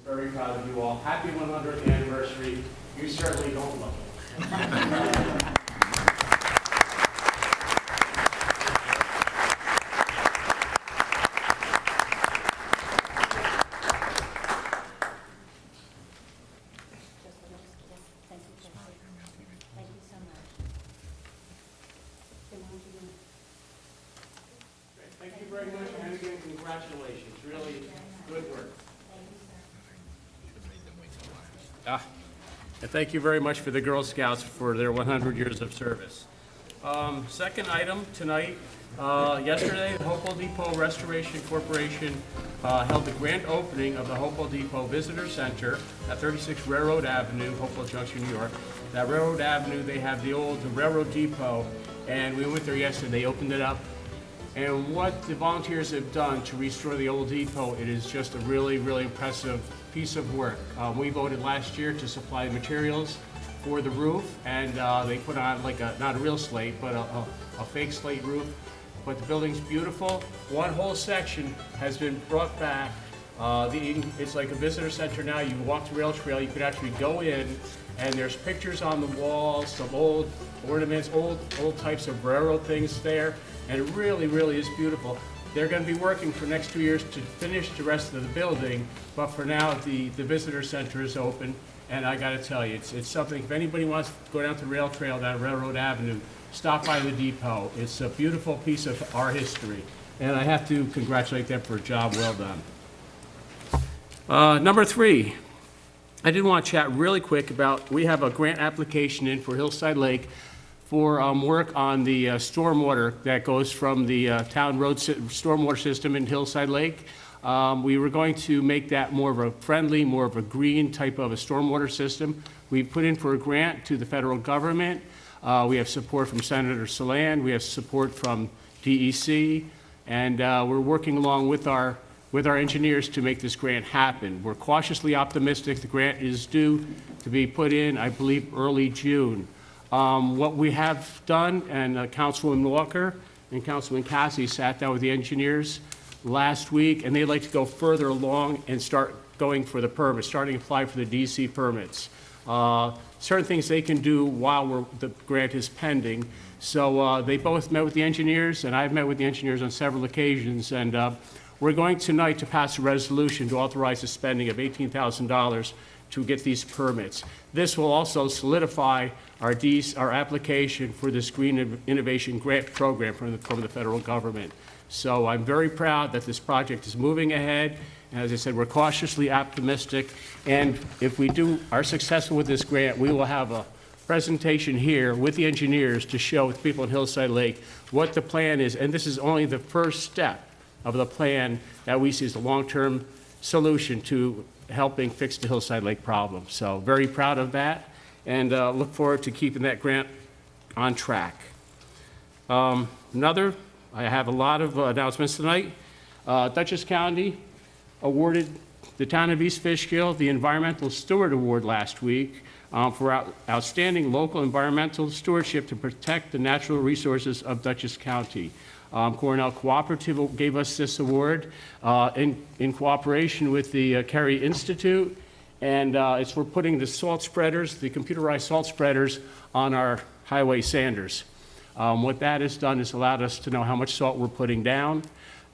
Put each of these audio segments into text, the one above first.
Very proud of you all. Happy 100th anniversary. You certainly don't look it. Thank you very much, and again, congratulations. Really good work. And thank you very much for the Girl Scouts for their 100 years of service. Second item tonight, yesterday, the Hopewell Depot Restoration Corporation held the grand opening of the Hopewell Depot Visitor Center at 36 Railroad Avenue, Hopewell Junction, New York. That Railroad Avenue, they have the Railroad Depot, and we went there yesterday. They opened it up. And what the volunteers have done to restore the old depot, it is just a really, really impressive piece of work. We voted last year to supply materials for the roof, and they put on like not a real slate, but a fake slate roof. But the building's beautiful. One whole section has been brought back. It's like a visitor center now. You walk the rail trail, you could actually go in, and there's pictures on the walls, some old ornaments, old types of railroad things there. And it really, really is beautiful. They're going to be working for the next 2 years to finish the rest of the building, but for now, the visitor center is open, and I got to tell you, it's something, if anybody wants to go down to the rail trail down Railroad Avenue, stop by the depot. It's a beautiful piece of our history, and I have to congratulate them for a job well done. Number 3, I did want to chat really quick about, we have a grant application in for Hillside Lake for work on the stormwater that goes from the town road stormwater system in Hillside Lake. We were going to make that more of a friendly, more of a green type of a stormwater system. We put in for a grant to the federal government. We have support from Senator Saland. We have support from DEC, and we're working along with our engineers to make this grant happen. We're cautiously optimistic. The grant is due to be put in, I believe, early June. What we have done, and Councilwoman Walker and Councilman Cassie sat down with the engineers last week, and they'd like to go further along and start going for the permits, starting to apply for the DC permits. Certain things they can do while the grant is pending. So they both met with the engineers, and I've met with the engineers on several occasions, and we're going tonight to pass a resolution to authorize the spending of $18,000 to get these permits. This will also solidify our application for this Green Innovation Grant Program from the federal government. So I'm very proud that this project is moving ahead. And as I said, we're cautiously optimistic. And if we are successful with this grant, we will have a presentation here with the engineers to show the people in Hillside Lake what the plan is. And this is only the first step of the plan that we see as the long-term solution to helping fix the Hillside Lake problem. So very proud of that, and look forward to keeping that grant on track. I have a lot of announcements tonight. Dutchess County awarded the town of East Fishkill the Environmental Steward Award last week for outstanding local environmental stewardship to protect the natural resources of Dutchess County. Cornell Cooperative gave us this award in cooperation with the Kerry Institute, and it's for putting the salt spreaders, the computerized salt spreaders, on our highway sanders. What that has done is allowed us to know how much salt we're putting down,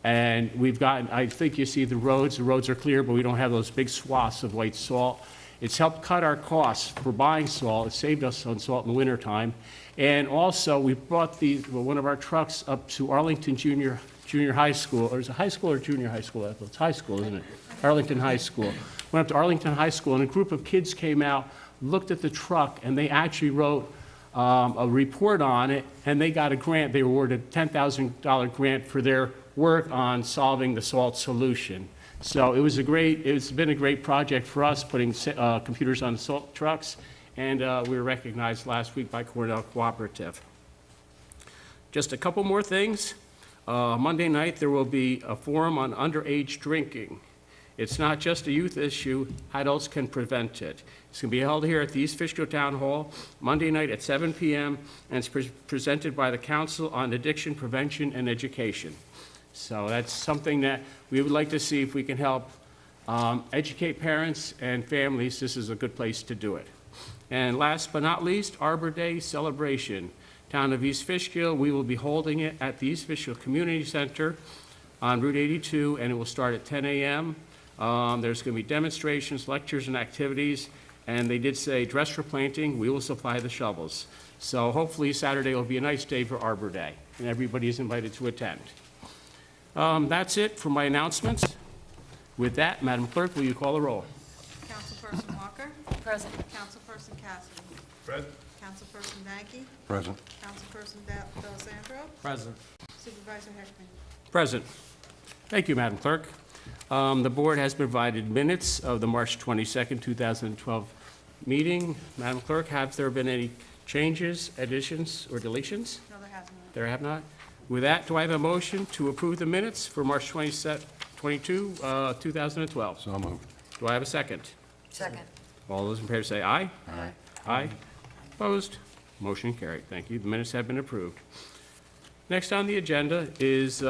and we've gotten, I think you see the roads are clear, but we don't have those big swaths of white salt. It's helped cut our costs for buying salt. It saved us on salt in the wintertime. And also, we brought one of our trucks up to Arlington Junior High School, or is it high school or junior high school? It's high school, isn't it? Arlington High School. Went up to Arlington High School, and a group of kids came out, looked at the truck, and they actually wrote a report on it, and they got a grant. They were awarded a $10,000 grant for their work on solving the salt solution. So it's been a great project for us, putting computers on salt trucks, and we were recognized last week by Cornell Cooperative. Just a couple more things. Monday night, there will be a forum on underage drinking. It's not just a youth issue, adults can prevent it. It's going to be held here at the East Fishkill Town Hall, Monday night at 7 p.m., and it's presented by the Council on Addiction Prevention and Education. So that's something that we would like to see if we can help Educate parents and families, this is a good place to do it. And last but not least, Arbor Day celebration. Town of East Fishkill, we will be holding it at the East Fishkill Community Center on Route 82, and it will start at 10 a.m. There's going to be demonstrations, lectures, and activities, and they did say dress for planting, we will supply the shovels. So hopefully Saturday will be a nice day for Arbor Day, and everybody is invited to attend. That's it for my announcements. With that, Madam Clerk, will you call the roll? Councilperson Walker? Present. Councilperson Cassidy? Present. Councilperson Banky? Present. Councilperson Del Sandro? Present. Supervisor Heckman? Present. Thank you, Madam Clerk. The board has provided minutes of the March 22nd, 2012 meeting. Madam Clerk, have there been any changes, additions, or deletions? No, there hasn't. There have not. With that, do I have a motion to approve the minutes for March 22, 2012? So moved. Do I have a second? Second. All those in favor say aye. Aye. Aye. Opposed? Motion carried. Thank you. The minutes have been approved. Next on the agenda is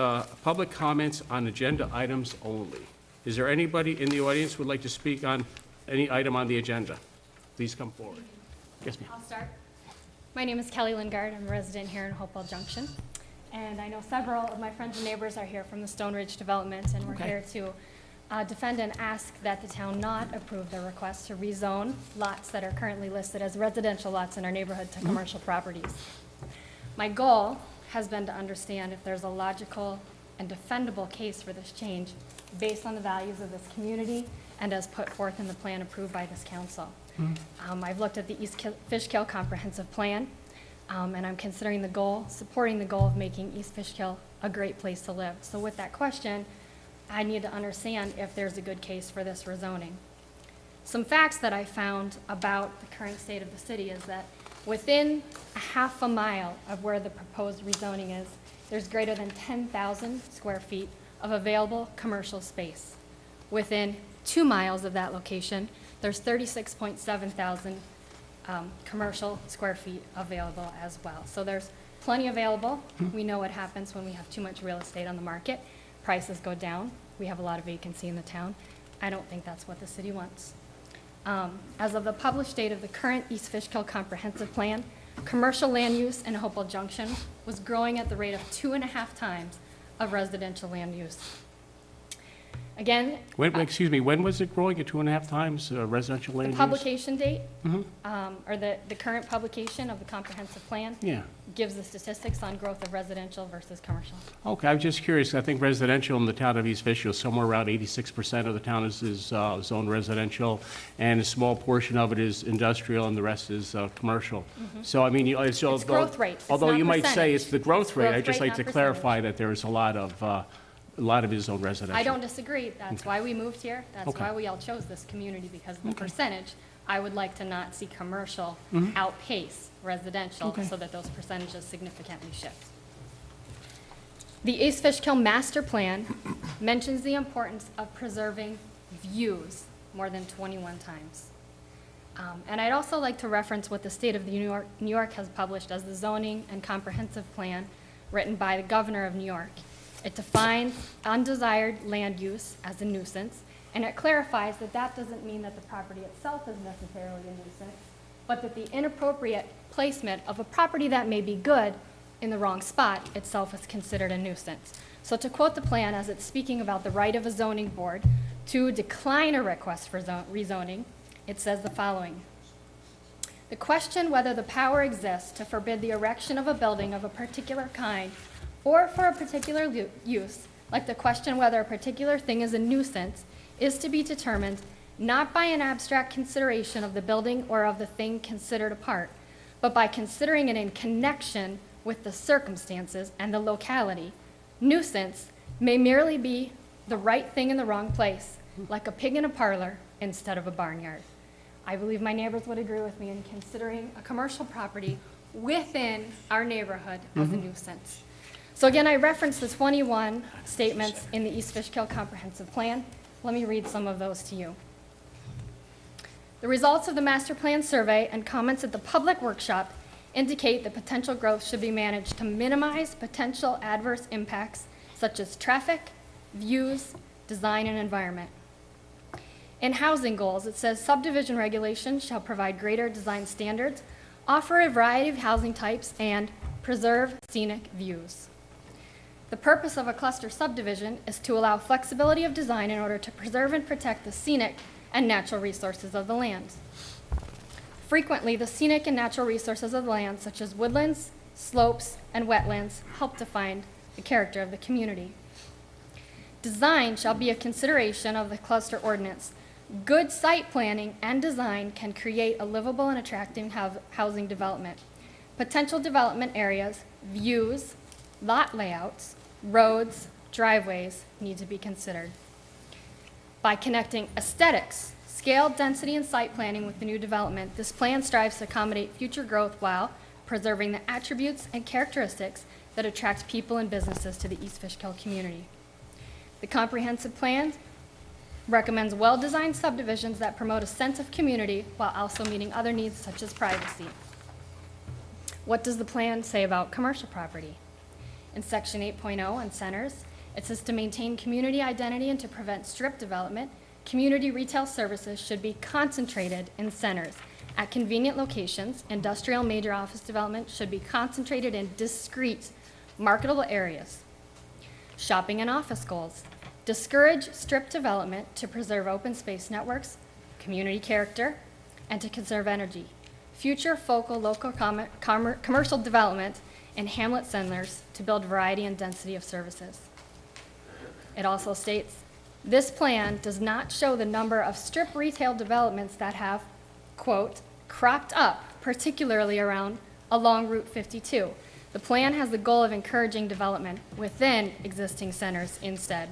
public comments on agenda items only. Is there anybody in the audience who would like to speak on any item on the agenda? Please come forward. Yes, ma'am. I'll start. My name is Kelly Lingard. I'm a resident here in Hopewell Junction. And I know several of my friends and neighbors are here from the Stone Ridge development, and we're Okay. here to defend and ask that the town not approve their request to rezone lots that are currently listed as residential lots in our neighborhood to commercial properties. My goal has been to understand if there's a logical and defendable case for this change based on the values of this community and as put forth in the plan approved by this council. I've looked at the East Fishkill Comprehensive Plan, and I'm considering the goal, supporting the goal of making East Fishkill a great place to live. So with that question, I need to understand if there's a good case for this rezoning. Some facts that I found about the current state of the city is that within a half a mile of where the proposed rezoning is, there's greater than 10,000 square feet of available commercial space. Within 2 miles of that location, there's 36.7 thousand commercial square feet available as well. So there's plenty available. We know what happens when we have too much real estate on the market. Prices go down. We have a lot of vacancy in the town. I don't think that's what the city wants. As of the published date of the current East Fishkill Comprehensive Plan, commercial land use in Hopewell Junction was growing at the rate of 2.5 times of residential land use. Again, Excuse me, when was it growing at 2.5 times residential land the use? publication date, or the current publication of the comprehensive plan Yeah. gives the statistics on growth of residential versus commercial. Okay, I'm just curious. I think residential in the town of East Fishkill, somewhere around 86% of the town is zoned residential, and a small portion of it is industrial, and the rest is commercial. So, I mean, it's growth rate. It's although not you might say percentage. it's the growth rate, Growth I'd just rate, like to not clarify that there is a lot of it is zoned residential. I don't disagree. That's why we moved here. That's Okay. why we all chose this community, because of the percentage. I would like to not see commercial outpace residential Okay. so that those percentages significantly shift. The East Fishkill Master Plan mentions the importance of preserving views more than 21 times. And I'd also like to reference what the state of New York has published as the zoning and comprehensive plan written by the governor of New York. It defines undesired land use as a nuisance, and it clarifies that that doesn't mean that the property itself is necessarily a nuisance, but that the inappropriate placement of a property that may be good in the wrong spot itself is considered a nuisance. So to quote the plan as it's speaking about the right of a zoning board to decline a request for rezoning, it says the following. The question whether the power exists to forbid the erection of a building of a particular kind or for a particular use, like the question whether a particular thing is a nuisance, is to be determined not by an abstract consideration of the building or of the thing considered apart, but by considering it in connection with the circumstances and the locality. Nuisance may merely be the right thing in the wrong place, like a pig in a parlor instead of a barnyard. I believe my neighbors would agree with me in considering a commercial property within our neighborhood as a nuisance. So again, I referenced the 21 statements in the East Fishkill Comprehensive Plan. Let me read some of those to you. The results of the master plan survey and comments at the public workshop indicate that potential growth should be managed to minimize potential adverse impacts such as traffic, views, design, and environment. In housing goals, it says subdivision regulations shall provide greater design standards, offer a variety of housing types, and preserve scenic views. The purpose of a cluster subdivision is to allow flexibility of design in order to preserve and protect the scenic and natural resources of the land. Frequently, the scenic and natural resources of the land, such as woodlands, slopes, and wetlands, help define the character of the community. Design shall be a consideration of the cluster ordinance. Good site planning and design can create a livable and attractive housing development. Potential development areas, views, lot layouts, roads, driveways need to be considered. By connecting aesthetics, scale, density, and site planning with the new development, this plan strives to accommodate future growth while preserving the attributes and characteristics that attract people and businesses to the East Fishkill community. The comprehensive plan recommends well-designed subdivisions that promote a sense of community while also meeting other needs such as privacy. What does the plan say about commercial property? In section 8.0 on centers, it says to maintain community identity and to prevent strip development, community retail services should be concentrated in centers. At convenient locations, industrial major office development should be concentrated in discrete, marketable areas. Shopping and office goals. Discourage strip development to preserve open space networks, community character, and to conserve energy. Future focal local commercial development in hamlet centers to build variety and density of services. It also states, this plan does not show the number of strip retail developments that have, quote, cropped up, particularly along Route 52. The plan has the goal of encouraging development within existing centers instead.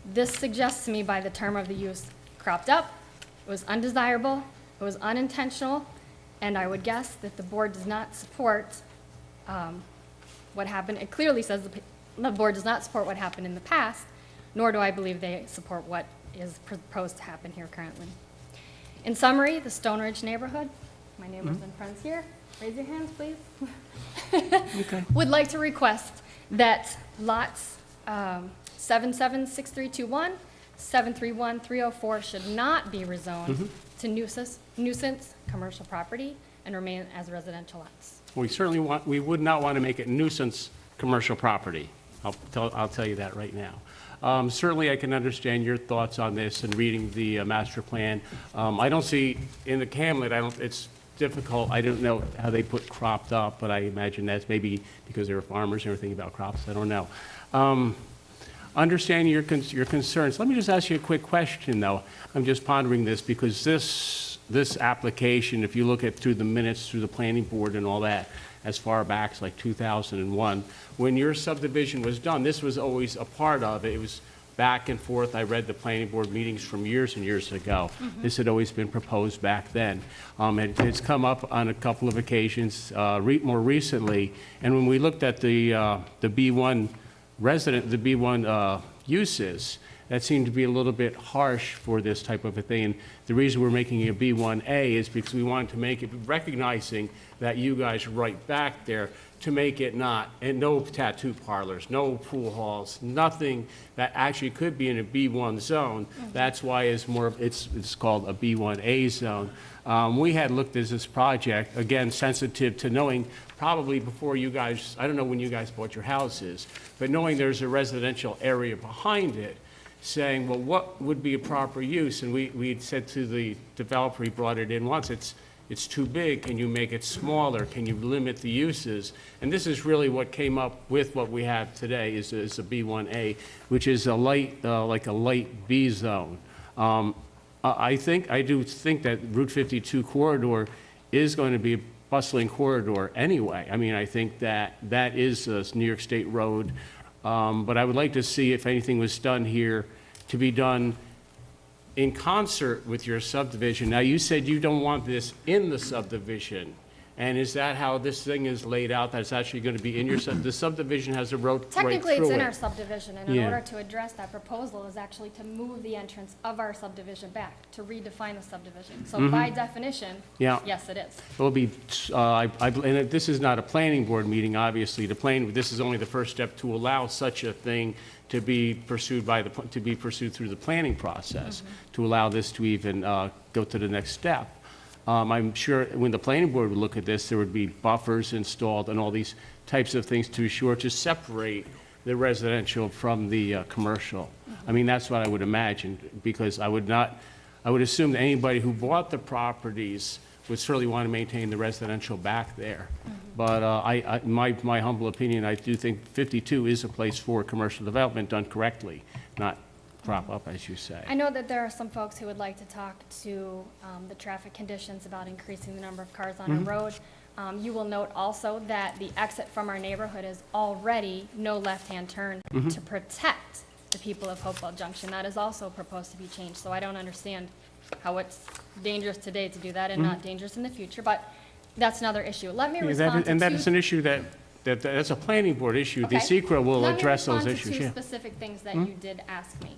This suggests to me by the term of the use cropped up, it was undesirable, it was unintentional, and I would guess that the board does not support what happened. It clearly says the board does not support what happened in the past, nor do I believe they support what is proposed to happen here currently. In summary, the Stone Ridge neighborhood, my neighbors and friends here, raise your hands, please. Okay. Would like to request that lots 776321, 731304 should not be rezoned to nuisance commercial property and remain as residential lots. We would not want to make it nuisance commercial property. I'll tell you that right now. Certainly, I can understand your thoughts on this and reading the master plan. I don't see, in the Hamlet, it's difficult. I don't know how they put cropped up, but I imagine that's maybe because they're farmers and everything about crops. I don't know. Understanding your concerns. Let me just ask you a quick question, though. I'm just pondering this because this application, if you look at through the minutes, through the planning board and all that, as far back as like 2001, when your subdivision was done, this was always a part of it. It was back and forth. I read the planning board meetings from years and years ago. This had always been proposed back then. It's come up on a couple of occasions more recently, and when we looked at the B1 uses, that seemed to be a little bit harsh for this type of a thing. And the reason we're making it a B1A is because we wanted to make it, recognizing that you guys are right back there, to make it not, and no tattoo parlors, no pool halls, nothing that actually could be in a B1 zone. That's why it's called a B1A zone. We had looked at this project, again, sensitive to knowing probably before you guys, I don't know when you guys bought your houses, but knowing there's a residential area behind it, saying, well, what would be a proper use? And we said to the developer, he brought it in once, it's too big, can you make it smaller? Can you limit the uses? And this is really what came up with what we have today is a B1A, which is a light, like a light B zone. I do think that Route 52 corridor is going to be a bustling corridor anyway. I mean, I think that is a New York State road, but I would like to see if anything was done here to be done in concert with your subdivision. Now, you said you don't want this in the subdivision. And is that how this thing is laid out, that it's actually going to be in your, the subdivision has a road right through it? Technically, it's in our subdivision, and in Yeah. order to address that proposal is actually to move the entrance of our subdivision back, to redefine the subdivision. So by definition, Mm-hmm. Yeah. yes, it is. It'll be, and this is not a planning board meeting, obviously. This is only the first step to allow such a thing to be pursued through the planning process, to allow this to even go to the next step. I'm sure when the planning board would look at this, there would be buffers installed and all these types of things to be sure to separate the residential from the commercial. I mean, that's what I would imagine, because I would assume that anybody who bought the properties would certainly want to maintain the residential back there. But my humble opinion, I do think 52 is a place for commercial development done correctly, not prop up, as you say. I know that there are some folks who would like to talk to the traffic conditions about increasing the number of cars on a road. You will note also that the exit from our neighborhood is already no left-hand turn to protect the people of Hopewell Junction. That is also proposed to be changed, so I don't understand how it's dangerous today to do that and not dangerous in the future, but that's another issue. Let me respond to And that two- is an issue that's a planning board issue. The Okay. secret will address those Let me issues, respond to yeah. two specific things that you did ask me.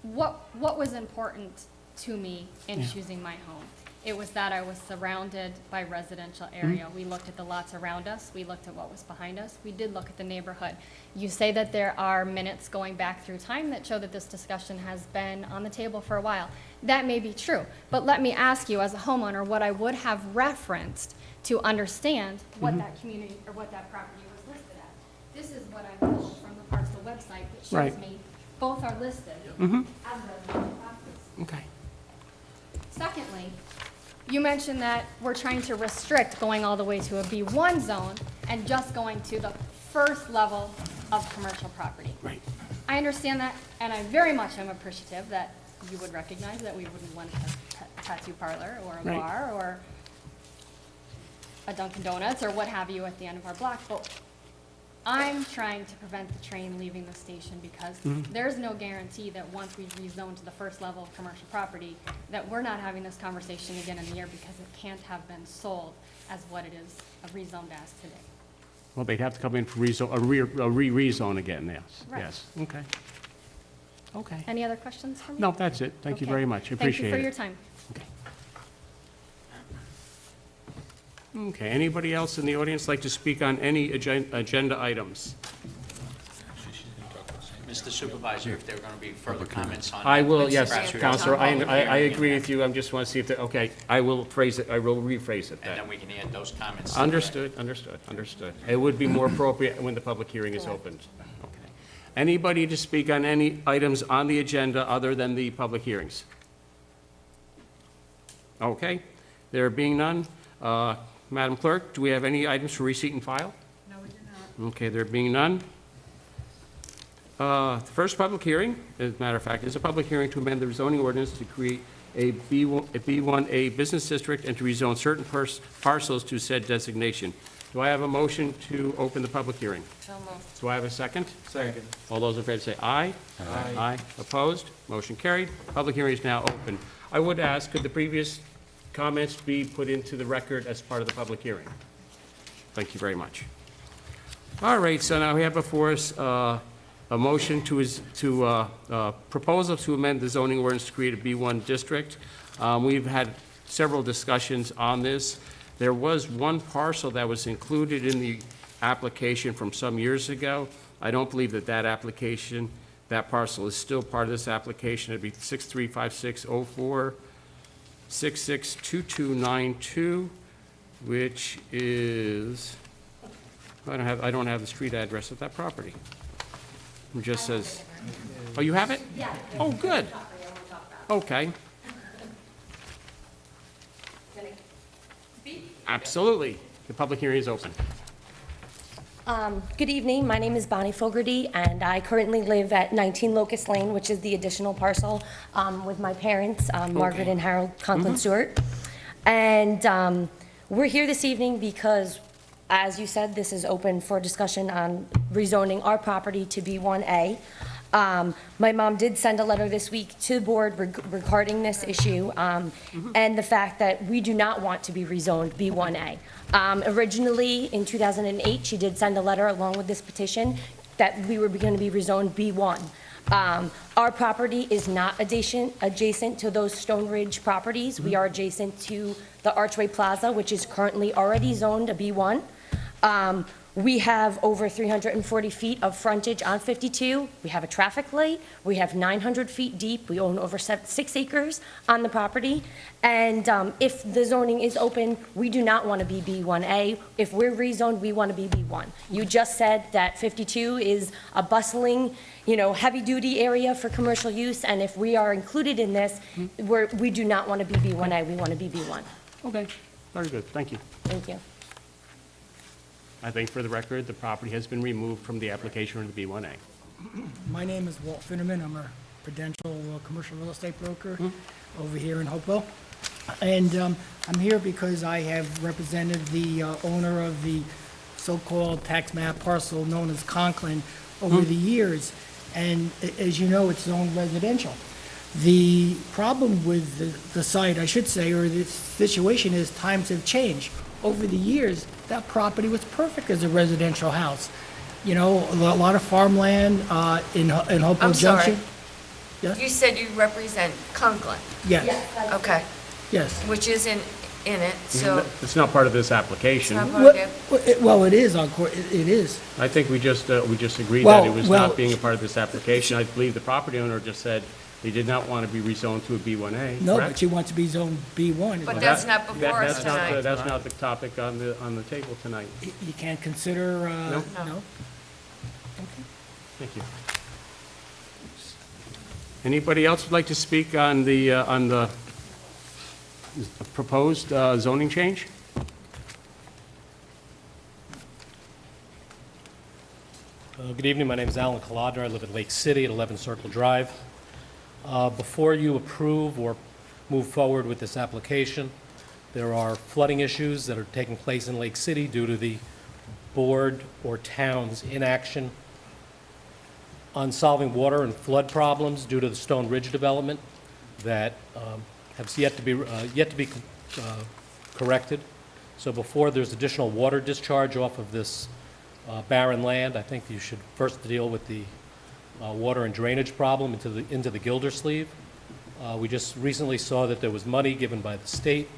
What was important to me in choosing my home? It was that I was surrounded by residential area. We looked at the lots around us, we looked at what was behind us, we did look at the neighborhood. You say that there are minutes going back through time that show that this discussion has been on the table for a while. That may be true, but let me ask you, as a homeowner, what I would have referenced to understand what that community, or what that property was listed at. This is what I pulled from the parcel website that shows Right. me both are listed as residential properties. Okay. Secondly, you mentioned that we're trying to restrict going all the way to a B1 zone and just going to the first level of commercial property. Right. I understand that, and I very much am appreciative that you would recognize that we wouldn't want a tattoo parlor or a Right. bar or a Dunkin' Donuts or what have you at the end of our block, but I'm trying to prevent the train leaving the station because there's no guarantee that once we rezone to the first level of commercial property, that we're not having this conversation again in the year because it can't have been sold as what it is rezoned as today. Well, they'd have to come in for re-rezone again, yes. Right. Yes, okay. Okay. Any other questions for me? No, that's it. Thank you Okay. very much. I appreciate it. Thank you for your time. Okay. Okay, anybody else in the audience like to speak on any agenda items? Mr. Supervisor, if there are going to be further comments on that. I will, let's yes, perhaps we Counselor, have a public I hearing agree and with you. I just want to see if, okay, I will rephrase it And then. then we can add those comments. to the Understood. It would be more appropriate when the public hearing is opened. Okay. Anybody to speak on any items on the agenda other than the public hearings? Okay, there being none, Madam Clerk, do we have any items for receipt and file? No, we do not. Okay, there being none. The first public hearing, as a matter of fact, is a public hearing to amend the zoning ordinance to create a B1A business district and to rezone certain parcels to said designation. Do I have a motion to open the public hearing? So moved. Do I have a second? Second. All those in favor say aye. Aye. Opposed? Motion carried. Public hearing is now open. I would ask, could the previous comments be put into the record as part of the public hearing? Thank you very much. All right, so now we have before us a motion proposal to amend the zoning ordinance to create a B1 district. We've had several discussions on this. There was one parcel that was included in the application from some years ago. I don't believe that application, that parcel is still part of this application. It'd be 635604, 662292, which is, I don't have the street address of that property. It just says, oh, you have it? Yeah. Oh, good. Okay. Absolutely. The public hearing is open. Good evening, my name is Bonnie Fogarty, and I currently live at 19 Locust Lane, which is the additional parcel, with my parents, Margaret and Harold Conklin Stewart. And we're here this evening because, as you said, this is open for discussion on rezoning our property to B1A. My mom did send a letter this week to the board regarding this issue, and the fact that we do not want to be rezoned B1A. Originally, in 2008, she did send a letter along with this petition that we were going to be rezoned B1. Our property is not adjacent to those Stone Ridge properties. We are adjacent to the Archway Plaza, which is currently already zoned a B1. We have over 340 feet of frontage on 52. We have a traffic light. We have 900 feet deep. We own over 6 acres on the property. And if the zoning is open, we do not want to be B1A. If we're rezoned, we want to be B1. You just said that 52 is a bustling, heavy-duty area for commercial use, and if we are included in this, we do not want to be B1A. We want to be B1. Okay, very good, thank you. Thank you. I think for the record, the property has been removed from the application of the B1A. My name is Walt Finnerman. I'm a Prudential commercial real estate broker over here in Hopewell. And I'm here because I have represented the owner of the so-called tax map parcel known as Conklin over the years. And as you know, it's zoned residential. The problem with the site, I should say, or the situation is times have changed. Over the years, that property was perfect as a residential house. A lot of farmland in Hopewell I'm sorry. Junction. Yes? You said you represent Conklin, Yes, okay, yes. which is in it, so It's not part of this application. it's not part of it. Well, it is, it is. I think we just agreed that Well, it was well- not being a part of this application. I believe the property owner just said they did not want to be rezoned to a B1A, No, correct? but you want to be zoned B1. But that's not before us That's not the- tonight. That's not the topic on the table tonight. You can't consider, No. no? Thank you. Anybody else would like to speak on the proposed zoning change? Good evening, my name is Alan Colodner. I live in Lake City at 11 Circle Drive. Before you approve or move forward with this application, there are flooding issues that are taking place in Lake City due to the board or town's inaction on solving water and flood problems due to the Stone Ridge development that have yet to be corrected. So before there's additional water discharge off of this barren land, I think you should first deal with the water and drainage problem into the Gildersleeve. We just recently saw that there was money given by the state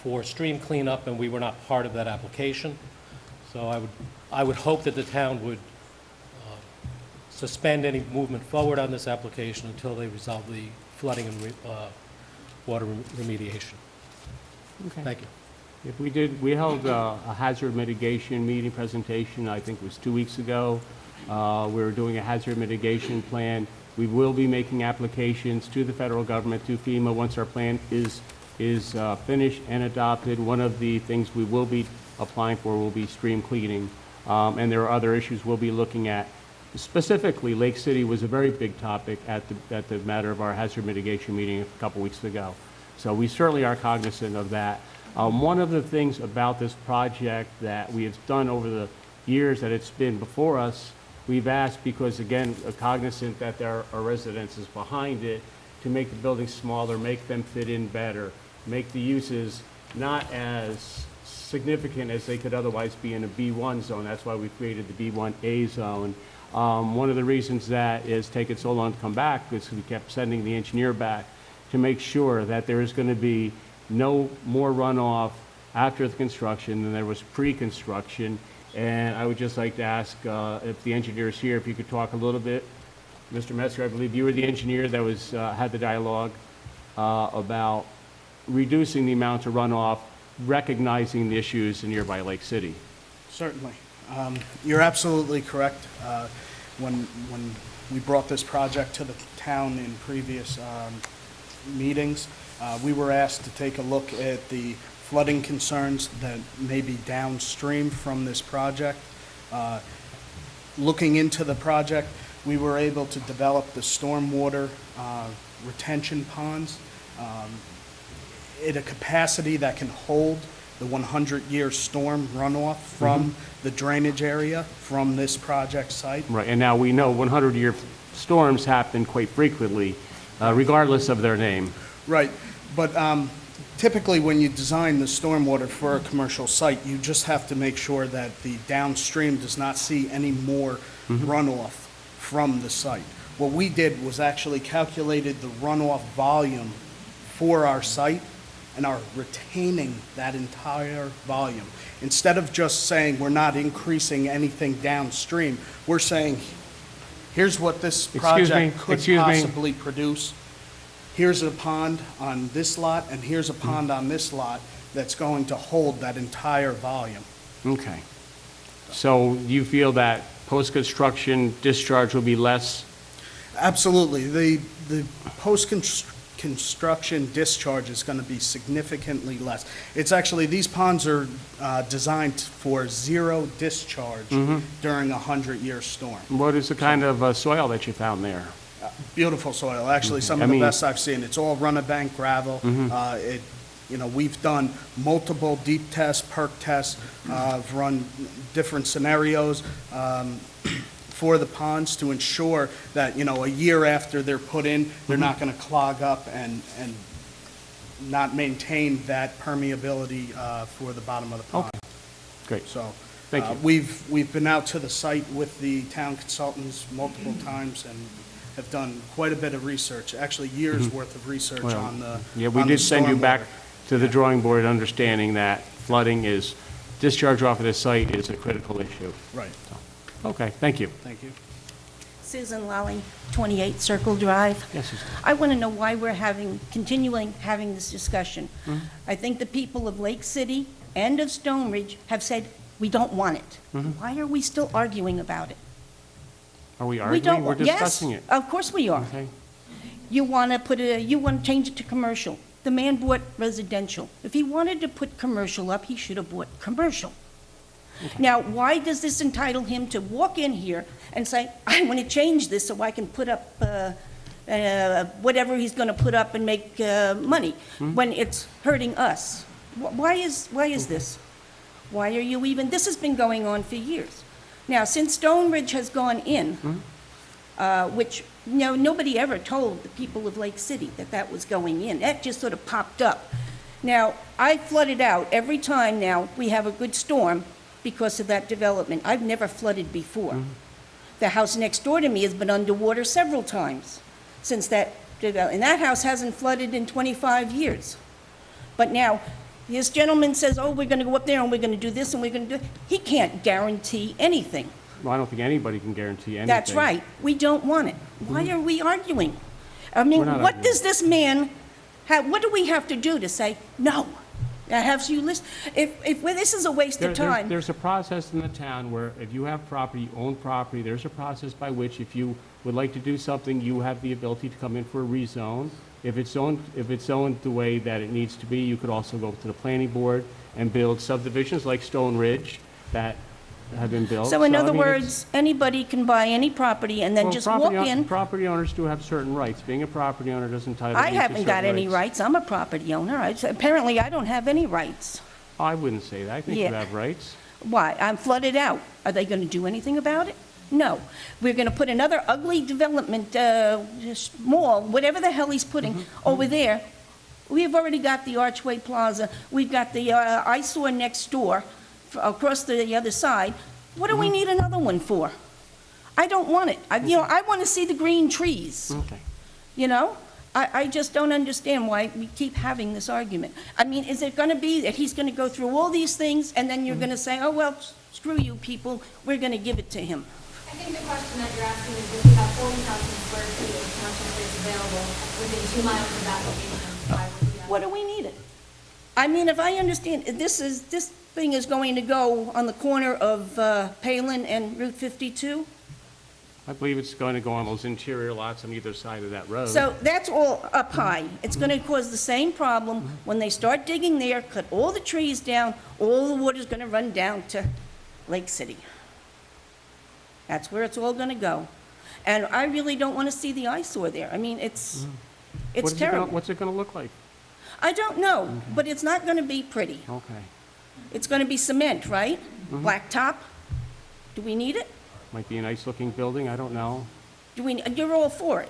for stream cleanup, and we were not part of that application. So I would hope that the town would suspend any movement forward on this application until they resolve the flooding and water remediation. Thank you. If we held a hazard mitigation meeting presentation, I think it was 2 weeks ago. We were doing a hazard mitigation plan. We will be making applications to the federal government, to FEMA, once our plan is finished and adopted. One of the things we will be applying for will be stream cleaning, and there are other issues we'll be looking at. Specifically, Lake City was a very big topic at the matter of our hazard mitigation meeting a couple weeks ago. So we certainly are cognizant of that. One of the things about this project that we have done over the years that it's been before us, we've asked, because again, cognizant that there are residences behind it, to make the buildings smaller, make them fit in better, make the uses not as significant as they could otherwise be in a B1 zone. That's why we created the B1A zone. One of the reasons that is taken so long to come back is we kept sending the engineer back to make sure that there is going to be no more runoff after the construction than there was pre-construction. And I would just like to ask if the engineer is here, if you could talk a little bit. Mr. Metzger, I believe you were the engineer that had the dialogue about reducing the amount of runoff, recognizing the issues in nearby Lake City. Certainly. You're absolutely correct. When we brought this project to the town in previous meetings, we were asked to take a look at the flooding concerns that may be downstream from this project. Looking into the project, we were able to develop the stormwater retention ponds at a capacity that can hold the 100-year storm runoff from the drainage area from this project site. Right, and now we know 100-year storms happen quite frequently, regardless of their name. Right, but typically when you design the stormwater for a commercial site, you just have to make sure that the downstream does not see any more runoff from the site. What we did was actually calculated the runoff volume for our site and are retaining that entire volume. Instead of just saying we're not increasing anything downstream, we're saying, here's what this project could possibly produce. Here's a pond on this lot, and here's a pond on this lot that's going to hold that entire volume. Okay. So you feel that post-construction discharge will be less? Absolutely. The post-construction discharge is going to be significantly less. It's actually, these ponds are designed for zero discharge during a 100-year storm. What is the kind of soil that you found there? Beautiful soil, actually, some I of the mean- best I've seen. It's all run-of-bank gravel. We've done multiple deep tests, perk tests, I've run different scenarios for the ponds to ensure that, a year after they're put in, they're not going to clog up and not maintain that permeability for the bottom of the pond. Great. So, Thank you. we've been out to the site with the town consultants multiple times and have done quite a bit of research, actually years' worth of research Well, on the Yeah, we on the did send you back stormwater. to the drawing board, understanding that flooding is, discharge off of the site is a critical issue. Right, Okay, thank you. thank you. Susan Lally, 28 Circle Drive. Yes, Susan. I want to know why we're continuing having this discussion. I think the people of Lake City and of Stone Ridge have said, we don't want it. Why are we still arguing about it? Are we We arguing? don't We're wa- discussing Yes, it. of course we are. Okay. You want to change it to commercial. The man bought residential. If he wanted to put commercial up, he should have bought commercial. Now, why does this entitle him to walk in here and say, I want to change this so I can put up whatever he's going to put up and make money, when it's hurting us? Why is this? Why are you even, this has been going on for years. Now, since Stone Ridge has gone in, which, nobody ever told the people of Lake City that that was going in. That just sort of popped up. Now, I flooded out every time now we have a good storm because of that development. I've never flooded before. The house next door to me has been underwater several times since that development. And that house hasn't flooded in 25 years. But now, this gentleman says, oh, we're going to go up there and we're going to do this and we're going to do... He can't guarantee anything. Well, I don't think anybody can guarantee anything. That's right. We don't want it. Why are we arguing? I mean, We're not what arguing. does this man have, what do we have to do to say, no? Have you list, well, this is a waste of time. There's a process in the town where if you have property, you own property, there's a process by which if you would like to do something, you have the ability to come in for a rezone. If it's zoned the way that it needs to be, you could also go to the planning board and build subdivisions like Stone Ridge that have been built. So in I other mean, words, anybody can buy any property and then well, just property walk own- in. Property owners do have certain rights. Being a property owner doesn't entitle I you to haven't got certain any rights. I'm a property owner. Apparently, I don't have any rights. I wouldn't say that. I think you Yeah. have rights. Why? I'm flooded out. Are they going to do anything about it? No. We're going to put another ugly development, mall, whatever the hell he's putting over there. We've already got the Archway Plaza. We've got the eyesore next door, across the other side. What do we need another one for? I don't want it. I want to see the green trees. Okay. I just don't understand why we keep having this argument. I mean, is it going to be that he's going to go through all these things, and then you're going to say, oh, well, screw you people, we're going to give it to him? I think the question that you're asking is if we have 40,000 square feet of commercial space available within 2 miles of that location, why would we have? What do we need it? I mean, if I understand, this thing is going to go on the corner of Palin and Route 52? I believe it's going to go on those interior lots on either side of that road. So that's all up high. It's going to cause the same problem when they start digging there, cut all the trees down, all the water's going to run down to Lake City. That's where it's all going to go. And I really don't want to see the eyesore there. I mean, it's terrible. What's it going to look like? I don't know, but it's not going to be pretty. Okay. It's gonna be cement, right? Blacktop? Do we need it? Might be a nice-looking building, I don't know. You're all for it?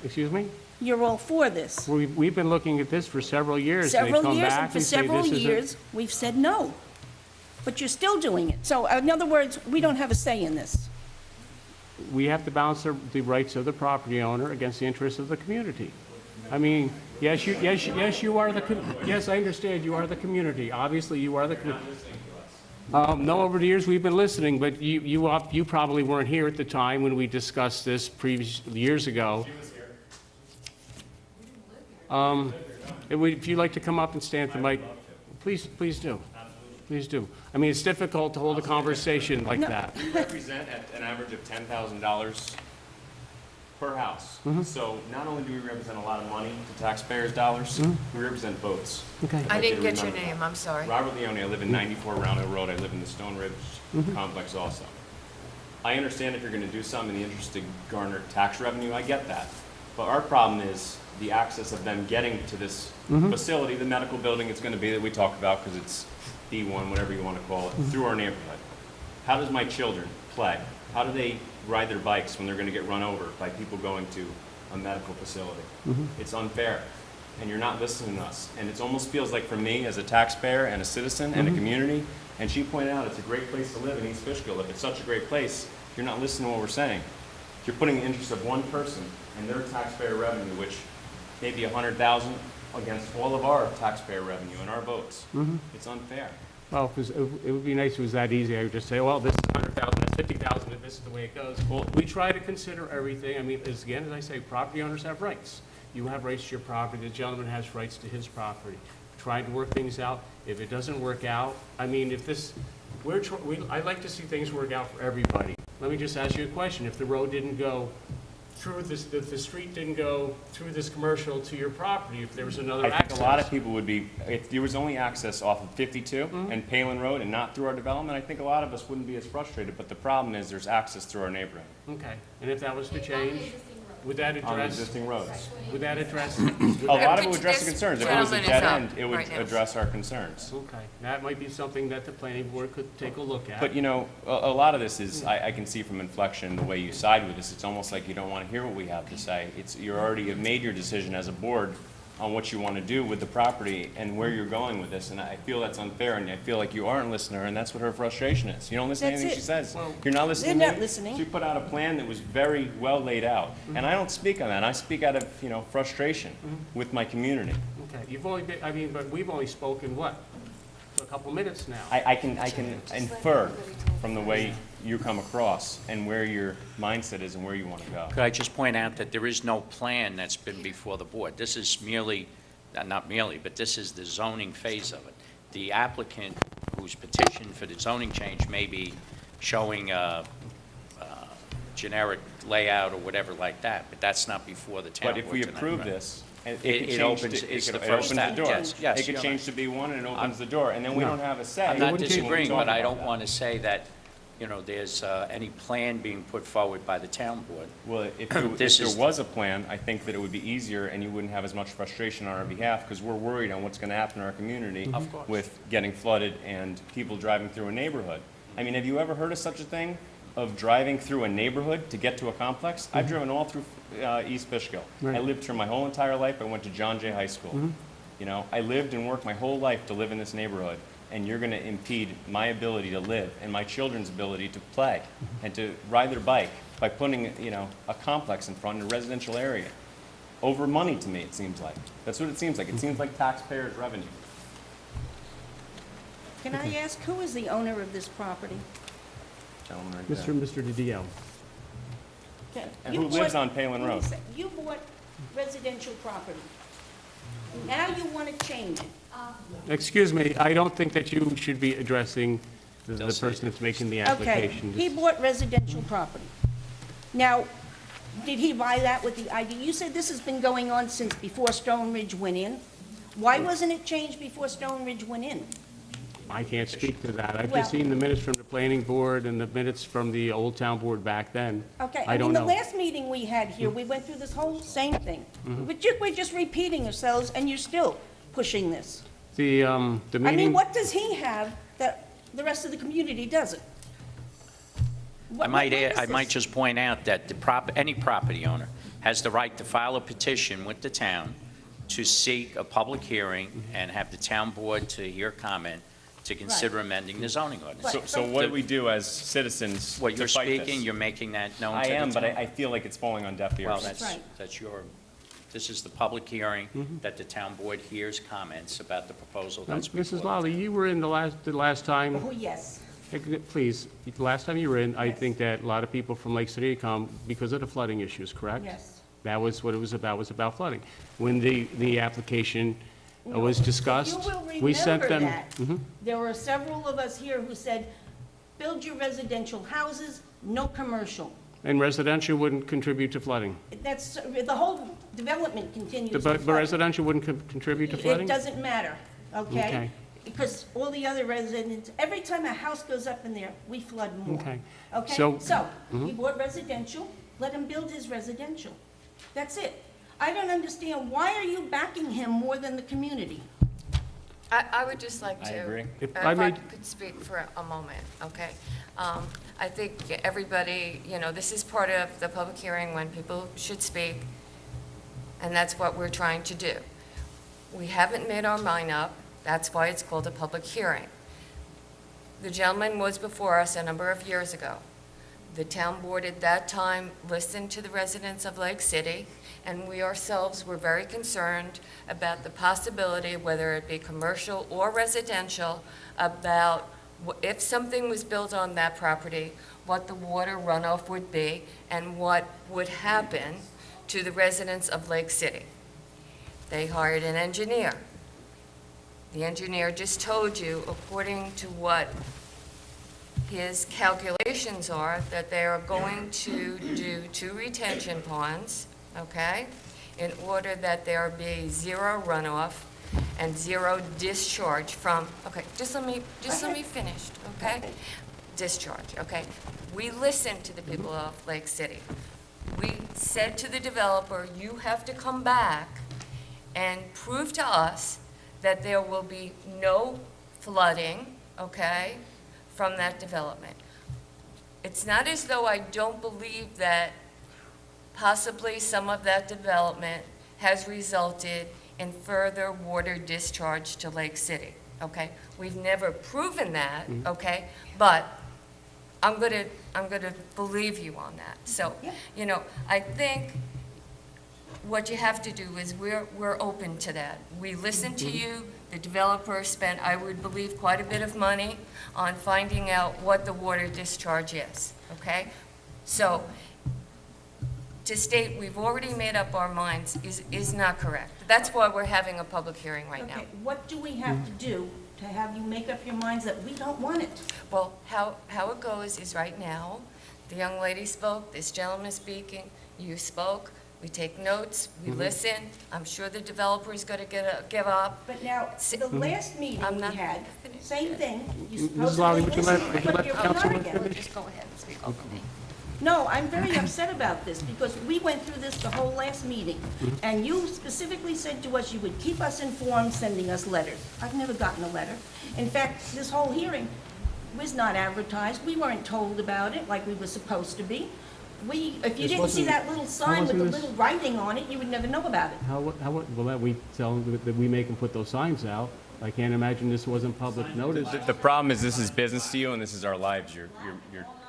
Excuse me? You're all for this? We've been looking at this for several years. and they Several come years, back and for and say several this isn't- years, we've said no. But you're still doing it. So in other words, we don't have a say in this. We have to balance the rights of the property owner against the interests of the community. I mean, yes, you are yes, I understand, you are the community. Obviously, you are the community. No, over the years, we've been listening, but you probably weren't here at the time when we discussed this years ago. If you'd like to come up and stand at the mic, please do. Please do. I mean, it's difficult to hold a conversation like that. We represent at an average of $10,000 per house. So not only do we represent a lot of money to taxpayers' dollars, we represent votes. Okay. I didn't get your Remember that. name, I'm sorry. Robert Leone, I live in 94 Round Hill Road. I live in the Stone Ridge complex also. I understand if you're going to do something in the interest to garner tax revenue, I get that. But our problem is the access of them getting to this facility, the medical building it's going to be that we talk about because it's B1, whatever you want to call it, through our neighborhood. How does my children play? How do they ride their bikes when they're going to get run over by people going to a medical facility? It's unfair, and you're not listening to us. And it almost feels like for me as a taxpayer and a citizen and a community, and she pointed out it's a great place to live in East Fishkill. If it's such a great place, you're not listening to what we're saying. You're putting the interest of one person and their taxpayer revenue, which may be $100,000, against all of our taxpayer revenue and our votes. It's unfair. Well, it would be nice if it was that easy. I would just say, well, this is 100,000, that's 50,000, and this is the way it goes. Well, we try to consider everything. I mean, as I say, property owners have rights. You have rights to your property. The gentleman has rights to his property. Trying to work things out. If it doesn't work out, I mean, I'd like to see things work out for everybody. Let me just ask you a question. If the road didn't go through this, the street didn't go through this commercial to your property, if there was another I access. think a lot of people would be, if there was only access off of 52 and Palin Road and not through our development, I think a lot of us wouldn't be as frustrated. But the problem is there's access through our neighborhood Okay, and if that was to change, would that on address, existing roads. would that address? A lot of it would address the This concerns. If it was a gentleman is dead up end, it would right now. address our concerns. Okay, that might be something that the planning board could take a look at. But you know, a lot of this is, I can see from inflection, the way you side with this, it's almost like you don't want to hear what we have to say. You already have made your decision as a board on what you want to do with the property and where you're going with this, and I feel that's unfair, and I feel like you aren't listening, and that's what her frustration is. You don't listen to That's anything it. she says. You're not listening to They're me. not listening. She put out a plan that was very well laid out, and I don't speak on that. I speak out of, frustration with my community. Okay, you've only been, I mean, but we've only spoken, what, for a couple minutes now? I can infer from the way you come across and where your mindset is and where you want to go. Could I just point out that there is no plan that's been before the board? This is merely, not merely, but this is the zoning phase of it. The applicant who's petitioned for the zoning change may be showing a generic layout or whatever like that, but that's not before the town But if board we tonight, approve right? this, it could It change opens- to- it's it the could- first it opens the step. door. Yes, It could you're change to B1 and it opens the door, and then we don't have a say. I'm not when we disagreeing, talk but I about don't that. want to say that, there's any plan being put forward by the town board. Well, if This there is- was a plan, I think that it would be easier and you wouldn't have as much frustration on our behalf because we're worried on what's going to happen in our community Of course. with getting flooded and people driving through a neighborhood. I mean, have you ever heard of such a thing, of driving through a neighborhood to get to a complex? I've driven all through East Fishkill. I lived here my whole entire life. I went to John Jay High School. I lived and worked my whole life to live in this neighborhood, and you're going to impede my ability to live and my children's ability to play and to ride their bike by putting, a complex in front in a residential area. Over money to me, it seems like. That's what it seems like. It seems like taxpayers' revenue. Can I ask, who is the owner of this property? Gentleman right there. Mr. DiDio. Okay, And you who lives bought- on Palin wait a Road? sec. You bought residential property. Now you want to change it. Excuse me, I don't think that you should be addressing the They'll see. person that's making the Okay, application. he bought residential property. Now, did he buy that with the idea, you said this has been going on since before Stone Ridge went in. Why wasn't it changed before Stone Ridge went in? I can't speak to that. I've Well- just seen the minutes from the planning board and the minutes from the Old Town Board back then. Okay, I I don't mean, the know. last meeting we had here, we went through this whole same thing. Mm-hmm. We're just repeating ourselves, and you're still pushing this. the meeting. I mean, what does he have that the rest of the community doesn't? I might What add, is I might this? just point out that any property owner has the right to file a petition with the town to seek a public hearing and have the town board to hear comment to consider amending the zoning ordinance. So what do we do as citizens Well, to you're fight this? speaking, you're making that known to I the town. am, but I feel like it's falling on deaf ears. Well, right. that's your, this is the public hearing that the town board hears comments about the proposal that's before. Mrs. Lally, you were in the last time. Oh, yes. Please, the last time you were in, I think that a lot of people from Lake City come because of the flooding issues, correct? Yes. That was what it was about flooding. When the application was discussed, You will we sent remember them. that. There were several of us here who said, build your residential houses, no commercial. And residential wouldn't contribute to flooding. That's, the whole development continues to But flood. residential wouldn't contribute to flooding? It doesn't matter, okay? Okay. Because all the other residents, every time a house goes up in there, we flood more. Okay. Okay? So- So, he bought residential, let him build his residential. That's it. I don't understand, why are you backing him more than the community? I would just like to. I agree. If If I I may- could speak for a moment, okay? I think everybody, this is part of the public hearing when people should speak, and that's what we're trying to do. We haven't made our mind up, that's why it's called a public hearing. The gentleman was before us a number of years ago. The town board at that time listened to the residents of Lake City, and we ourselves were very concerned about the possibility, whether it be commercial or residential, about if something was built on that property, what the water runoff would be, and what would happen to the residents of Lake City. They hired an engineer. The engineer just told you, according to what his calculations are, that they are going to do 2 retention ponds, okay? In order that there be 0 runoff and 0 discharge from, okay, just let me finish, okay? Discharge, okay? We listened to the people of Lake City. We said to the developer, you have to come back and prove to us that there will be no flooding, okay, from that development. It's not as though I don't believe that possibly some of that development has resulted in further water discharge to Lake City, okay? We've never proven that, okay? But I'm gonna believe you on that. So, I think what you have to do is we're open to that. We listened to you. The developer spent, I would believe, quite a bit of money on finding out what the water discharge is, okay? So, to state we've already made up our minds is not correct. That's why we're having a public hearing right now. Okay, what do we have to do to have you make up your minds that we don't want it? Well, how it goes is right now, the young lady spoke, this gentleman is speaking, you spoke, we take notes, we listen. I'm sure the developer is going to give up. But now, the last meeting I'm we not had, finished same thing, you Mrs. Lally, supposedly would you let- listened, would you let but you're not Councilman again. finish? Just go ahead and speak openly. No, I'm very upset about this, because we went through this the whole last meeting, and you specifically said to us you would keep us informed, sending us letters. I've never gotten a letter. In fact, this whole hearing was not advertised, we weren't told about it like we were supposed to be. If you This didn't see wasn't- that little sign with the wasn't this- little writing on it, you would never know about it. Well, that we tell them that we make them put those signs out. I can't imagine this wasn't public notice. The problem is this is business to you and this is our lives. You're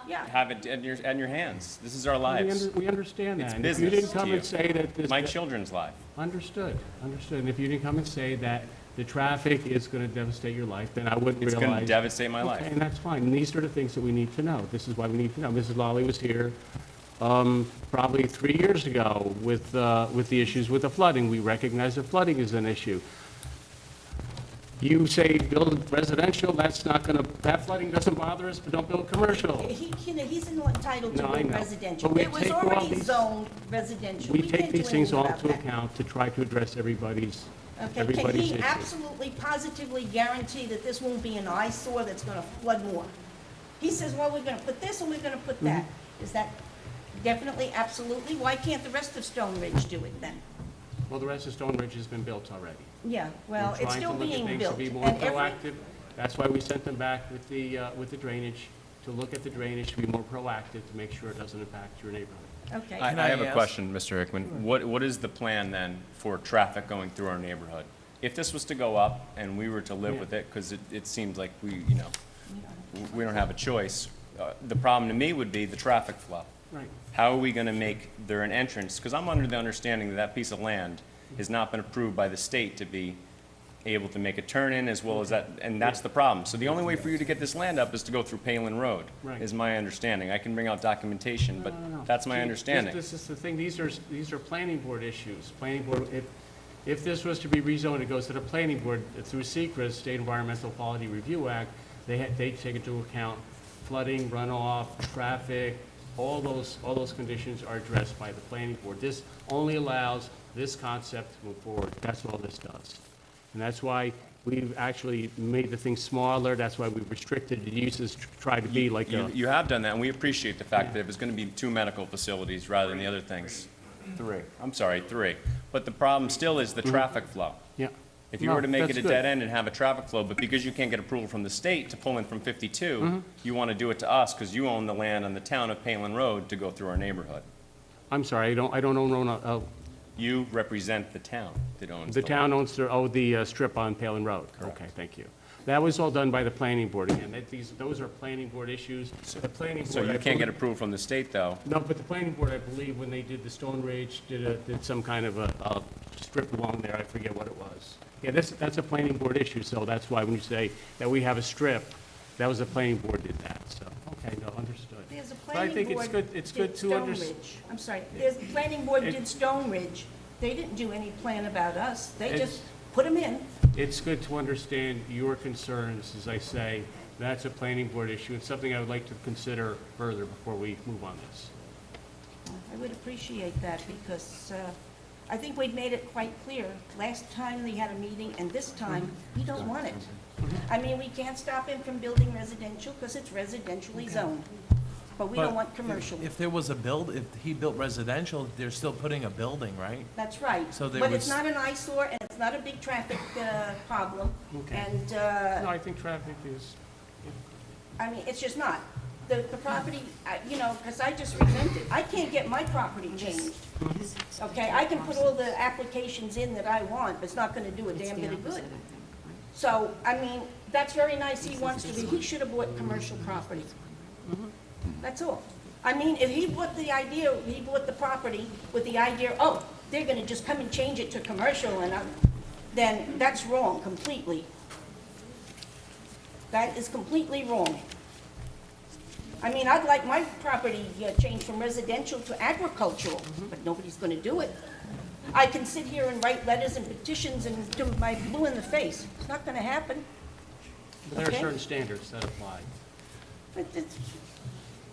Yeah. have it in your hands. This is our lives. We understand that. It's And if you business didn't come to and you. say that this. My children's life. Understood. And if you didn't come and say that the traffic is going to devastate your life, then I wouldn't It's realize. going to devastate my life. Okay, and that's fine. And these are the things that we need to know. This is why we need to know. Mrs. Lawley was here probably 3 years ago with the issues with the flooding. We recognize that flooding is an issue. You say build residential, that's not going to, that flooding doesn't bother us, but don't build commercial. He's entitled to No, I build know. residential. But we It was take all already these- zoned residential. We can't take do these things anything all about into that. account to try to address everybody's Okay, can issues. he absolutely positively guarantee that this won't be an eyesore that's gonna flood more? He says, well, we're gonna put this and we're gonna put that. Is that definitely, absolutely? Why can't the rest of Stone Ridge do it then? Well, the rest of Stone Ridge has been built already. Yeah, well, We're it's trying still to look at being things built. to be more and every- proactive. That's why we sent them back with the drainage, to look at the drainage, to be more proactive, to make sure it doesn't impact your neighborhood. Okay. I I have a ask? question, Mr. Hickman. What is the plan then for traffic going through our neighborhood? If this was to go up and we were to live with it, because it seems like we don't have a choice, the problem to me would be the traffic flow. Right. How are we going to make there an entrance? Because I'm under the understanding that that piece of land has not been approved by the state to be able to make a turn in as well as that, and that's the problem. So the only way for you to get this land up is to go through Palin Road, Right. is my understanding. I can bring out documentation, but No. that's my See, understanding. This is the thing, these are planning board issues. Planning board, if this was to be rezoned, it goes to the planning board through SECRA, State Environmental Quality Review Act. They take into account flooding, runoff, traffic, all those conditions are addressed by the planning board. This only allows this concept to move forward. That's all this does. And that's why we've actually made the thing smaller. That's why we've restricted the uses to try to be like a. You have done that, and we appreciate the fact that it was going to be 2 medical facilities rather than the other things. 3. I'm sorry, 3. But the problem still is the traffic flow. Yeah. If you No, were to make it that's a good. dead end and have a traffic flow, but because you can't get approval from the state to pull in from 52, you want to do it to us because you own the land on the town of Palin Road to go through our neighborhood. I'm sorry, I don't own, You represent the town that owns the the town land. owns the strip on Palin Road. Correct. Okay, thank you. That was all done by the planning board again. Those are planning board issues. The planning board. So you I can't get believe- approval from the state, though. No, but the planning board, I believe, when they did the Stone Ridge, did some kind of a strip along there, I forget what it was. Yeah, that's a planning board issue, so that's why when you say that we have a strip, that was the planning board did that, so, okay, no, understood. There's a But I think planning board it's good did to Stone understand. Ridge. I'm sorry, there's, the planning board It- did Stone Ridge. They didn't do any plan about us. They It's- just put them in. It's good to understand your concerns, as I say, that's a planning board issue, it's something I would like to consider further before we move on this. I would appreciate that because I think we've made it quite clear. Last time we had a meeting and this time, we don't want it. I mean, we can't stop him from building residential because it's residentially zoned. But we don't But want commercial. If there was if he built residential, they're still putting a building, right? That's right. So there But it's was- not an eyesore and it's not a big traffic problem. Okay. And, No, I think traffic is, I mean, it's just not. The property, you know, because I just resented, I can't get my property changed. Okay, I can put all the applications in that I want, but it's not gonna do a damn bit of good. So, I mean, that's very nice, he wants to be, he should have bought commercial property. That's all. I mean, if he bought the property with the idea, oh, they're gonna just come and change it to commercial, and then that's wrong completely. That is completely wrong. I mean, I'd like my property changed from residential to agricultural, but nobody's gonna do it. I can sit here and write letters and petitions and do my blue in the face. It's not gonna happen. there are Okay. certain standards that apply. But it's,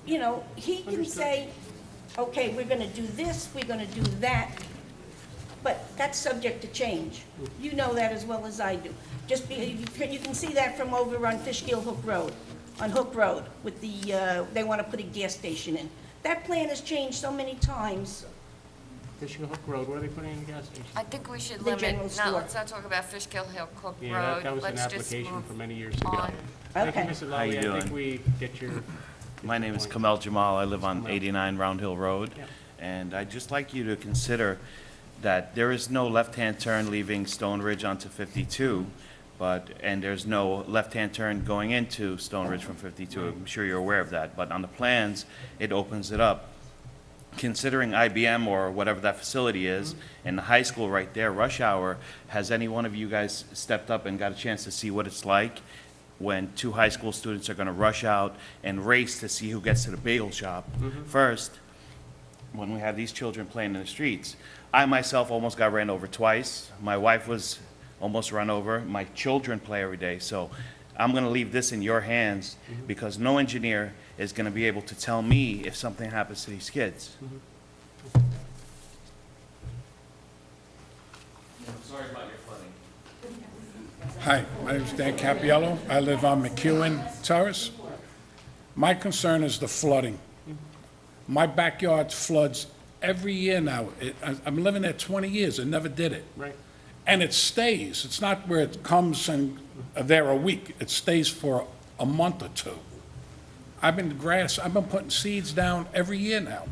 you know, he can say, okay, we're gonna do this, we're gonna do that, but that's subject to change. You know that as well as I do. You can see that from over on Fishkill Hook Road, with they wanna put a gas station in. That plan has changed so many times. Fishkill Hook Road, where are they putting in the gas station? I think we should The limit, general not, store. let's not talk about Fishkill Hill Cook Road. Yeah, that was an Let's just application move from many years ago. on. Thank you, Okay. Mr. How you Lally, I think doing? we get your. My name is point. Kamal Jamal. I live on Kamal. 89 Round Hill Road. Yeah. And I'd just like you to consider that there is no left-hand turn leaving Stone Ridge onto 52, and there's no left-hand turn going into Stone Ridge from 52. I'm sure you're aware of that. But on the plans, it opens it up. Considering IBM or whatever that facility is, and the high school right there, rush hour, has any one of you guys stepped up and got a chance to see what it's like when 2 high school students are going to rush out and race to see who gets to the bagel shop first, when we have these children playing in the streets? I myself almost got ran over twice. My wife was almost run over. My children play every day. So I'm going to leave this in your hands because no engineer is going to be able to tell me if something happens to these kids. Sorry about your flooding. Hi, my name is Dan Capiello. I live on McEwen Terrace. My concern is the flooding. My backyard floods every year now. I'm living there 20 years, it never did it. Right. And it stays. It's not where it comes and there a week. It stays for a month or two. I've been putting seeds down every year now,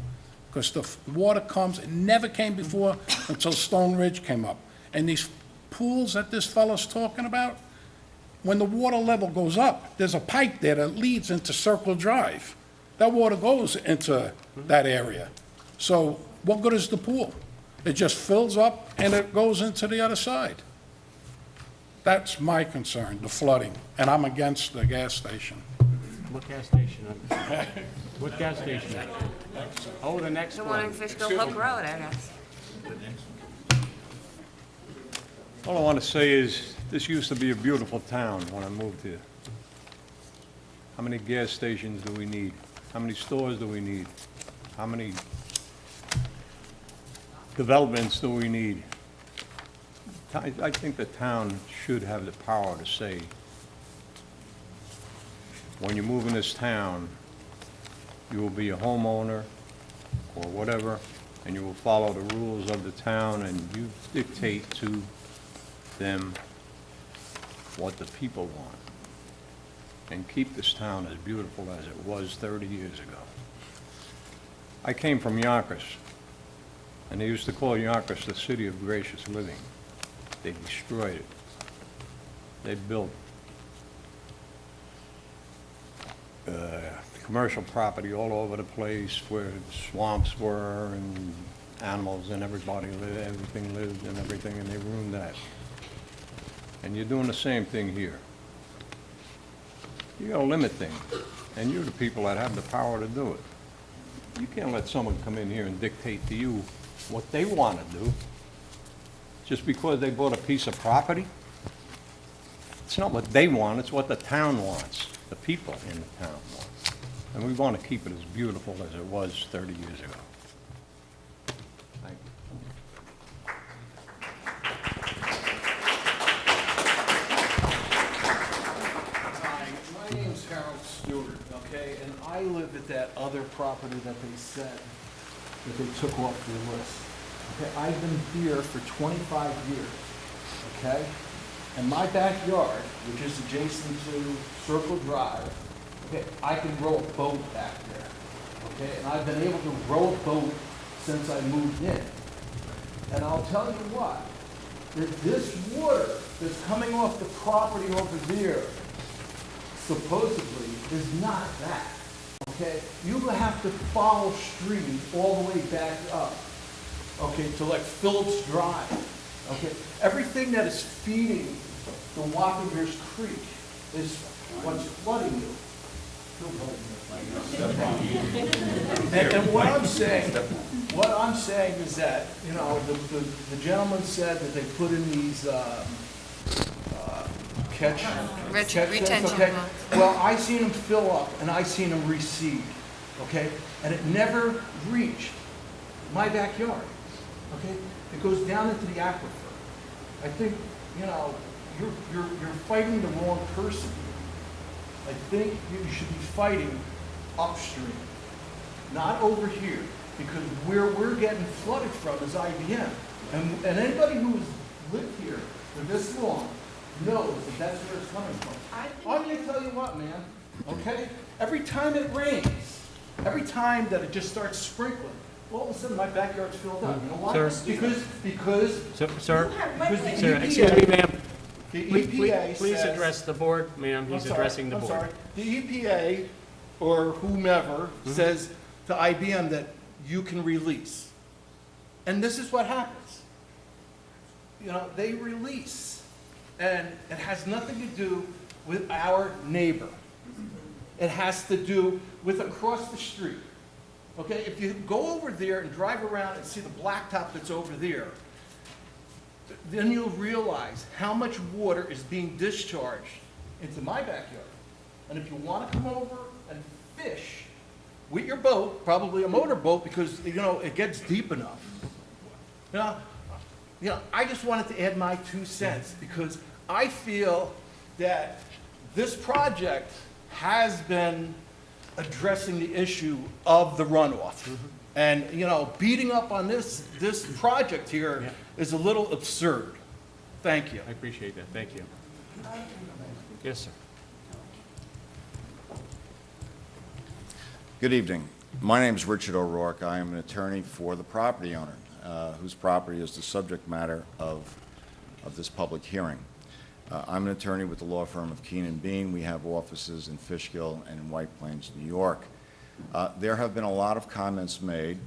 because the water comes, it never came before until Stone Ridge came up. And these pools that this fellow's talking about, when the water level goes up, there's a pipe there that leads into Circle Drive. That water goes into that area. So what good is the pool? It just fills up and it goes into the other side. That's my concern, the flooding, and I'm against the gas station. What gas station? What gas station? Oh, the next The one. one in Fishkill Hook Road, I guess. All I want to say is, this used to be a beautiful town when I moved here. How many gas stations do we need? How many stores do we need? How many developments do we need? I think the town should have the power to say, when you move in this town, you will be a homeowner or whatever, and you will follow the rules of the town, and you dictate to them what the people want, and keep this town as beautiful as it was 30 years ago. I came from Yonkers, and they used to call Yonkers the city of gracious living. They destroyed it. They built commercial property all over the place where swamps were and animals and everybody lived, everything lived and everything, and they ruined that. And you're doing the same thing here. You gotta limit things, and you're the people that have the power to do it. You can't let someone come in here and dictate to you what they want to do just because they bought a piece of property. It's not what they want, it's what the town wants, the people in the town want. And we want to keep it as beautiful as it was 30 years ago. Thank you. Hi, my name's Harold Stewart, okay, and I live at that other property that they said that they took off their list. Okay, I've been here for 25 years, okay? And my backyard, which is adjacent to Circle Drive, okay, I can row a boat back there, okay? And I've been able to row a boat since I moved in. And I'll tell you what, that this water that's coming off the property over there supposedly is not that, okay? You have to follow stream all the way back up, okay, to like Phillips Drive, okay? Everything that is feeding the Wackender's Creek is what's flooding you. And what I'm saying is that, you know, the gentleman said that they put in these Retention okay? ponds. Well, I seen them fill up and I seen them recede, okay? And it never reached my backyard, okay? It goes down into the aquifer. I think, you know, you're fighting the wrong person. I think you should be fighting upstream, not over here, because where we're getting flooded from is IBM. And anybody who's lived here for this long knows that that's where it's coming from. I'm gonna tell you what, man, okay? Every time it rains, every time that it just starts sprinkling, all of a sudden my backyard's filled up. You know why? Sir. Because Sir, because the sir, EPA excuse me, ma'am. the Please, EPA please says- address the board, ma'am. He's I'm sorry, addressing the I'm board. sorry. The EPA or whomever says to IBM that you can release. And this is what happens. You know, they release. And it has nothing to do with our neighbor. It has to do with across the street. Okay, if you go over there and drive around and see the blacktop that's over there, then you'll realize how much water is being discharged into my backyard. And if you want to come over and fish with your boat, probably a motor boat, because, you know, it gets deep enough. You know, I just wanted to add my 2 cents, because I feel that this project has been addressing the issue of the runoff. And, you know, beating up on this project here is a little absurd. Thank you. I appreciate that, thank you. Yes, sir. Good evening. My name is Richard O'Rourke. I am an attorney for the property owner, whose property is the subject matter of this public hearing. I'm an attorney with the law firm of Keenan Bean. We have offices in Fishkill and in White Plains, New York. There have been a lot of comments made,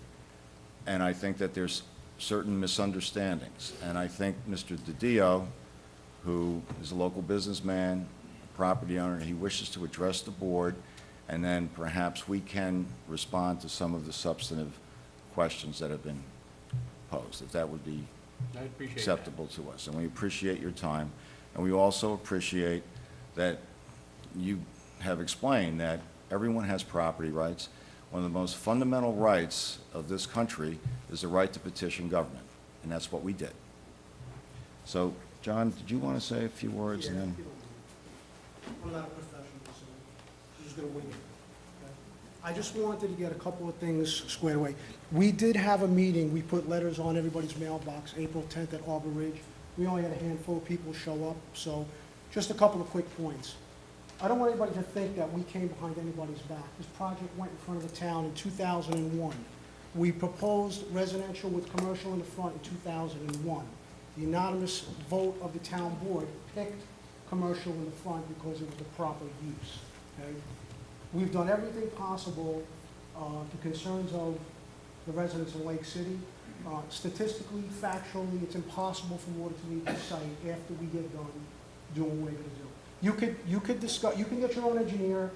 and I think that there's certain misunderstandings. And I think Mr. DiDio, who is a local businessman, a property owner, he wishes to address the board, and then perhaps we can respond to some of the substantive questions that have been posed, if that would be I appreciate that. acceptable to us. And we appreciate your time, and we also appreciate that you have explained that everyone has property rights. One of the most fundamental rights of this country is the right to petition government, and that's what we did. So, John, did you want to say a few words, and then? I'm not a professional, so I'm just going to wing it. Okay? I just wanted to get a couple of things squared away. We did have a meeting. We put letters on everybody's mailbox, April 10th at Arbor Ridge. We only had a handful of people show up, so just a couple of quick points. I don't want anybody to think that we came behind anybody's back. This project went in front of the town in 2001. We proposed residential with commercial in the front in 2001. The unanimous vote of the town board picked commercial in the front because it was the proper use, okay? We've done everything possible to concerns of the residents of Lake City. Statistically, factually, it's impossible for water to leave the site after we get done doing what we're gonna do. You could discuss, you can get your own engineer.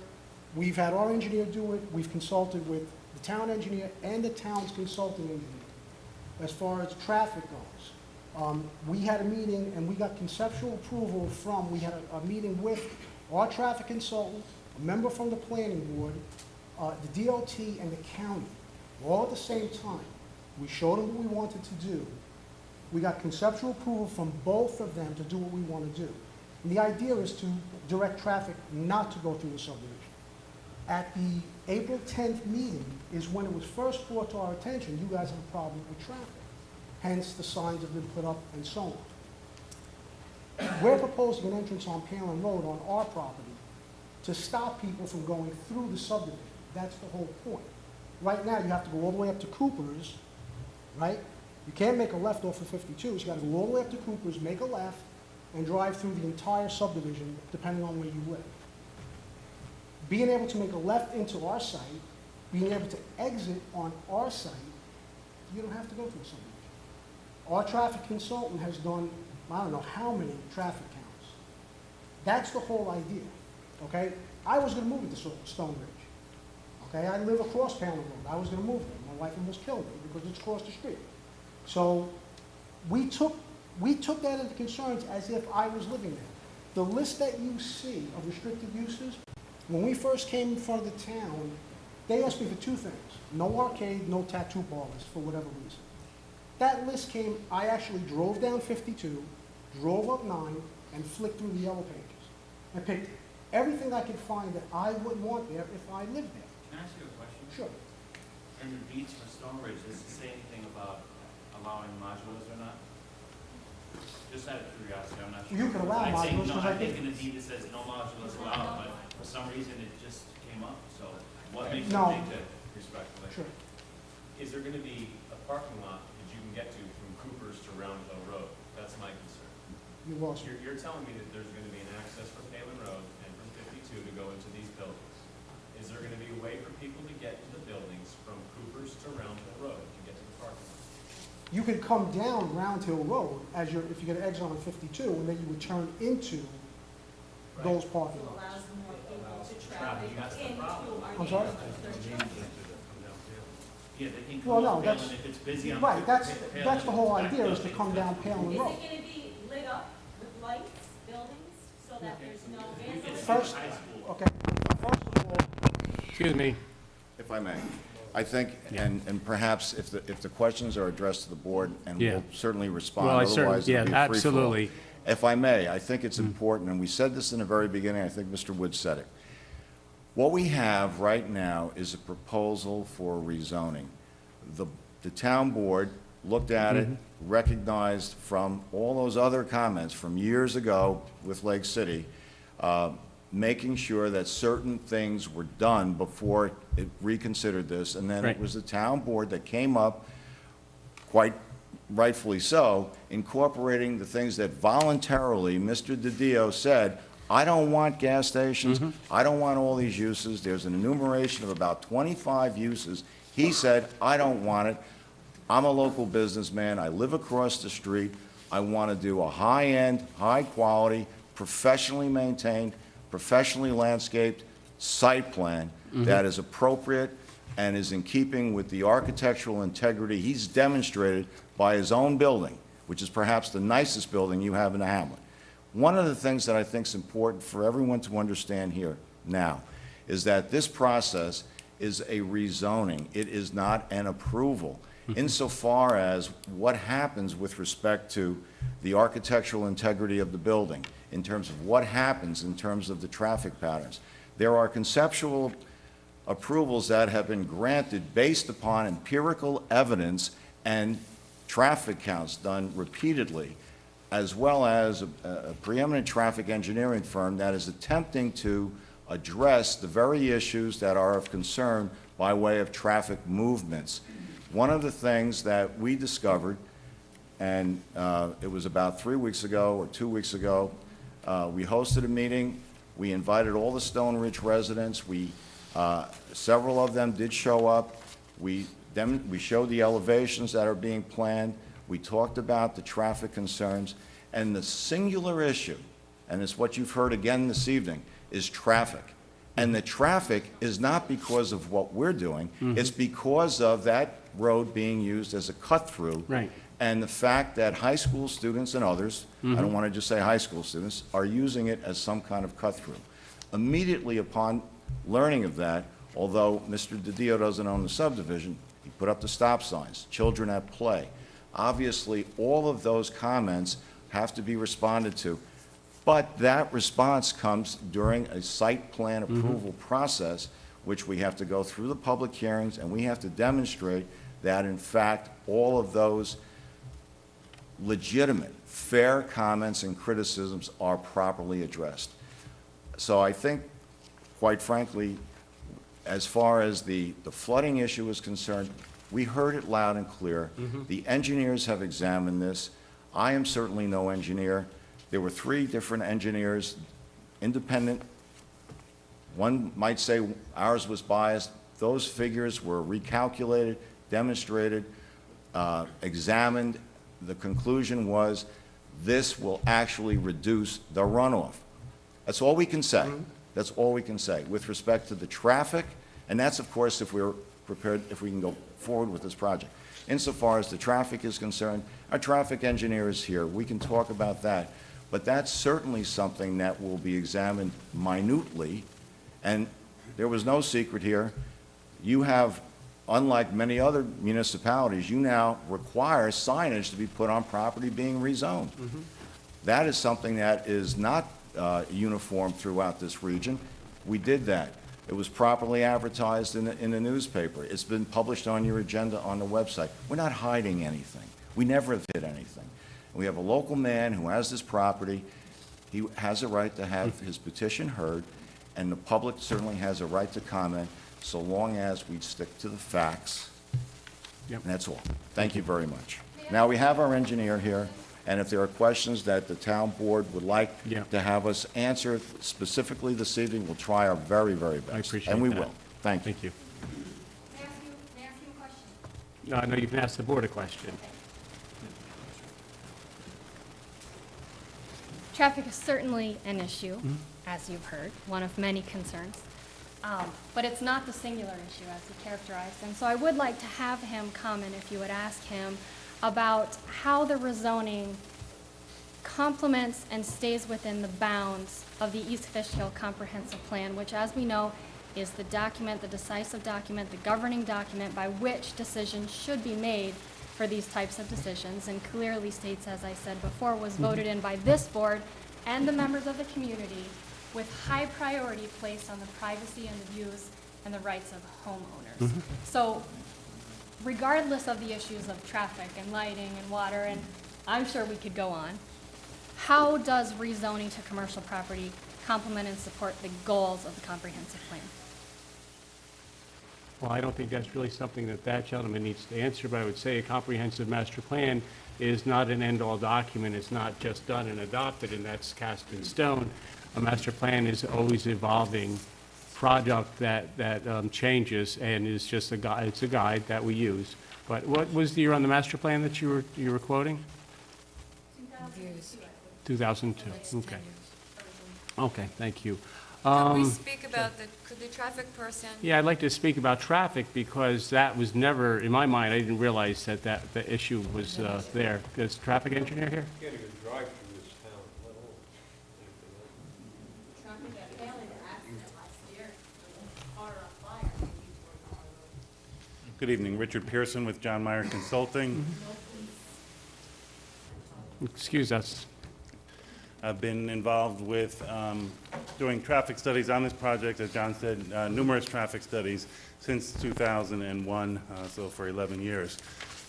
We've had our engineer do it. We've consulted with the town engineer and the town's consulting engineer. As far as traffic goes, we had a meeting and we got conceptual approval from, we had a meeting with our traffic consultant, a member from the planning board, the DOT and the county, all at the same time. We showed them what we wanted to do. We got conceptual approval from both of them to do what we want to do. And the idea is to direct traffic not to go through the subdivision. At the April 10th meeting is when it was first brought to our attention, you guys have a problem with traffic. Hence, the signs have been put up and so on. We're proposing an entrance on Palin Road on our property to stop people from going through the subdivision. That's the whole point. Right now, you have to go all the way up to Cooper's, right? You can't make a left off of 52, so you gotta go all the way up to Cooper's, make a left, and drive through the entire subdivision, depending on where you live. Being able to make a left into our site, being able to exit on our site, you don't have to go through the subdivision. Our traffic consultant has done, I don't know how many traffic counts. That's the whole idea, okay? I was gonna move it to Stone Ridge, okay? I live across Palin Road. I was gonna move it. My wife almost killed me because it's across the street. So we took that into concerns as if I was living there. The list that you see of restricted uses, when we first came in front of the town, they asked me for two things. No arcade, no tattoo parlors, for whatever reason. That list came, I actually drove down 52, drove up 9, and flicked through the yellow pages. I picked everything I could find that I would want there if I lived there. Can I ask you a question? Sure. In the deeds for Stone Ridge, does it say anything about allowing modulars or not? Just out of curiosity, I'm not sure. You can allow I'd say modulars, no, 'cause I think- in the deed it says no modulars allowed, but for some reason it just came up, so what makes you No. think that, respectfully? Sure. Is there going to be a parking lot that you can get to from Cooper's to Round Hill Road? That's my concern. You lost me. You're telling me that there's going to be an access from Palin Road and from 52 to go into these buildings. Is there going to be a way for people to get to the buildings from Cooper's to Round Hill Road to get to the parking lot? You could come down Round Hill Road as if you get an exit on 52, and then you would turn into those parking lots. Allows more people to traffic That's the into problem. our I'm sorry? neighborhoods. Yeah, they can Well, come no, up that's, Palin if it's busy on. right, that's Palin, the whole it's backed idea, up, is to it's come down backed up. Palin Is Road. it gonna be lit up with lights, buildings, so that there's no vandalism? First, okay, first of all, Excuse me. If I may, I think, and perhaps if the questions are addressed to the board, and Yeah. we'll certainly respond, Well, I otherwise yeah, it'll be a free-for-all. absolutely. If I may, I think it's important, and we said this in the very beginning, I think Mr. Wood said it. What we have right now is a proposal for rezoning. the town board looked at it, recognized from all those other comments from years ago with Lake City, making sure that certain things were done before it reconsidered this, and then it Right. was the town board that came up, quite rightfully so, incorporating the things that voluntarily Mr. DiDio said, I don't want gas stations, I don't want all these uses. There's an enumeration of about 25 uses. He said, I don't want it. I'm a local businessman, I live across the street, I want to do a high-end, high-quality, professionally maintained, professionally landscaped site plan that is appropriate and is in keeping with the architectural integrity he's demonstrated by his own building, which is perhaps the nicest building you have in the hamlet. One of the things that I think is important for everyone to understand here now is that this process is a rezoning. It is not an approval. Insofar as what happens with respect to the architectural integrity of the building, in terms of what happens in terms of the traffic patterns. There are conceptual approvals that have been granted based upon empirical evidence and traffic counts done repeatedly, as well as a preeminent traffic engineering firm that is attempting to address the very issues that are of concern by way of traffic movements. One of the things that we discovered, and it was about 3 weeks ago or 2 weeks ago, we hosted a meeting. We invited all the Stone Ridge residents. Several of them did show up. We showed the elevations that are being planned. We talked about the traffic concerns. And the singular issue, and it's what you've heard again this evening, is traffic. And the traffic is not because of what we're doing. It's because of that road being used as a cut-through. Right. And the fact that high school students and others, I don't want to just say high school students, are using it as some kind of cut-through. Immediately upon learning of that, although Mr. DiDio doesn't own the subdivision, he put up the stop signs, children at play. Obviously, all of those comments have to be responded to. But that response comes during a site plan approval process, which we have to go through the public hearings, and we have to demonstrate that, in fact, all of those legitimate, fair comments and criticisms are properly addressed. So I think, quite frankly, as far as the flooding issue is concerned, we heard it loud and clear. The engineers have examined this. I am certainly no engineer. There were 3 different engineers, independent. One might say ours was biased. Those figures were recalculated, demonstrated, examined. The conclusion was this will actually reduce the runoff. That's all we can say. That's all we can say. With respect to the traffic, and that's, of course, if we're prepared, if we can go forward with this project. Insofar as the traffic is concerned, our traffic engineer is here. We can talk about that. But that's certainly something that will be examined minutely. And there was no secret here. You have, unlike many other municipalities, you now require signage to be put on property being rezoned. That is something that is not uniform throughout this region. We did that. It was properly advertised in the newspaper. It's been published on your agenda on the website. We're not hiding anything. We never have hid anything. We have a local man who has this property. He has a right to have his petition heard, and the public certainly has a right to comment, so long as we stick to the facts. Yep. And that's all. Thank you very much. Now, we have our engineer here, and if there are questions that the town board would like Yeah. to have us answer specifically this evening, we'll try our very, very best. I appreciate And we that. will. Thank you. Thank you. May I ask you a question? No, I know you can ask the board a question. Traffic is certainly an issue, as you've heard, one of many concerns. But it's not the singular issue as he characterized. And so I would like to have him comment, if you would ask him, about how the rezoning complements and stays within the bounds of the East Fishkill Comprehensive Plan, which, as we know, is the document, the decisive document, the governing document by which decisions should be made for these types of decisions, and clearly states, as I said before, was voted in by this board and the members of the community with high priority placed on the privacy and the views and the rights of homeowners. So regardless of the issues of traffic and lighting and water, and I'm sure we could go on, how does rezoning to commercial property complement and support the goals of the comprehensive plan? Well, I don't think that's really something that that gentleman needs to answer, but I would say a comprehensive master plan is not an end-all document. It's not just done and adopted, and that's cast in stone. A master plan is always evolving product that changes and is just a guide. It's a guide that we use. But what was the year on the master plan that you were quoting? 2002. Okay. Okay, thank you. Could we speak about could the traffic person? Yeah, I'd like to speak about traffic because that was never, in my mind, I didn't realize that the issue was there. Is traffic engineer here? Can't even drive through this town, let alone Good evening, Richard Pearson with John Meyer Consulting. Excuse us. I've been involved with doing traffic studies on this project, as John said, numerous traffic studies since 2001, so for 11 years.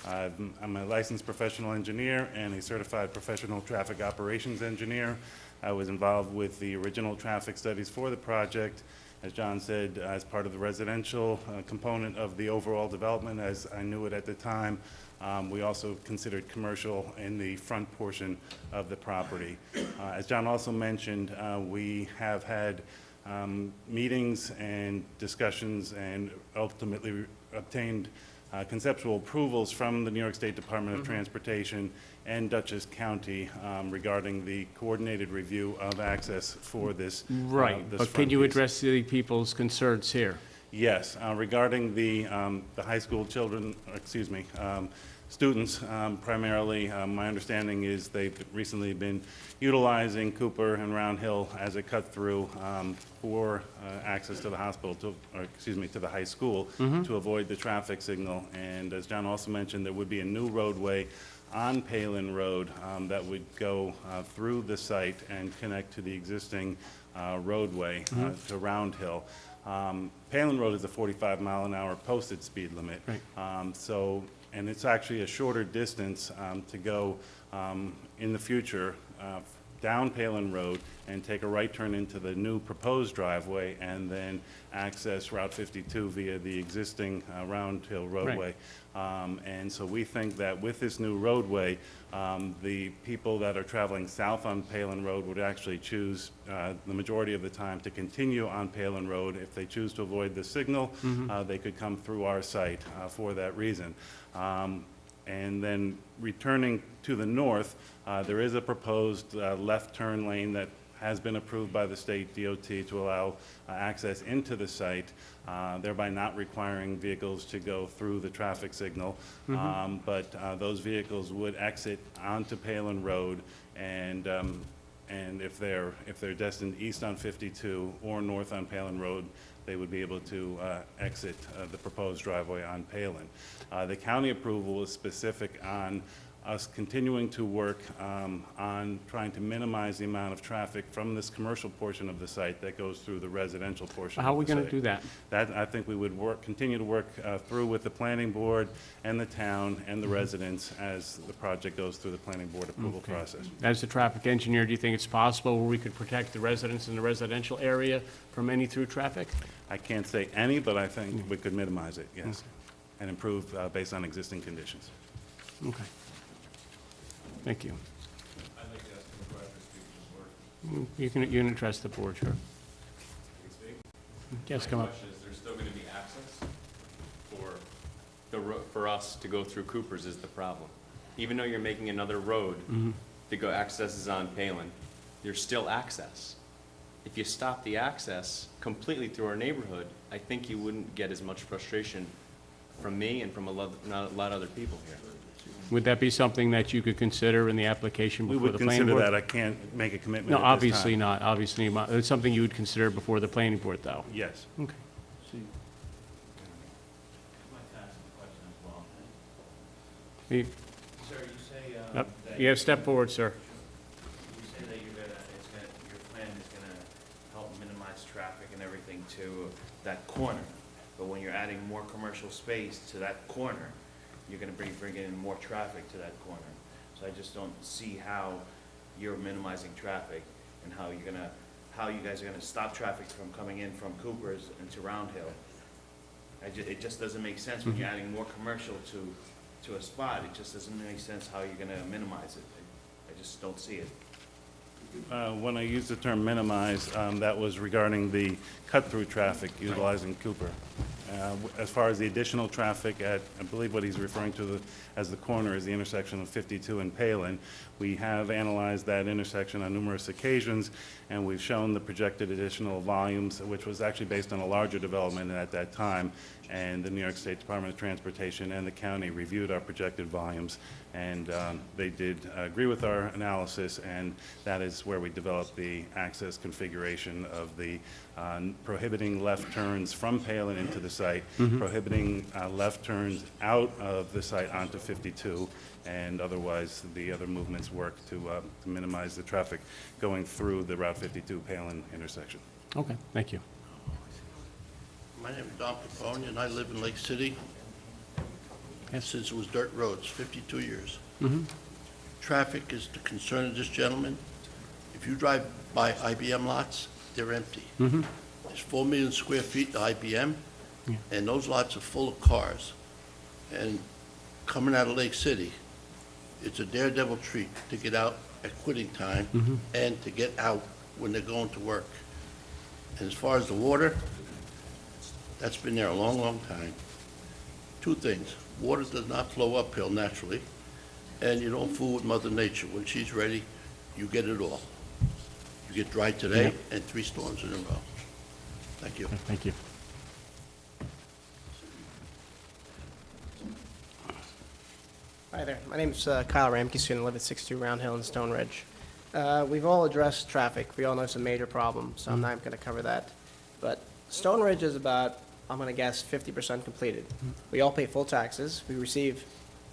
I'm a licensed professional engineer and a certified professional traffic operations engineer. I was involved with the original traffic studies for the project, as John said, as part of the residential component of the overall development, as I knew it at the time. We also considered commercial in the front portion of the property. As John also mentioned, we have had meetings and discussions and ultimately obtained conceptual approvals from the New York State Department of Transportation and Dutchess County regarding the coordinated review of access for this. Right, this but front can you piece. address the people's concerns here? Yes, regarding the high school children, students primarily, my understanding is they've recently been utilizing Cooper and Round Hill as a cut-through for access to the hospital, to the high school, to avoid the traffic signal. And as John also mentioned, there would be a new roadway on Palin Road that would go through the site and connect to the existing roadway to Round Hill. Palin Road is a 45-mile-an-hour posted speed limit. Right. And it's actually a shorter distance to go in the future down Palin Road and take a right turn into the new proposed driveway and then access Route 52 via the existing Round Hill roadway. And so we think that with this new roadway, the people that are traveling south on Palin Road would actually choose the majority of the time to continue on Palin Road. If they choose to avoid the signal, they could come through our site for that reason. And then returning to the north, there is a proposed left turn lane that has been approved by the state DOT to allow access into the site, thereby not requiring vehicles to go through the traffic signal. But those vehicles would exit onto Palin Road, and if they're destined east on 52 or north on Palin Road, they would be able to exit the proposed driveway on Palin. The county approval is specific on us continuing to work on trying to minimize the amount of traffic from this commercial portion of the site that goes through the residential portion of the site. How are we going to do that? That, I think we would continue to work through with the planning board and the town and the residents as the project goes through the planning board approval process. As a traffic engineer, do you think it's possible where we could protect the residents in the residential area from any through traffic? I can't say any, but I think we could minimize it, yes, and improve based on existing conditions. Okay. Thank you. I'd like to ask a question, speak You can address the board, sure. Yes, come My up. question is, there's still going to be access for us to go through Cooper's is the problem. Even though you're making another road to go accesses on Palin, there's still access. If you stop the access completely through our neighborhood, I think you wouldn't get as much frustration from me and from a lot of other people here. Would that be something that you could consider in the application We before would the planning board? consider that. I can't make a commitment No, at this time. obviously not, obviously not. It's something you would consider before the planning board, though? Yes. Okay. You- Sir, you say, Yep. Yeah, step forward, sir. you say that your plan is gonna help minimize traffic and everything to that corner. But when you're adding more commercial space to that corner, you're gonna be bringing in more traffic to that corner. So I just don't see how you're minimizing traffic and how you guys are gonna stop traffic from coming in from Cooper's into Round Hill. It just doesn't make sense when you're adding more commercial to a spot. It just doesn't make sense how you're gonna minimize it. I just don't see it. When I used the term minimize, that was regarding the cut-through traffic utilizing Cooper. As far as the additional traffic at, I believe what he's referring to as the corner is the intersection of 52 and Palin. We have analyzed that intersection on numerous occasions, and we've shown the projected additional volumes, which was actually based on a larger development at that time. And the New York State Department of Transportation and the county reviewed our projected volumes, and they did agree with our analysis, and that is where we developed the access configuration of the prohibiting left turns from Palin into the site, prohibiting left turns out of the site onto 52, and otherwise the other movements work to minimize the traffic going through the Route 52 Palin intersection. Okay, thank you. My name is Don Capone, and I live in Lake City since it was dirt roads, 52 years. Traffic is the concern of this gentleman. If you drive by IBM lots, they're empty. There's 4 million square feet of IBM, and those lots are full of cars. And coming out of Lake City, it's a daredevil treat to get out at quitting time and to get out when they're going to work. And as far as the water, that's been there a long, long time. Two things. Water does not flow uphill naturally, and you don't fool with Mother Nature. When she's ready, you get it all. You get dry today and 3 storms in a row. Thank you. Thank you. Hi there. My name's Kyle Ramke, student. I live at 62 Round Hill in Stone Ridge. We've all addressed traffic. We all know it's a major problem, so I'm not going to cover that. But Stone Ridge is about, I'm going to guess, 50% completed. We all pay full taxes. We receive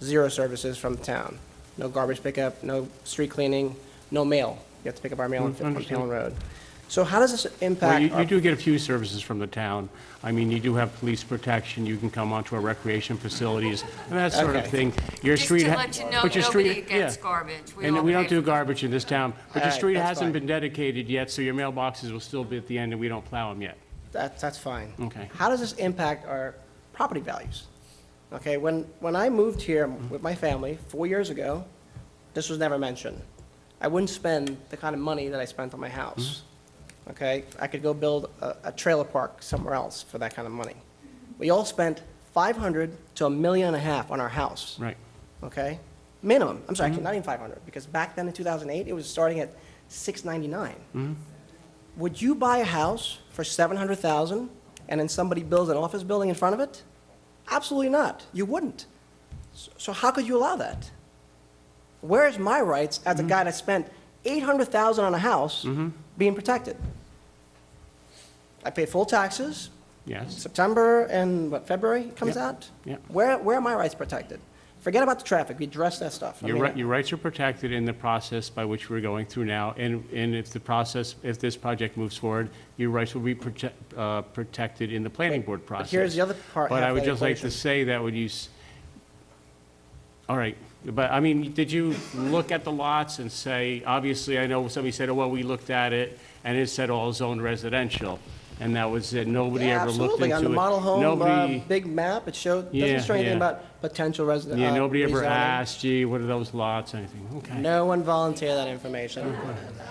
0 services from the town. No garbage pickup, no street cleaning, no mail. You have to pick up our mail on Palin Road. So how does this impact? Well, you do get a few services from the town. I mean, you do have police protection, you can come onto our recreation facilities, and that sort of thing. Your Just street to ha- let you know, but your nobody street- gets yeah. garbage. We And all we pay don't do for garbage in this town, but your All right, street that's hasn't fine. been dedicated yet, so your mailboxes will still be at the end, and we don't plow them yet. That's fine. Okay. How does this impact our property values? Okay, when I moved here with my family 4 years ago, this was never mentioned. I wouldn't spend the kind of money that I spent on my house. Okay, I could go build a trailer park somewhere else for that kind of money. We all spent $500,000 to $1.5 million on our house. Right. Okay, minimum. I'm sorry, actually, not even 500, because back then in 2008, it was starting at $699. Would you buy a house for $700,000 and then somebody builds an office building in front of it? Absolutely not. You wouldn't. So how could you allow that? Where's my rights as a guy that spent $800,000 on a house being protected? I pay full taxes. Yes. September and February it comes Yep. out? Yep. Where are my rights protected? Forget about the traffic. We addressed that stuff. I Your mean, your rights are protected in the process by which we're going through now, and if this project moves forward, your rights will be protected in the planning board process. here's the other part, But I half would of the just like to equation. say that all right, but I mean, did you look at the lots and say, obviously, I know somebody said, oh, well, we looked at it, and it said all zone residential, and that was it, nobody Yeah, ever looked into it. absolutely. On the model home Nobody- big map, it showed, Yeah, doesn't show anything yeah. about potential resident. Yeah, nobody ever rezoning. asked, gee, what are those lots, anything, okay. No one volunteered that information.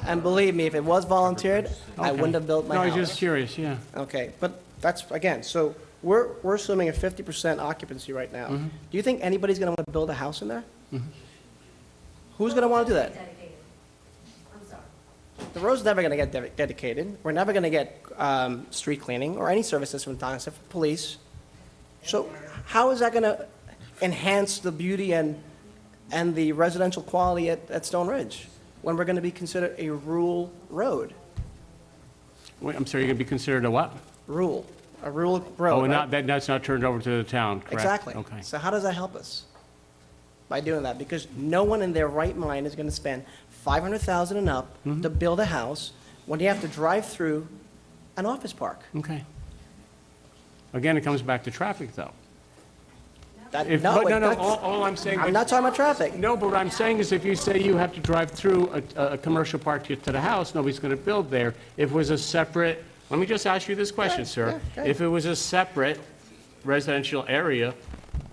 And believe me, if it was volunteered, I Okay. wouldn't have built my No, I house. was just curious, yeah. Okay, but that's, again, so we're assuming a 50% occupancy right now. Mm-hmm. Do you think anybody's gonna want to build a house in there? Who's gonna want to do that? The road's never gonna get dedicated. We're never gonna get street cleaning or any services from town except for police. So how is that gonna enhance the beauty and the residential quality at Stone Ridge when we're gonna be considered a rural road? Wait, I'm sorry, you're gonna be considered a what? A rural road, Oh, right? that's not turned over to the town, correct? Exactly. Okay. So how does that help us by doing that? Because no one in their right mind is going to spend $500,000 and up Mm-hmm. to build a house when you have to drive through an office park. Okay. Again, it comes back to traffic, though. That, If, no, but wait, no, that's- all I'm saying. I'm not talking about traffic. No, but what I'm saying is if you say you have to drive through a commercial park to get to the house, nobody's going to build there. If it was a separate, let me just ask you this question, sir. yeah, If it was a separate residential area,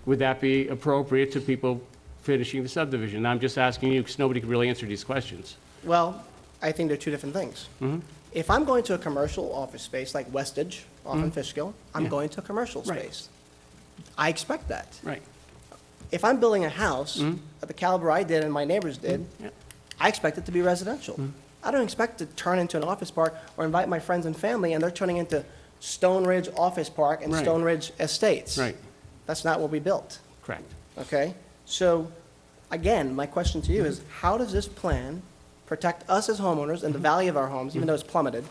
would that be appropriate to people finishing the subdivision? I'm just asking you because nobody could really answer these questions. Well, I think they're two different things. If I'm going to a commercial office space like Westage off in Fishkill, I'm Yeah. going to a commercial Right. space. I expect that. Right. If I'm building a house at the caliber I did and my neighbors did, Yeah. I expect it to be residential. I don't expect it to turn into an office park or invite my friends and family and they're turning into Stone Ridge Office Park and Right. Stone Ridge Estates. Right. That's not what we built, Correct. okay? So, again, my question to you is, how does this plan protect us as homeowners and the value of our homes, even though it's plummeted?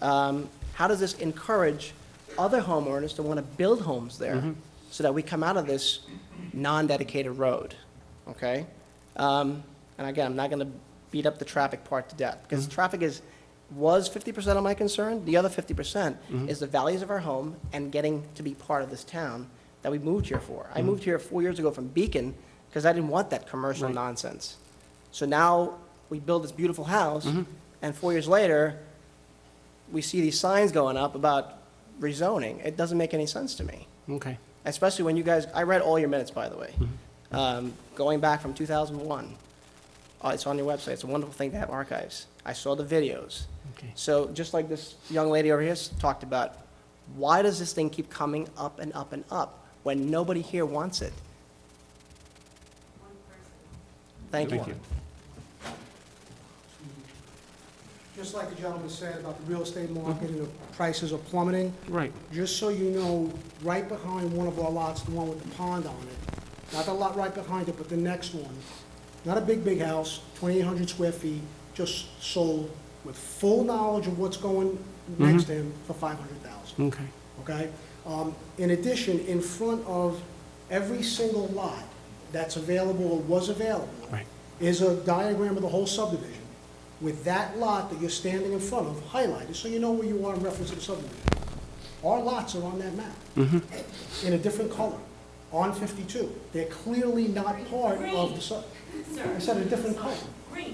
How does this encourage other homeowners to want to build homes there so that we come out of this non-dedicated road, okay? And again, I'm not going to beat up the traffic part to death, because traffic was 50% of my concern. The other 50% is the values of our home and getting to be part of this town that we moved here for. I moved here 4 years ago from Beacon because I didn't want that commercial nonsense. So now we build this beautiful house, and 4 years later, we see these signs going up about rezoning. It doesn't make any sense to me. Okay. Especially when you guys, I read all your minutes, by the way, going back from 2001. It's on your website. It's a wonderful thing to have archives. I saw the videos. Okay. So just like this young lady over here talked about, why does this thing keep coming up and up and up when nobody here wants it? Thank you. Thank you. Just like the gentleman said about the real estate market and the prices are plummeting, Right. just so you know, right behind one of our lots, the one with the pond on it, not the lot right behind it, but the next one, not a big house, 2,800 square feet, just sold with full knowledge of what's going next to him for $500,000. Okay. Okay? In addition, in front of every single lot that's available or was available Right. is a diagram of the whole subdivision with that lot that you're standing in front of highlighted, so you know where you are in reference to the subdivision. Our lots are on that map in a different color, on 52. They're clearly not part of the sub. I said a different color. Green,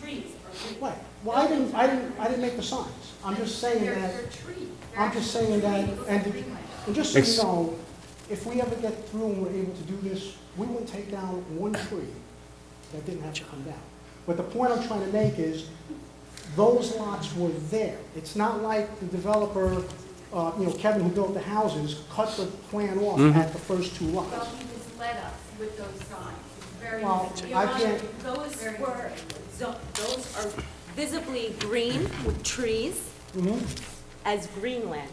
trees are green. Right. Well, I didn't make the signs. I'm just saying that, I'm just saying that, and just so you know, if we ever get through and we're able to do this, we wouldn't take down one tree that didn't have to come down. But the point I'm trying to make is, those lots were there. It's not like the developer, Kevin, who built the houses, cut the plan off at the first two lots. Well, he misled us with those signs. Very Well, misleading. I Your Honor, can't- those are visibly green with trees as greenlands.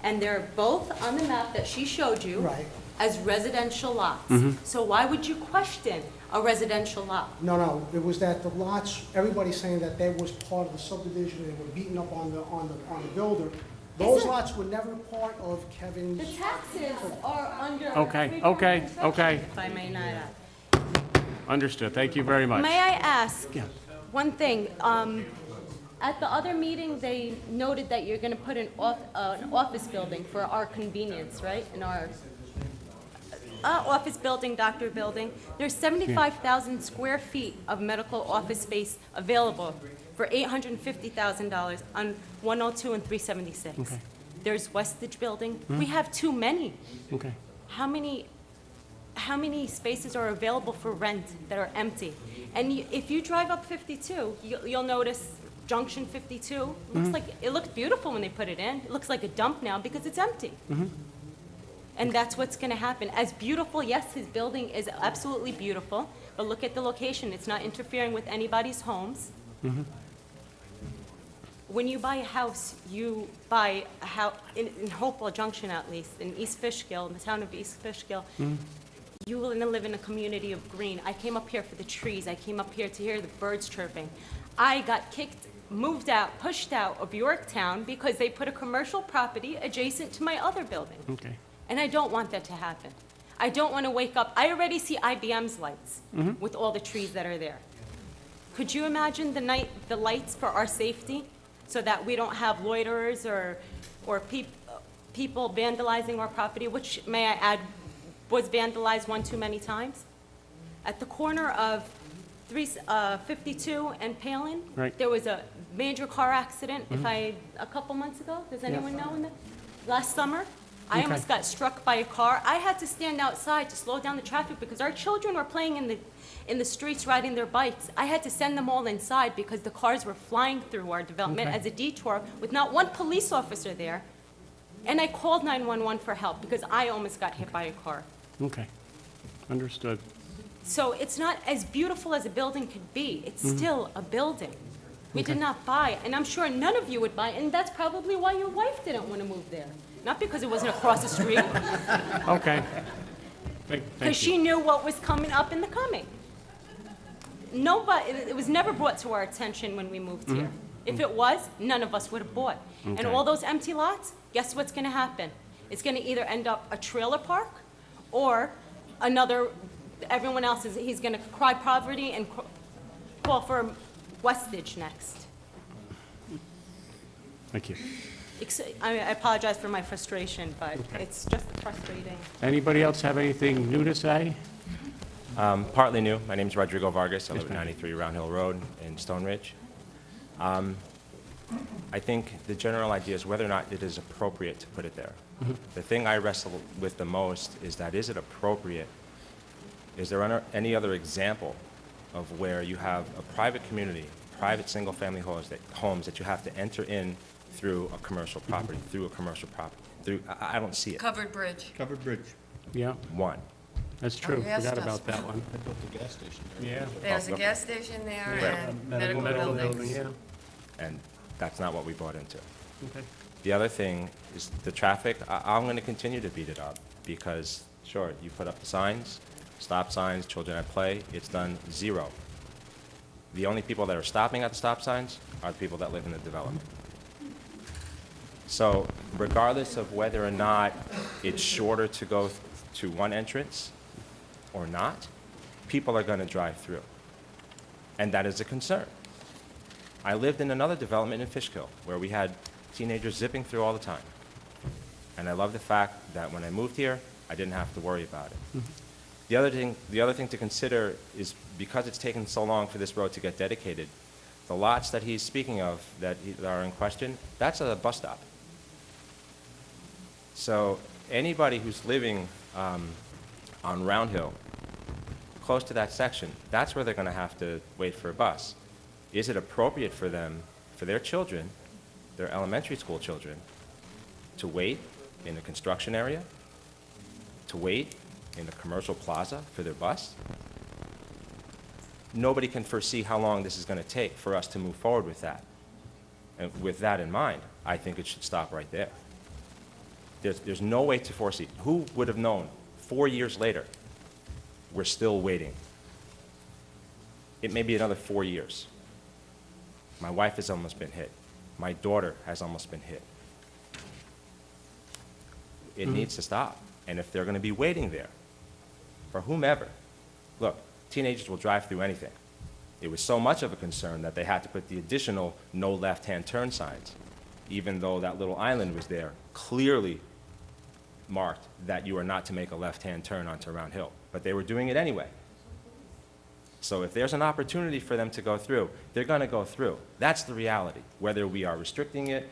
And they're both on the map that she showed you. Right. As residential lots. So why would you question a residential lot? No, it was that the lots, everybody's saying that they was part of the subdivision, and they were beating up on the builder. Those Isn't- lots were never part of Kevin's. The taxes are under. Okay, freeform okay, construction, okay. If I may not add. Understood. Thank you very much. May I ask Yeah. one thing? At the other meeting, they noted that you're gonna put an office building for our convenience, right? In our office building, doctor building. There's 75,000 square feet of medical office space available for $850,000 on 102 and 376. Okay. There's Westage Building. We have too many. Okay. How many spaces are available for rent that are empty? And if you drive up 52, you'll notice Junction 52, it looked beautiful when they put it in. It looks like a dump now because it's empty. And that's what's gonna happen. As beautiful, yes, his building is absolutely beautiful, but look at the location. It's not interfering with anybody's homes. When you buy a house, you buy a house, in Hopewell Junction at least, in East Fishkill, in the town of East Fishkill, you will live in a community of green. I came up here for the trees. I came up here to hear the birds chirping. I got moved out, pushed out of Yorktown because they put a commercial property adjacent to my other building. Okay. And I don't want that to happen. I don't want to wake up. I already see IBM's lights with all the trees that are there. Could you imagine the lights for our safety so that we don't have loiterers or people vandalizing our property, which, may I add, was vandalized one too many times. At the corner of 52 and Palin, Right. there was a major car accident, a couple months ago. Does anyone know? Last summer, I Okay. almost got struck by a car. I had to stand outside to slow down the traffic because our children were playing in the streets, riding their bikes. I had to send them all inside because the cars were flying through our development Okay. as a detour with not one police officer there. And I called 911 for help because I almost got hit by a car. Okay, understood. So it's not as beautiful as a building could be. It's still a building. We did not buy, and I'm sure none of you would buy, and that's probably why your wife didn't want to move there. Not because it wasn't across the street, Okay. Thank because you. she knew what was coming up in the coming. Nobody, it was never brought to our attention when we moved here. If it was, none of us would have bought. And Okay. all those empty lots, guess what's going to happen? It's going to either end up a trailer park or another, everyone else is, he's going to cry poverty and call for Westage next. Thank you. I apologize for my frustration, but it's just frustrating. Anybody else have anything new to say? Partly new. My name is Rodrigo Vargas. I Yes, live at ma'am. 93 Round Hill Road in Stone Ridge. I think the general idea is whether or not it is appropriate to put it there. The thing I wrestle with the most is that, is it appropriate? Is there any other example of where you have a private community, private single-family homes that you have to enter in through a commercial property, I don't see it. Covered bridge. Covered bridge. Yeah, One. that's true. yes, Forgot Justin. about that one. I built a gas station there. Yeah. There's a okay. gas station there Yeah. and medical building, buildings. yeah. And that's not what we bought into. Okay. The other thing is the traffic. I'm going to continue to beat it up because, sure, you put up the signs, stop signs, children at play, it's done zero. The only people that are stopping at the stop signs are the people that live in the development. So regardless of whether or not it's shorter to go to one entrance or not, people are going to drive through. And that is a concern. I lived in another development in Fishkill where we had teenagers zipping through all the time. And I love the fact that when I moved here, I didn't have to worry about it. The other thing to consider is because it's taken so long for this road to get dedicated, the lots that he's speaking of that are in question, that's a bus stop. So anybody who's living on Round Hill, close to that section, that's where they're going to have to wait for a bus. Is it appropriate for them, for their children, their elementary school children, to wait in the construction area, to wait in the commercial plaza for their bus? Nobody can foresee how long this is going to take for us to move forward with that. And with that in mind, I think it should stop right there. There's no way to foresee. Who would have known 4 years later we're still waiting? It may be another 4 years. My wife has almost been hit. My daughter has almost been hit. It needs to stop. And if they're going to be waiting there for whomever, look, teenagers will drive through anything. It was so much of a concern that they had to put the additional no left-hand turn signs, even though that little island was there, clearly marked that you are not to make a left-hand turn onto Round Hill. But they were doing it anyway. So if there's an opportunity for them to go through, they're going to go through. That's the reality. Whether we are restricting it,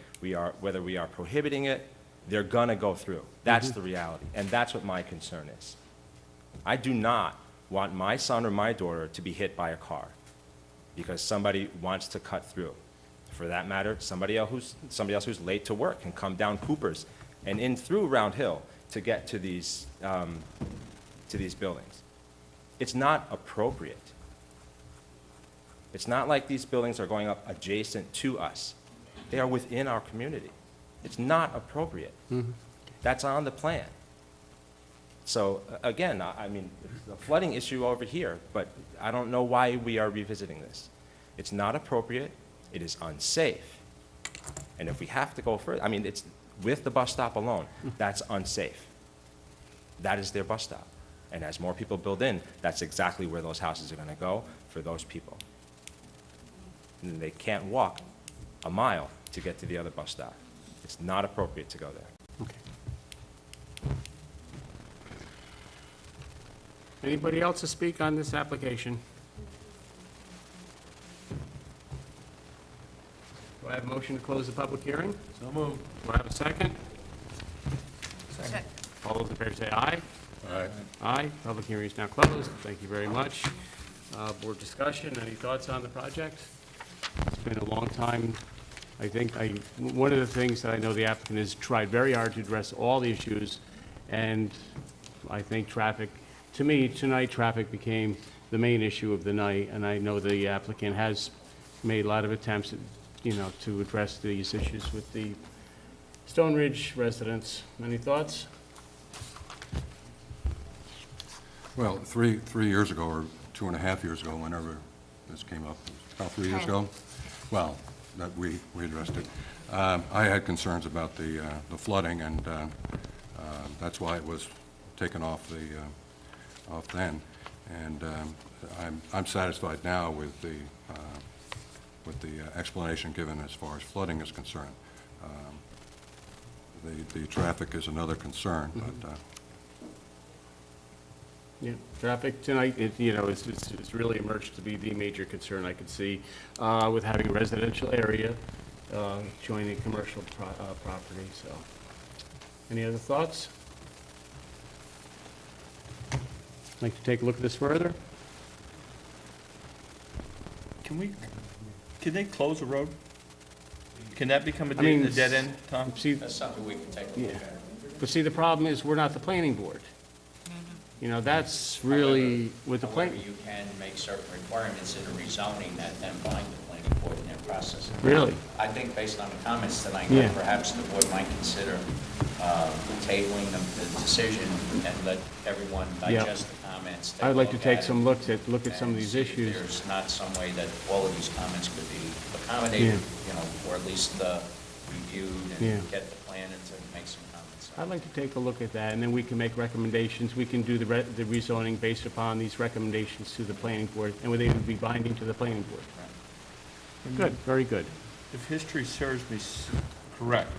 whether we are prohibiting it, they're going to go through. That's the reality. And that's what my concern is. I do not want my son or my daughter to be hit by a car because somebody wants to cut through. For that matter, somebody else who's late to work can come down Cooper's and in through Round Hill to get to these buildings. It's not appropriate. It's not like these buildings are going up adjacent to us. They are within our community. It's not appropriate. That's on the plan. So again, I mean, it's a flooding issue over here, but I don't know why we are revisiting this. It's not appropriate. It is unsafe. And if we have to go further, I mean, it's with the bus stop alone, that's unsafe. That is their bus stop. And as more people build in, that's exactly where those houses are going to go for those people. And they can't walk a mile to get to the other bus stop. It's not appropriate to go there. Okay. Anybody else to speak on this application? Do I have a motion to close the public hearing? So moved. Do I have a second? Second. All those in favor say aye. Aye. Aye. Public hearing is now closed. Thank you very much. Board discussion, any thoughts on the project? It's been a long time. I think one of the things that I know the applicant has tried very hard to address all the issues, and I think traffic, to me, tonight, traffic became the main issue of the night, and I know the applicant has made a lot of attempts, to address these issues with the Stone Ridge residents. Any thoughts? Well, three years ago, or 2.5 years ago, whenever this came up, about 3 years ago, well, that we addressed it. I had concerns about the flooding, and that's why it was taken off then. And I'm satisfied now with the explanation given as far as flooding is concerned. The traffic is another concern, but Yeah, traffic tonight, it's really emerged to be the major concern I could see with having a residential area joining commercial property, so. Any other thoughts? Like to take a look at this further? Can they close a road? Can that become a I mean, dead end, Tom? See, That's something we can take a look yeah, at. but see, the problem is, we're not the planning board. That's really with the However, planning. you can make certain requirements in a rezoning that then bind the planning board in their process. Really? I think based on the comments tonight, Yeah. that perhaps the board might consider tabling the decision and let everyone Yeah. digest the comments. I would like to take it, some look at some of and these see if issues. there's not some way that all of these comments could be accommodated, or at least reviewed Yeah. and get the planner to make some comments. I'd like to take a look at that, and then we can make recommendations. We can do the rezoning based upon these recommendations to the planning board, and they would be binding to the planning board. Good, very good. If history serves me correct,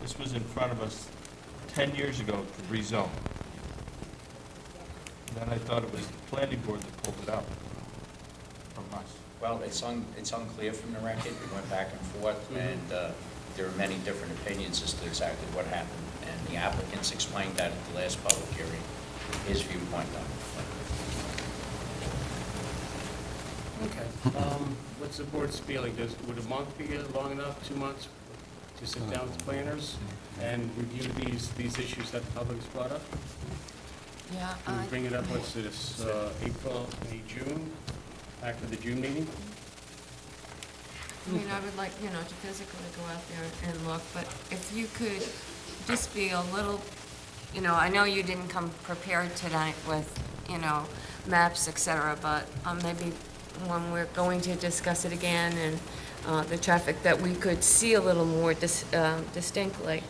this was in front of us 10 years ago to rezone. Then I thought it was the planning board that pulled it out from us. Well, it's unclear from the record. We went back and forth, and there are many different opinions as to exactly what happened. And the applicants explained that at the last public hearing, his viewpoint on it. Okay. What's the board's feeling? Would a month be long enough, 2 months, to sit down with planners and review these issues that the public has brought up? Yeah. Can we bring it up, what's this, April, May, June, after the June meeting? I mean, I would like, to physically go out there and look, but if you could just be a little, I know you didn't come prepared tonight with, maps, et cetera, but maybe when we're going to discuss it again and the traffic, that we could see a little more distinctly,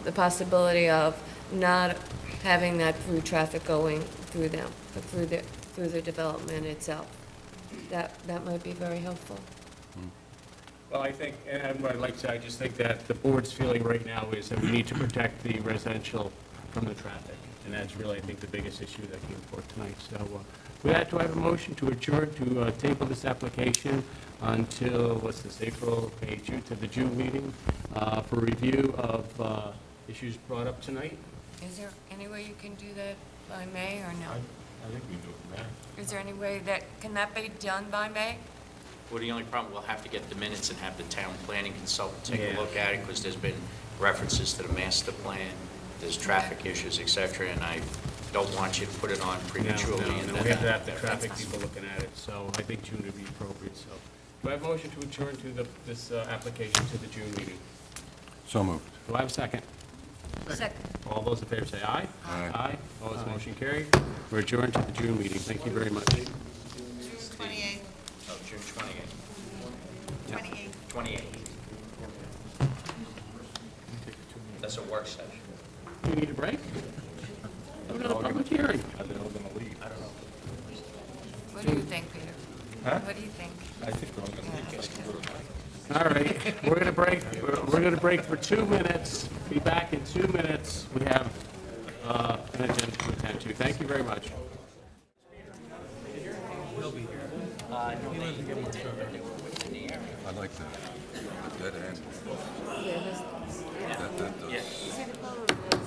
the possibility of not having that through traffic going through them, but through the development itself. That might be very helpful. Well, I think, and what I'd like to say, I just think that the board's feeling right now is that we need to protect the residential from the traffic. And that's really, I think, the biggest issue that came forth tonight. So with that, do I have a motion to adjourn, to table this application until, what's this, April, May, June, to the June meeting for review of issues brought up tonight? Is there any way you can do that by May or no? I think we do it now. Is there any way can that be done by May? Well, the only problem, we'll have to get the minutes and have the town planning consultant take Yeah. a look at it, because there's been references to the master plan, there's traffic issues, et cetera, and I don't want you to put it on prematurely. and No, then we have to have the that- traffic people looking at it, so I think June would be appropriate, so. Do I have a motion to adjourn to this application to the June meeting? so moved. Do I have a second? Second. All those in favor say aye. Aye. Aye. Opposed, motion carried. We're adjourned to the June meeting. Thank you very much. Oh, June 28th. 28th. That's a work session. You need a break? We're in a public hearing. Are they all going to leave? What do you think, Peter? Huh? What do you think? I think they're all going to leave. All right, we're going to break. We're going to break for 2 minutes. Be back in 2 minutes. We have an agenda to attend to. Thank you very much. I like the dead end. That does. See, the problem is,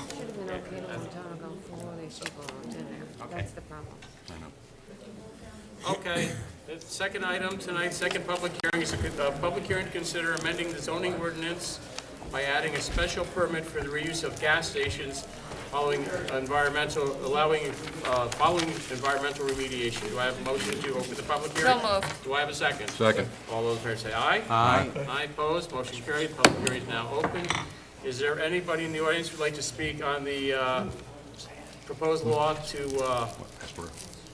should have been okay a long time ago for all these people in there. That's the problem. I know. Okay, the second item tonight, second public hearing, is a public hearing to consider amending the zoning ordinance by adding a special permit for the reuse of gas stations following environmental remediation. Do I have a motion to open the public hearing? So moved. Do I have a second? Second. All those in favor say aye. Aye. Aye, opposed, motion carried, public hearing is now open. Is there anybody in the audience who'd like to speak on the proposed law to,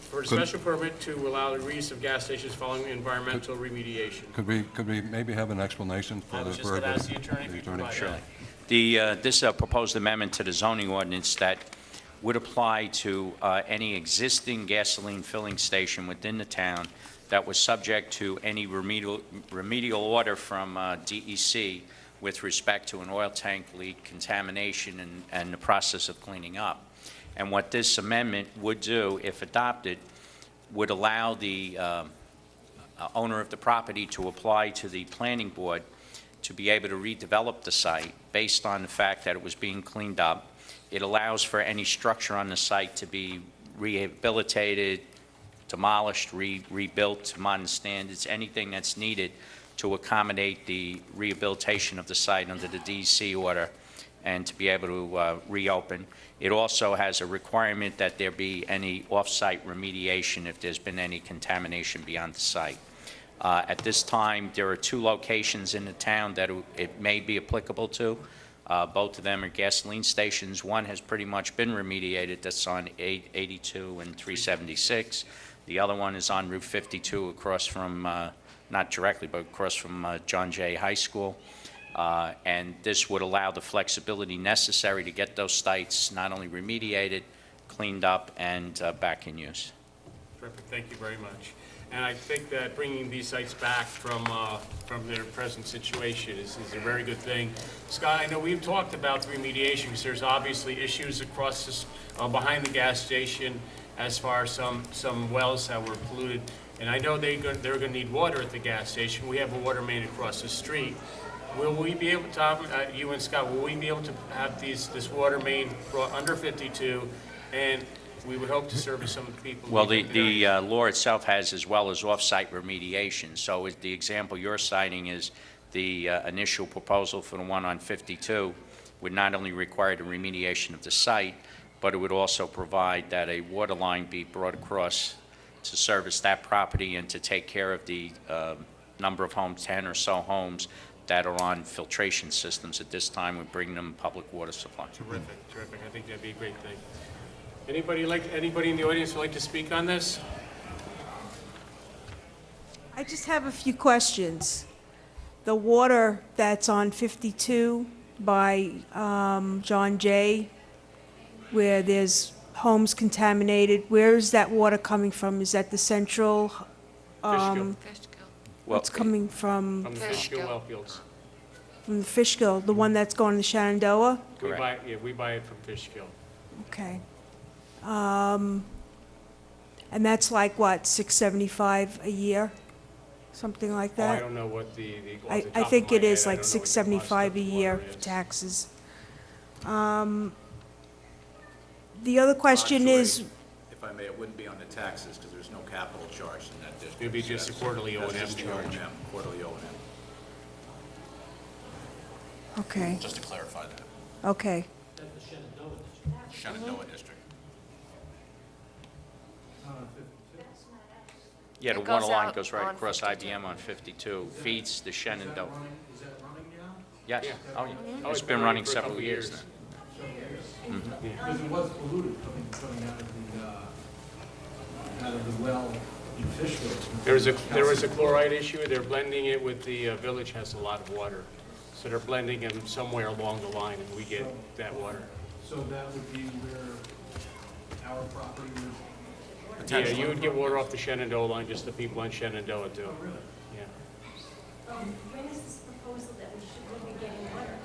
for a special permit to allow the reuse of gas stations following environmental remediation? Could we maybe have an explanation for I the... was just going to ask the attorney if you could provide that. This is a proposed amendment to the zoning ordinance that would apply to any existing gasoline filling station within the town that was subject to any remedial order from DEC with respect to an oil tank leak, contamination, and the process of cleaning up. And what this amendment would do, if adopted, would allow the owner of the property to apply to the planning board to be able to redevelop the site based on the fact that it was being cleaned up. It allows for any structure on the site to be rehabilitated, demolished, rebuilt to modern standards, anything that's needed to accommodate the rehabilitation of the site under the DEC order and to be able to reopen. It also has a requirement that there be any off-site remediation if there's been any contamination beyond the site. At this time, there are 2 locations in the town that it may be applicable to. Both of them are gasoline stations. One has pretty much been remediated. That's on 882 and 376. The other one is on Route 52 across from, not directly, but across from John Jay High School. And this would allow the flexibility necessary to get those sites not only remediated, cleaned up, and back in use. Terrific, thank you very much. And I think that bringing these sites back from their present situation is a very good thing. Scott, I know we've talked about the remediation because there's obviously issues across this, behind the gas station as far as some wells that were polluted. And I know they're going to need water at the gas station. We have a water main across the street. Will we be able to, you and Scott, will we be able to have this water main brought under 52, and we would hope to service some of the people? Well, the law itself has as well as off-site remediation. So the example you're citing is the initial proposal for the one on 52 would not only require the remediation of the site, but it would also provide that a water line be brought across to service that property and to take care of the number of homes, 10 or so homes, that are on filtration systems. At this time, we bring them public water supply. Terrific, terrific. I think that'd be a great thing. Anybody in the audience would like to speak on this? I just have a few questions. The water that's on 52 by John Jay, where there's homes contaminated, where is that water coming from? Is that the central? Fishkill. What's coming from? From the Fishkill well fields. From the Fishkill, the one that's going to Shenandoah? We buy it from Fishkill. Okay. And that's like what, $675 a year? Something like Oh, I that? don't know what the off I the top think of my it is head, I like don't know what the cost $675 of a the year water for is. taxes. The other question is, If I may, it wouldn't be on the taxes because there's no capital charge in that district. It'd be just a quarterly That's O&M just the charge. O&M, quarterly O&M, okay, just to clarify that. okay. Shenandoah district. Yeah, the It water goes line out goes right on across 52. IBM on 52, feeds the Shenandoah. Is that running now? Yes, Yeah. oh yeah. Oh, It's been running for a several couple years years. now. Because it was polluted coming out of the well in Fishkill. There was a chloride issue. They're blending it with the village has a lot of water. So they're blending them somewhere along the line and we get that water. So that would be where our property would Yeah, you would get water off the Shenandoah line, just the people on Shenandoah do. really? Yeah. When is this proposal that we should be getting water?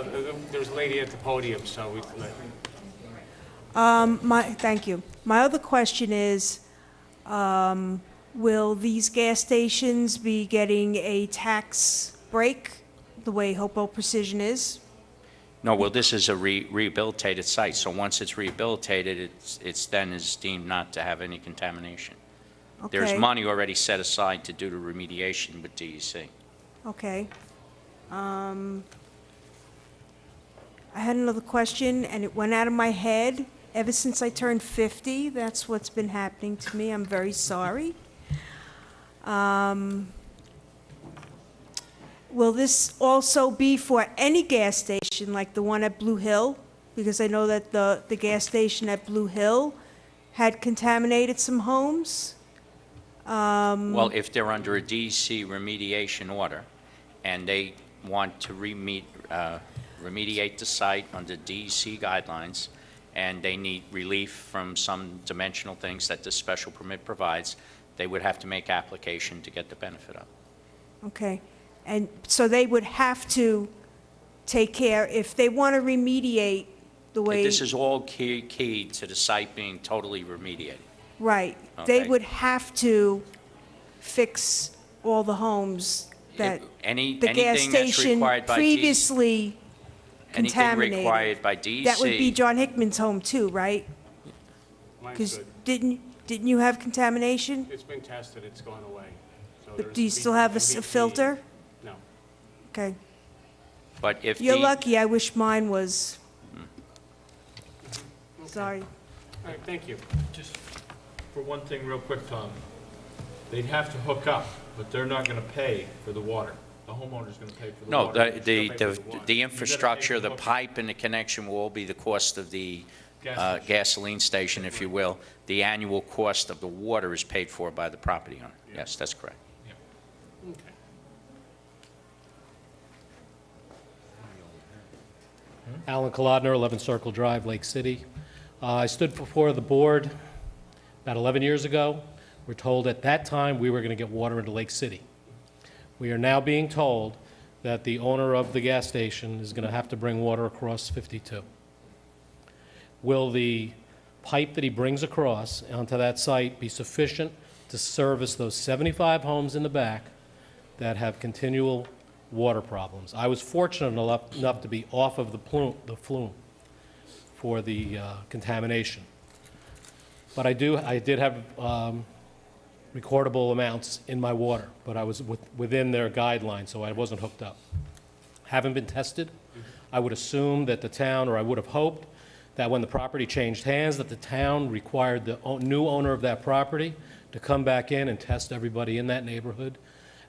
There's a lady at the podium, so we, Thank you. My other question is, will these gas stations be getting a tax break the way Hopewell Precision is? No, well, this is a rehabilitated site, so once it's rehabilitated, it's then is deemed not to have any contamination. There's Okay. money already set aside to do the remediation with DEC. Okay. I had another question, and it went out of my head. Ever since I turned 50, that's what's been happening to me. I'm very sorry. Will this also be for any gas station, like the one at Blue Hill? Because I know that the gas station at Blue Hill had contaminated some homes. Well, if they're under a DEC remediation order, and they want to remediate the site under DEC guidelines, and they need relief from some dimensional things that this special permit provides, they would have to make application to get the benefit of. Okay, and so they would have to take care, if they want to remediate the way... This is all key to the site being totally remediated. Right, they Okay. would have to fix all the homes that the gas Anything that's station required by previously Anything contaminated. required by DEC. That would be John Hickman's home too, right? mine's Because good. didn't you have contamination? It's been tested, it's gone away. So But there's do you still have a MVP. filter? No. Okay. But if You're the- lucky, I wish mine was. Sorry. All right, thank you. Just for one thing real quick, Tom, they'd have to hook up, but they're not gonna pay for the water. The homeowner's gonna pay for the No, water. the infrastructure, the pipe and the connection will all be the cost of the gasoline station, if you will. The annual cost of the water is paid for by the property owner. Yes, that's correct. Okay. Alan Kolodner, 11 Circle Drive, Lake City. I stood before the board about 11 years ago. We're told at that time we were going to get water into Lake City. We are now being told that the owner of the gas station is going to have to bring water across 52. Will the pipe that he brings across onto that site be sufficient to service those 75 homes in the back that have continual water problems? I was fortunate enough to be off of the flume for the contamination. But I did have recordable amounts in my water, but I was within their guidelines, so I wasn't hooked up. Haven't been tested. I would assume that the town, or I would have hoped, that when the property changed hands, that the town required the new owner of that property to come back in and test everybody in that neighborhood.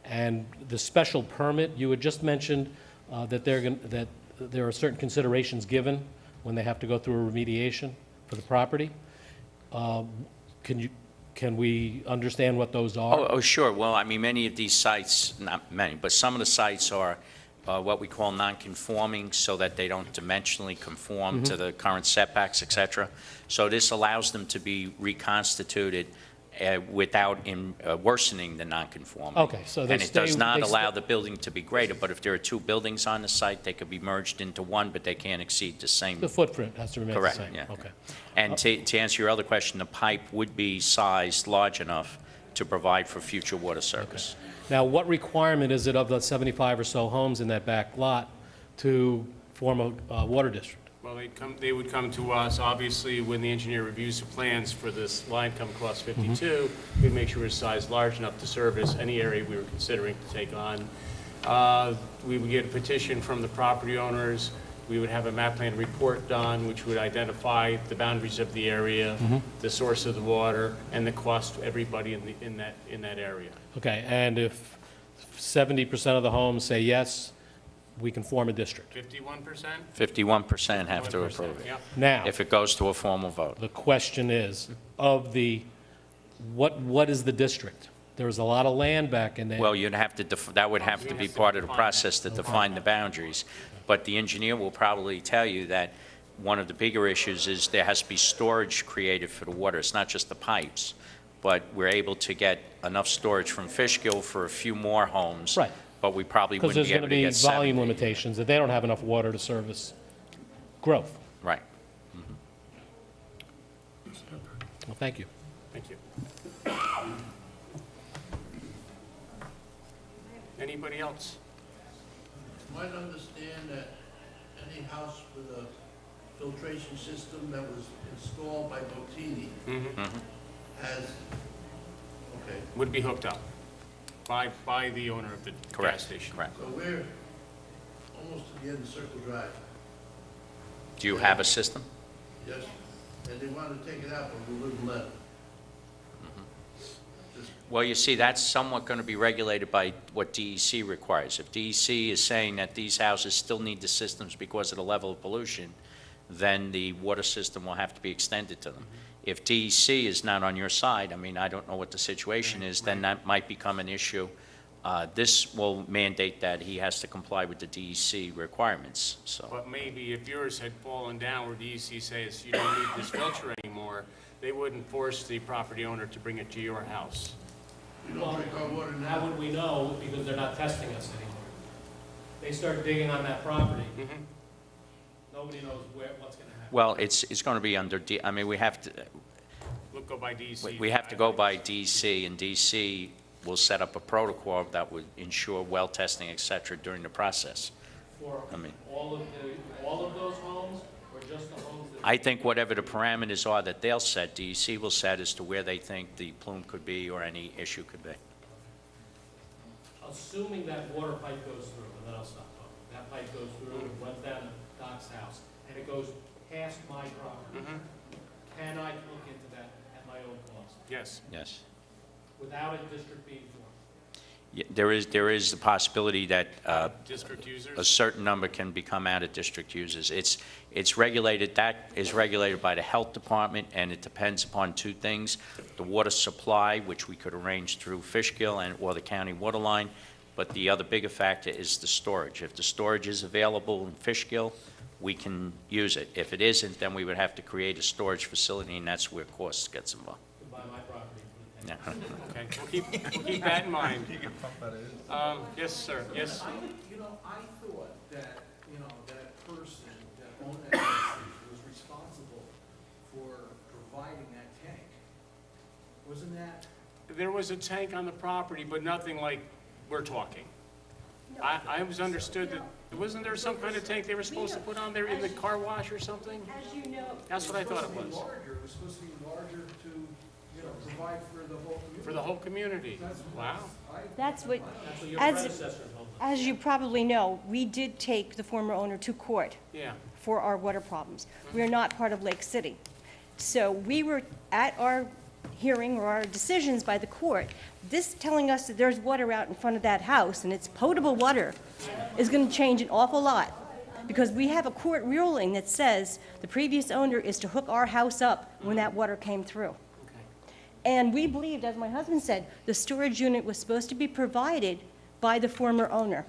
And the special permit, you had just mentioned that there are certain considerations given when they have to go through a remediation for the property. Can we understand what those are? Oh, sure. Well, I mean, many of these sites, not many, but some of the sites are what we call non-conforming, so that they don't dimensionally conform to the current setbacks, et cetera. So this allows them to be reconstituted without worsening the non-conformity. Okay, so they And it does stay- not they allow stay- the building to be greater, but if there are two buildings on the site, they could be merged into one, but they can't exceed the same. The footprint has to remain the Correct, same? yeah. Okay. And to answer your other question, the pipe would be sized large enough to provide for future water service. Now, what requirement is it of the 75 or so homes in that back lot to form a water district? Well, they would come to us, obviously, when the engineer reviews the plans for this line come across 52, we'd make sure it's sized large enough to service any area we were considering to take on. We would get a petition from the property owners. We would have a map plan report done, which would identify the boundaries of the area, the source of the water, and the cost to everybody in that area. Okay, and if 70% of the homes say yes, we can form a district? 51%? 51% have to approve it. Yep. Now, If it goes to a formal vote. the question is, what is the district? There's a lot of land back in there. Well, you'd have to, that would have to be part of the process to define the boundaries. But the engineer will probably tell you that one of the bigger issues is there has to be storage created for the water. It's not just the pipes, but we're able to get enough storage from Fishkill for a few more homes. Right. but we probably Because wouldn't there's be going able to to be get volume 70. limitations, that they don't have enough water to service growth. Right. Well, thank you. Thank you. Anybody else? You might understand that any house with a filtration system that was installed by Bottini has, okay, Would be hooked up by the owner of the gas Correct, station. correct. so we're almost to the end of Circle Drive, Do you have a system? yes? And they want to take it out, but we wouldn't let them. Well, you see, that's somewhat going to be regulated by what DEC requires. If DEC is saying that these houses still need the systems because of the level of pollution, then the water system will have to be extended to them. If DEC is not on your side, I mean, I don't know what the situation is, then that might become an issue. This will mandate that he has to comply with the DEC requirements, so. But maybe if yours had fallen down where DEC says you don't need this filter anymore, they wouldn't force the property owner to bring it to your house. We don't drink our water now. How would we know? Because they're not testing us anymore. They start digging on that property. Nobody knows what's going to happen. Well, it's going to be under, I mean, we have to, Look, go by DEC. we have to go by DEC, and DEC will set up a protocol that would ensure well testing, et cetera, during the process. For I mean, all of those homes, or just the homes that? I think whatever the parameters are that they'll set, DEC will set as to where they think the plume could be or any issue could be. Assuming that water pipe goes through, and then I'll stop talking. That pipe goes through, and runs down to Doc's house, and it goes past my property. Can I look into that at my own cost, Yes. Yes. without a district being formed? Yeah, there is the possibility that District users? a certain number can become out-of-district users. It's regulated, that is regulated by the health department, and it depends upon two things: the water supply, which we could arrange through Fishkill or the county water line, but the other bigger factor is the storage. If the storage is available in Fishkill, we can use it. If it isn't, then we would have to create a storage facility, and that's where costs gets involved. To buy my property. Yeah. Okay, we'll keep that in mind. Yes, sir, yes. I thought that, that person that owned that gas station was responsible for providing that tank. Wasn't that? There was a tank on the property, but nothing like we're talking. I was understood that, wasn't there some kind of tank they were supposed to put on there in the car wash or something? As you know. That's what I thought it was. It was supposed to be larger to, provide for the whole community. For the whole community. Wow. That's what, That's what your as, predecessor told us. as you probably know, we did take the former owner to court Yeah. for our water problems. We are not part of Lake City. So we were at our hearing or our decisions by the court, this telling us that there's water out in front of that house and it's potable water is going to change an awful lot. Because we have a court ruling that says the previous owner is to hook our house up when that water came through. And we believed, as my husband said, the storage unit was supposed to be provided by the former owner.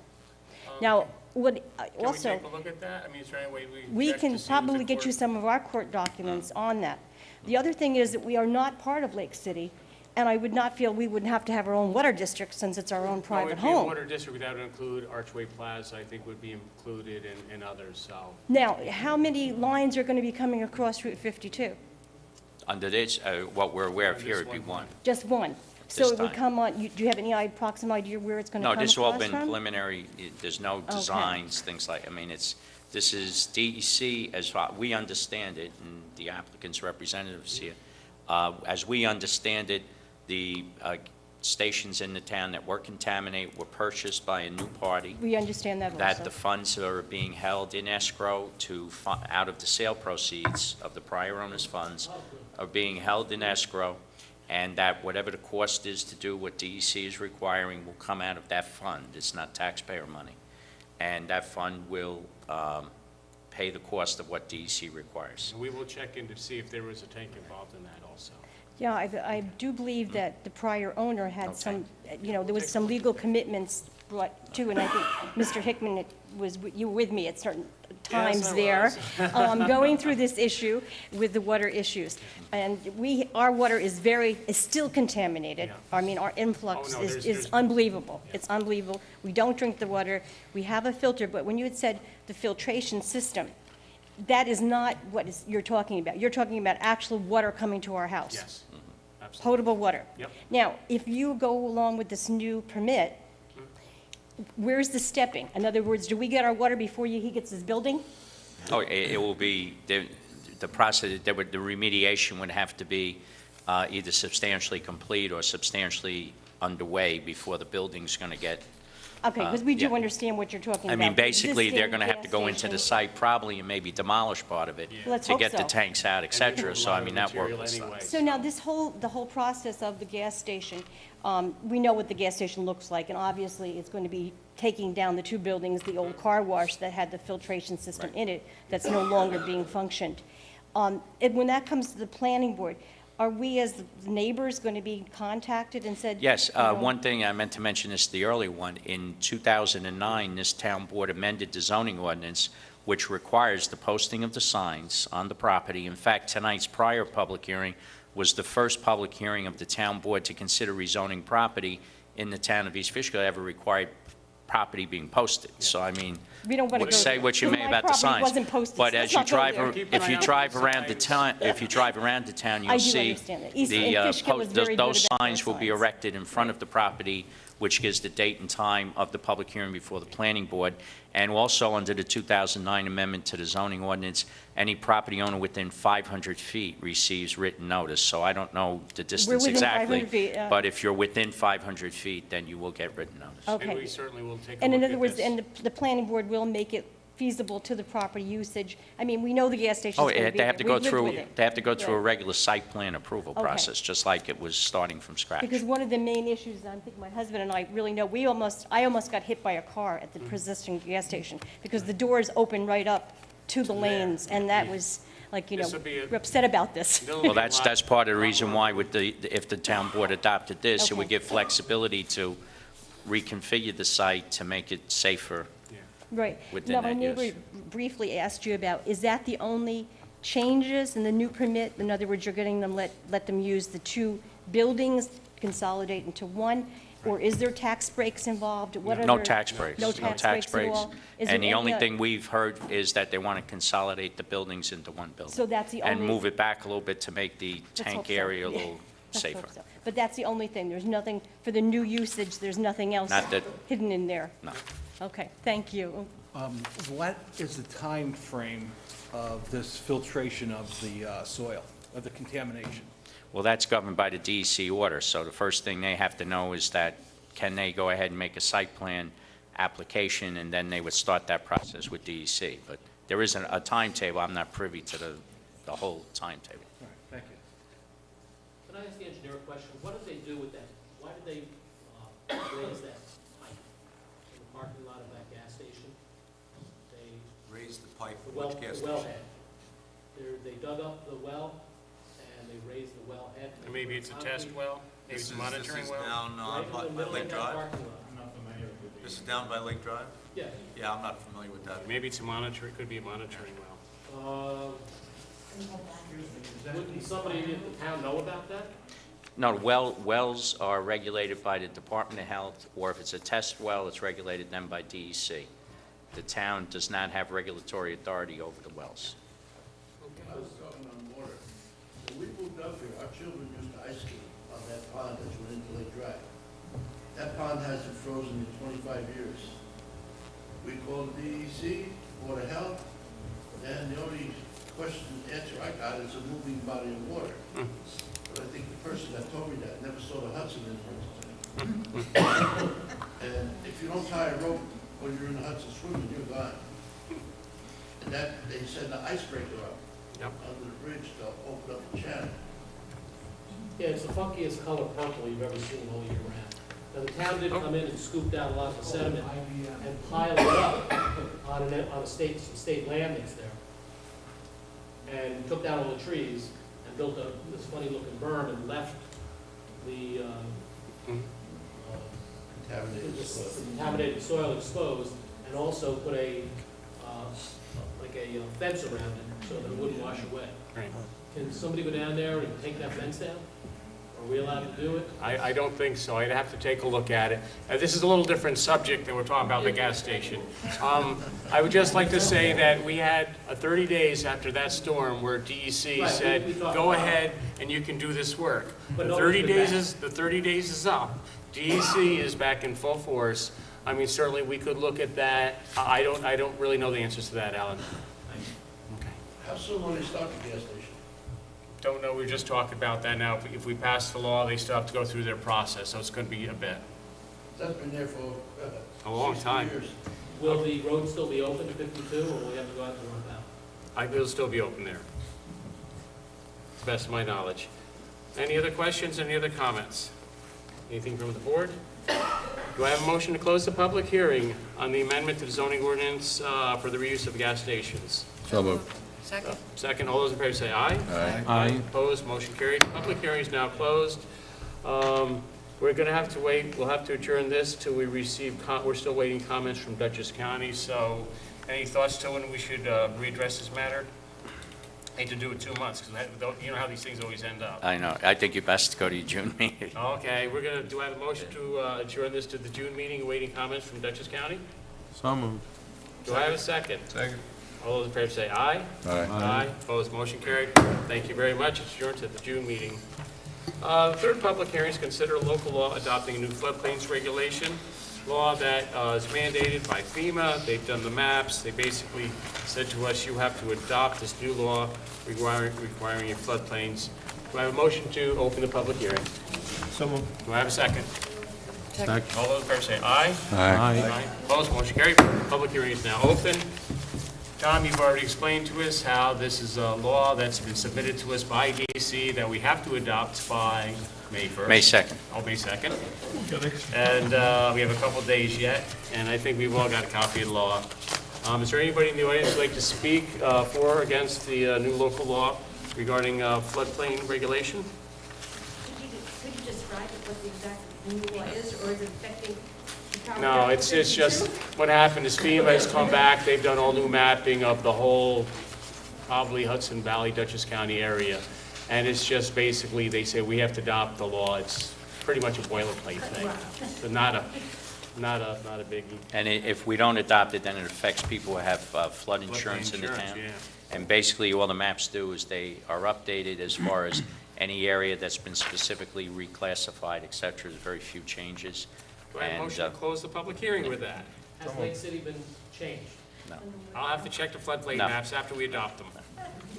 Now, what, also. Can we take a look at that? I mean, is there any way We check to can see if probably the get you court- some of our court documents on that. The other thing is that we are not part of Lake City, and I would not feel we would have to have our own water district since it's our own No, private it'd be a home. water district, that would include Archway Plaza, I think would be included, and others, so. Now, how many lines are going to be coming across Route 52? Under this, what we're aware of here would be one. Just one. So This it would time. come on, do you have any approximate idea where it's going to No, come this has all across been from? preliminary. There's no designs, things like, I mean, this is DEC, as far, we understand it, and the applicant's representatives here. As we understand it, the stations in the town that were contaminated were purchased by a new party. We understand that also. That the funds are being held in escrow out of the sale proceeds of the prior owner's funds are being held in escrow, and that whatever the cost is to do what DEC is requiring will come out of that fund. It's not taxpayer money. And that fund will pay the cost of what DEC requires. We will check in to see if there was a tank involved in that also. Yeah, I do believe that the prior owner had some, there was some legal commitments brought to, and I think Mr. Hickman you were with me at certain times there, going through this issue with the water issues. And our water is still contaminated. I mean, our influx is unbelievable. It's unbelievable. We don't drink the water. We have a filter, but when you had said the filtration system, that is not what you're talking about. You're talking about actual water coming to our house. Yes, absolutely. Potable water. Yep. Now, if you go along with this new permit, where's the stepping? In other words, do we get our water before he gets his building? Oh, it will be, the process, the remediation would have to be either substantially complete or substantially underway before the building's going to get. Okay, because we do yeah. understand what you're talking I about. mean, basically, they're Existing going to have to go gas into the station. site probably and maybe demolish part of it Let's to hope get the so. tanks out, et cetera. So, I mean, that work Material was done. anyway. So now, the whole process of the gas station, we know what the gas station looks like, and obviously, it's going to be taking down the two buildings, the old car wash that had the filtration system in it, that's no longer being functioned. And when that comes to the planning board, are we as neighbors going to be contacted and said? Yes, you know, one thing, I meant to mention this, the early one, in 2009, this town board amended the zoning ordinance, which requires the posting of the signs on the property. In fact, tonight's prior public hearing was the first public hearing of the town board to consider rezoning property in the town of East Fishkill ever required property being posted. So, I mean, We don't want to go say there, what you 'cause may my about the property signs. wasn't posted, But so as let's you not go drive, there. if you drive around the town, I you'll do see understand that. East- the, and Fishkill is very good those about signs those will be signs. erected in front of the property, which gives the date and time of the public hearing before the planning board. And also under the 2009 amendment to the zoning ordinance, any property owner within 500 feet receives written notice. So I don't know the distance within exactly. 500 feet, But if you're within 500 feet, then you will get written notice. Okay. And we certainly will take a And in look other at words, this. and the planning board will make it feasible to the property usage. I mean, we know the gas station's Oh, going to be they there. have to We've go lived through, with it. they have to go through a Yeah. regular site plan approval Okay. process, just like it was starting from scratch. Because one of the main issues, and I think my husband and I really know, I almost got hit by a car at the Persistent gas station because the doors open right up to the lanes, and that was like, This would be a- we're upset about this. Well, that's part of the reason why with if the town board adopted this, it would Okay. give flexibility to reconfigure the site to make it safer. Right. within Now, my that neighbor use. briefly asked you about, is that the only changes in the new permit? In other words, you're getting them, let them use the two buildings, consolidate into one? Or is there tax breaks involved? What No other- tax breaks. No tax breaks at all? Is And there the only any, thing we've heard is that they want to consolidate the buildings into one building. So that's the And only- move it back a little bit to make the Let's hope tank so. area a Yeah. little Let's hope safer. so. But that's the only thing, there's nothing, for the new usage, there's nothing else Not that- hidden in there? No. Okay, thank you. What is the time frame of this filtration of the soil, of the contamination? Well, that's governed by the DEC order, so the first thing they have to know is that, can they go ahead and make a site plan application, and then they would start that process with DEC. But there isn't a timetable, I'm not privy to the whole timetable. All right, thank you. Can I ask the engineer a question? What did they do with that? Why did they raise that pipe in the parking lot of that gas station? They, Raise the pipe, the well, which gas the station? wellhead. They dug up the well, and they raised the wellhead. And maybe it's a test well, maybe it's a monitoring This well? is down Right in the by middle Lake of that Drive? parking lot. This is down by Lake Drive? Yeah. Yeah, I'm not familiar with that. Maybe it's a monitor, it could be a monitoring well. Wouldn't somebody in the town know about that? No, wells are regulated by the Department of Health, or if it's a test well, it's regulated then by DEC. The town does not have regulatory authority over the wells. I was talking on water. When we moved up here, our children used to ice skate on that pond that went into Lake Drive. That pond hasn't frozen in 25 years. We called the DEC, Board of Health, and the only answer I got is a moving body of water. But I think the person that told me that never saw the Hudson in wintertime. And if you don't tie a rope when you're in the Hudson swimming, you're gone. And that, they send the icebreaker up under the bridge to open up the channel. Yeah, it's the funkiest color purple you've ever seen all year round. Now, the town did come in and scoop down a lot of the sediment and pile it up on some state land that's there. And took down all the trees and built this funny-looking berm and left the contaminated soil exposed, and also put a fence around it so that it wouldn't wash away. Right. Can somebody go down there and take that fence down? Are we allowed to do it? I don't think so. I'd have to take a look at it. This is a little different subject than we're talking about the gas station. I would just like to say that we had 30 days after that storm where DEC Right, said, we talked go about ahead and you can do this work. But The nobody's 30 been days back. is, the 30 days is up. DEC is back in full force. I mean, certainly we could look at that. I don't really know the answers to that, Alan. How soon will they start the gas station? Don't know, we just talked about that now. If we pass the law, they still have to go through their process, so it's going to be a bit. That's been there for A long 60 time. years. Will the road still be open to 52, or will we have to go out to 1,000? It'll still be open there, to the best of my knowledge. Any other questions, any other comments? Anything from the board? Do I have a motion to close the public hearing on the amendment to the zoning ordinance for the reuse of gas stations? So moved. Second. Second, all those in favor say aye. Aye. Opposed, motion carried. Public hearing is now closed. We're going to have to wait, we'll have to adjourn this till we receive, we're still waiting comments from Dutchess County, so any thoughts to when we should readdress this matter? Hate to do it 2 months, because you know how these things always end up. I know. I think you're best to go to your June meeting. Okay, do I have a motion to adjourn this to the June meeting, awaiting comments from Dutchess County? So moved. Do I have a second? Second. All those in favor say aye. Aye. Aye. Opposed, motion carried. Thank you very much. It's adjourned to the June meeting. The third public hearing is consider local law adopting a new floodplains regulation, law that is mandated by FEMA. They've done the maps. They basically said to us, you have to adopt this new law requiring your floodplains. Do I have a motion to open the public hearing? So moved. Do I have a second? Second. All those in favor say aye. Aye. Opposed, motion carried. Public hearing is now open. Tom, you've already explained to us how this is a law that's been submitted to us by DEC that we have to adopt by May 1st. May 2nd. Oh, May 2nd. And we have a couple days yet, and I think we've all got a copy of the law. Is there anybody in the audience who'd like to speak for or against the new local law regarding floodplain regulation? Could you describe what the exact new law is, or is it affecting the town? No, it's just, what happened is FEMA has come back, they've done all new mapping of the whole, probably Hudson Valley, Dutchess County area. And it's just basically, they say we have to adopt the law. It's pretty much a boilerplate thing. So not a biggie. And if we don't adopt it, then it affects people who have flood insurance in the insurance, town. yeah. And basically, all the maps do is they are updated as far as any area that's been specifically reclassified, et cetera. There's very few changes. Do I have a motion to close the public hearing with that? Has Lake City been changed? No. I'll have to check the floodplain No. maps after we adopt them.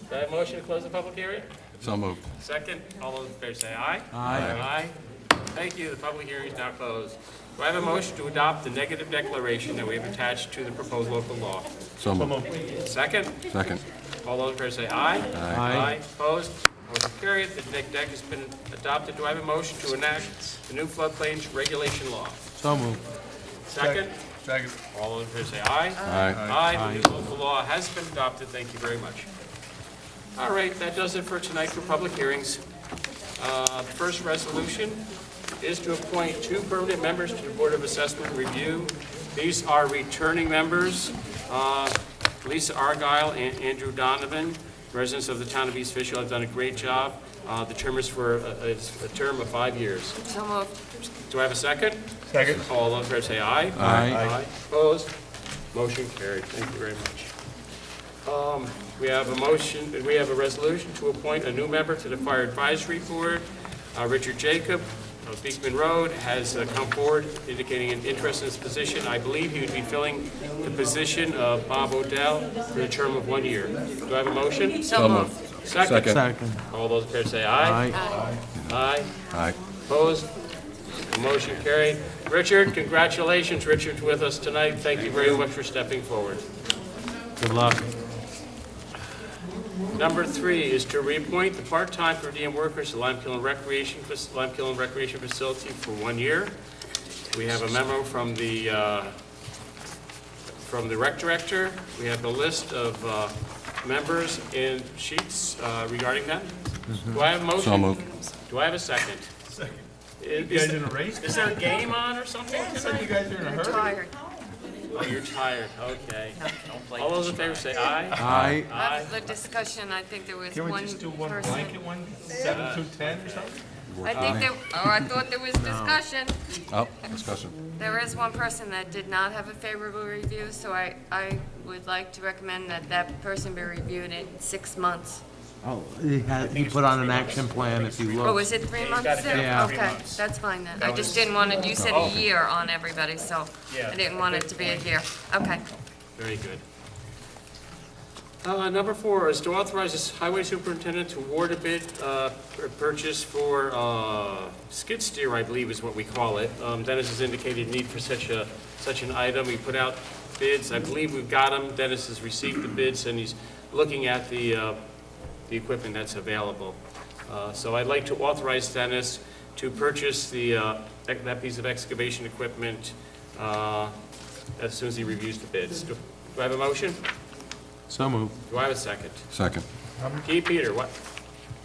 Do I have a motion to close the public hearing? So moved. Second, all those in favor say aye. Aye. Aye. Thank you, the public hearing is now closed. Do I have a motion to adopt the negative declaration that we have attached to the proposed local law? So moved. Second, Second. all those in favor say aye. Aye. Opposed? Motion carried, the neg deck has been adopted. Do I have a motion to enact the new floodplains regulation law? So moved. Second, Second. all those in favor say aye. Aye. Aye, the new local law has been adopted. Thank you very much. All right, that does it for tonight for public hearings. The first resolution is to appoint 2 permanent members to the Board of Assessment Review. These are returning members, Lisa Argyle and Andrew Donovan, residents of the town of East Fishkill, have done a great job. The term is for a term of 5 years. So moved. Do I have a second? Second. All those in favor say aye. Aye. Opposed? Motion carried. Thank you very much. We have a resolution to appoint a new member to the Fire Advisory Board. Richard Jacob of Beekman Road has come forward indicating an interest in this position. I believe he would be filling the position of Bob Odell for a term of 1 year. Do I have a motion? So moved. Second? Second. All those in favor say aye. Aye. Aye. Aye. Opposed? Motion carried. Richard, congratulations. Richard's with us tonight. Thank you very much for stepping forward. Good luck. Number 3 is to reappoint the part-time per diem workers to Lime Kiln Recreation Facility for 1 year. We have a memo from the rec director. We have the list of members and sheets regarding that. Do I have a motion? So moved. Do I have a second? Second. Is You guys in a race? Is there a game on or something? It's like you guys are in a You're hurry. tired. Oh, you're tired, okay. Don't play All those in this favor right. say aye. Aye. Aye. The discussion, I think there was Can we one just do one person. blanket one, 7 through 10 or something? I think there, I thought there was discussion. Oh, discussion. There is one person that did not have a favorable review, so I would like to recommend that that person be reviewed in 6 months. Oh, he put on an action plan if you look. Oh, is it 3 months? gotta do it Yeah. 3 Okay, months. that's fine then. I just didn't want to, you said a year on everybody, so Yeah. I didn't want it to be a year. Okay. Very good. Number 4 is to authorize the highway superintendent to award a bid purchase for skid steer, I believe is what we call it. Dennis has indicated need for such an item. We put out bids. I believe we've got them. Dennis has received the bids, and he's looking at the equipment that's available. So I'd like to authorize Dennis to purchase that piece of excavation equipment as soon as he reviews the bids. Do I have a motion? So moved. Do I have a second? Second. Key, Peter, what,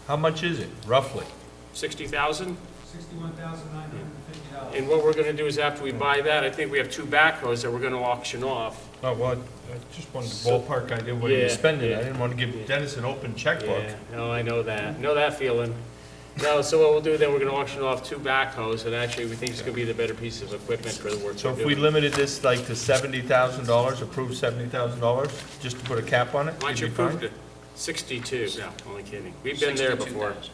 How much is it, roughly? 60,000? $61,950. And what we're gonna do is after we buy that, I think we have 2 backhoes that we're gonna auction off. Oh, well, I just wanted the ballpark idea what he was Yeah, spending. yeah. I didn't want to give Dennis an open checkbook. Yeah, no, I know that. Know that feeling. No, so what we'll do then, we're gonna auction off 2 backhoes, and actually, we think it's gonna be the better piece of equipment for the work So we're if we doing. limited this like to $70,000, approved $70,000, just to put a cap on it? Why don't you you'd be approve fine? it? 62, no, only kidding. We've been there before. 62,000.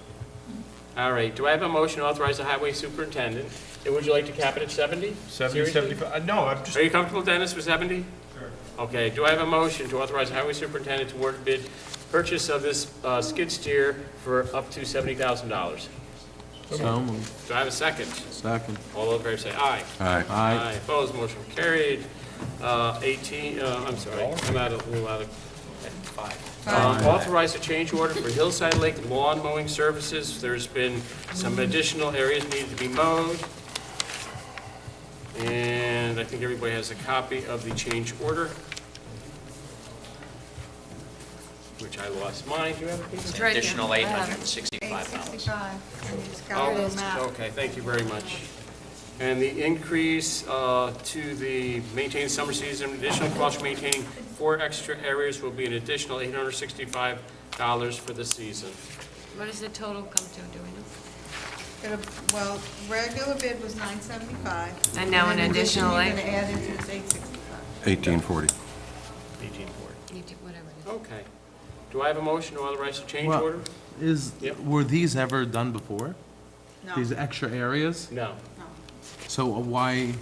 All right, do I have a motion to authorize the highway superintendent? And would you like to cap it at 70? 70, Seriously? 75, no, I'm just, Are you comfortable, Dennis, with 70? Sure. Okay, do I have a motion to authorize the highway superintendent to award a bid purchase of this skid steer for up to $70,000? So moved. Do I have a second? Second. All those in favor say aye. Aye. Aye. Opposed, motion carried. 18, I'm sorry, I'm a little out of. 5. Authorize a change order for Hillside Lake lawn mowing services. There's been some additional areas needed to be mowed. And I think everybody has a copy of the change order, which I lost mine. Do you have a piece? It's right here. Additional I have it. $865. Oh, okay, thank you very much. And the increase to the maintained summer season, additional cost for maintaining 4 extra areas will be an additional $865 for the season. What does the total come to, do we know? Well, regular bid was $975. And now an in addition, additional you're eight? gonna add into this $865. 1840. 1840. You do whatever it is. Okay. Do I have a motion to authorize a change Well, order? Yep. Were these ever done before? No. These extra areas? No. So why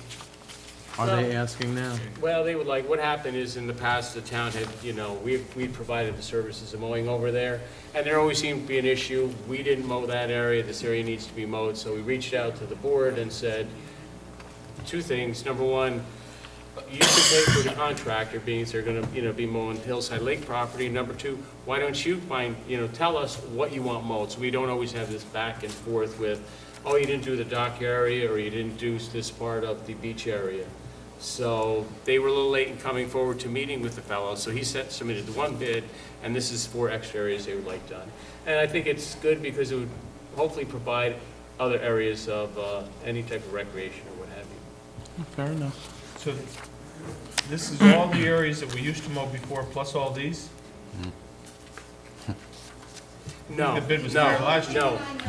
are they Well- asking now? Well, they would like, what happened is in the past, the town had, we provided the services of mowing over there, and there always seemed to be an issue. We didn't mow that area, this area needs to be mowed, so we reached out to the board and said 2 things. Number 1, you should pay for the contractor, being they're gonna, be mowing Hillside Lake property. Number 2, why don't you tell us what you want mowed, so we don't always have this back and forth with, oh, you didn't do the dock area, or you didn't do this part of the beach area. So they were a little late in coming forward to meeting with the fellow, so he submitted the 1 bid, and this is 4 extra areas they would like done. And I think it's good because it would hopefully provide other areas of any type of recreation or what have you. Fair enough. so this is all the areas that we used to mow before, plus all these? No, The bid was higher last year.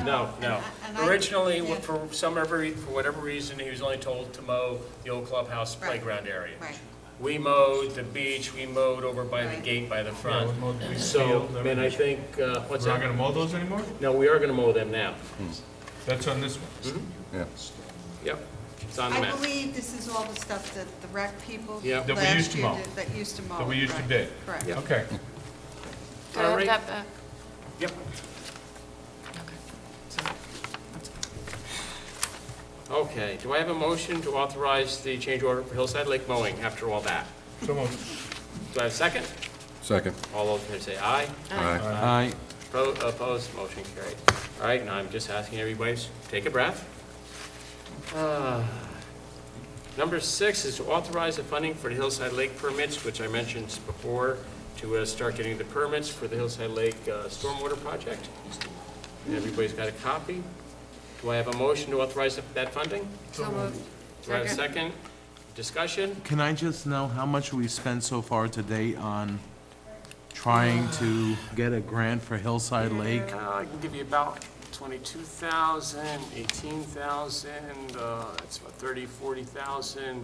no. Originally, for whatever reason, he was only told to mow the old clubhouse playground area. Right. We mowed the beach, we mowed over by the gate by the front. Yeah, we mowed the So, field, then I everything. think, what's We're not that? gonna mow those anymore? No, we are gonna mow them now. That's on this one. Yeah. Yep, it's on the I map. believe this is all the stuff that the rec people Yeah. That we last used to year mow. did- That used to mow. That we used to right. bid. Correct. Yeah. Okay. Can I All right. have that back? Yep. Okay, do I have a motion to authorize the change order for Hillside Lake mowing after all that? So moved. Do I have a second? Second. All those in favor say aye. Aye. Aye. Opposed, motion carried. All right, now I'm just asking everybody to take a breath. Number 6 is to authorize the funding for the Hillside Lake permits, which I mentioned before. to start getting the permits for the Hillside Lake stormwater project. And everybody's got a copy. Do I have a motion to authorize that funding? So moved. Do I have a second? Discussion? Can I just know how much we spent so far to date on trying to get a grant for Hillside Lake? I can give you about 22,000, 18,000, it's about 30, 40,000,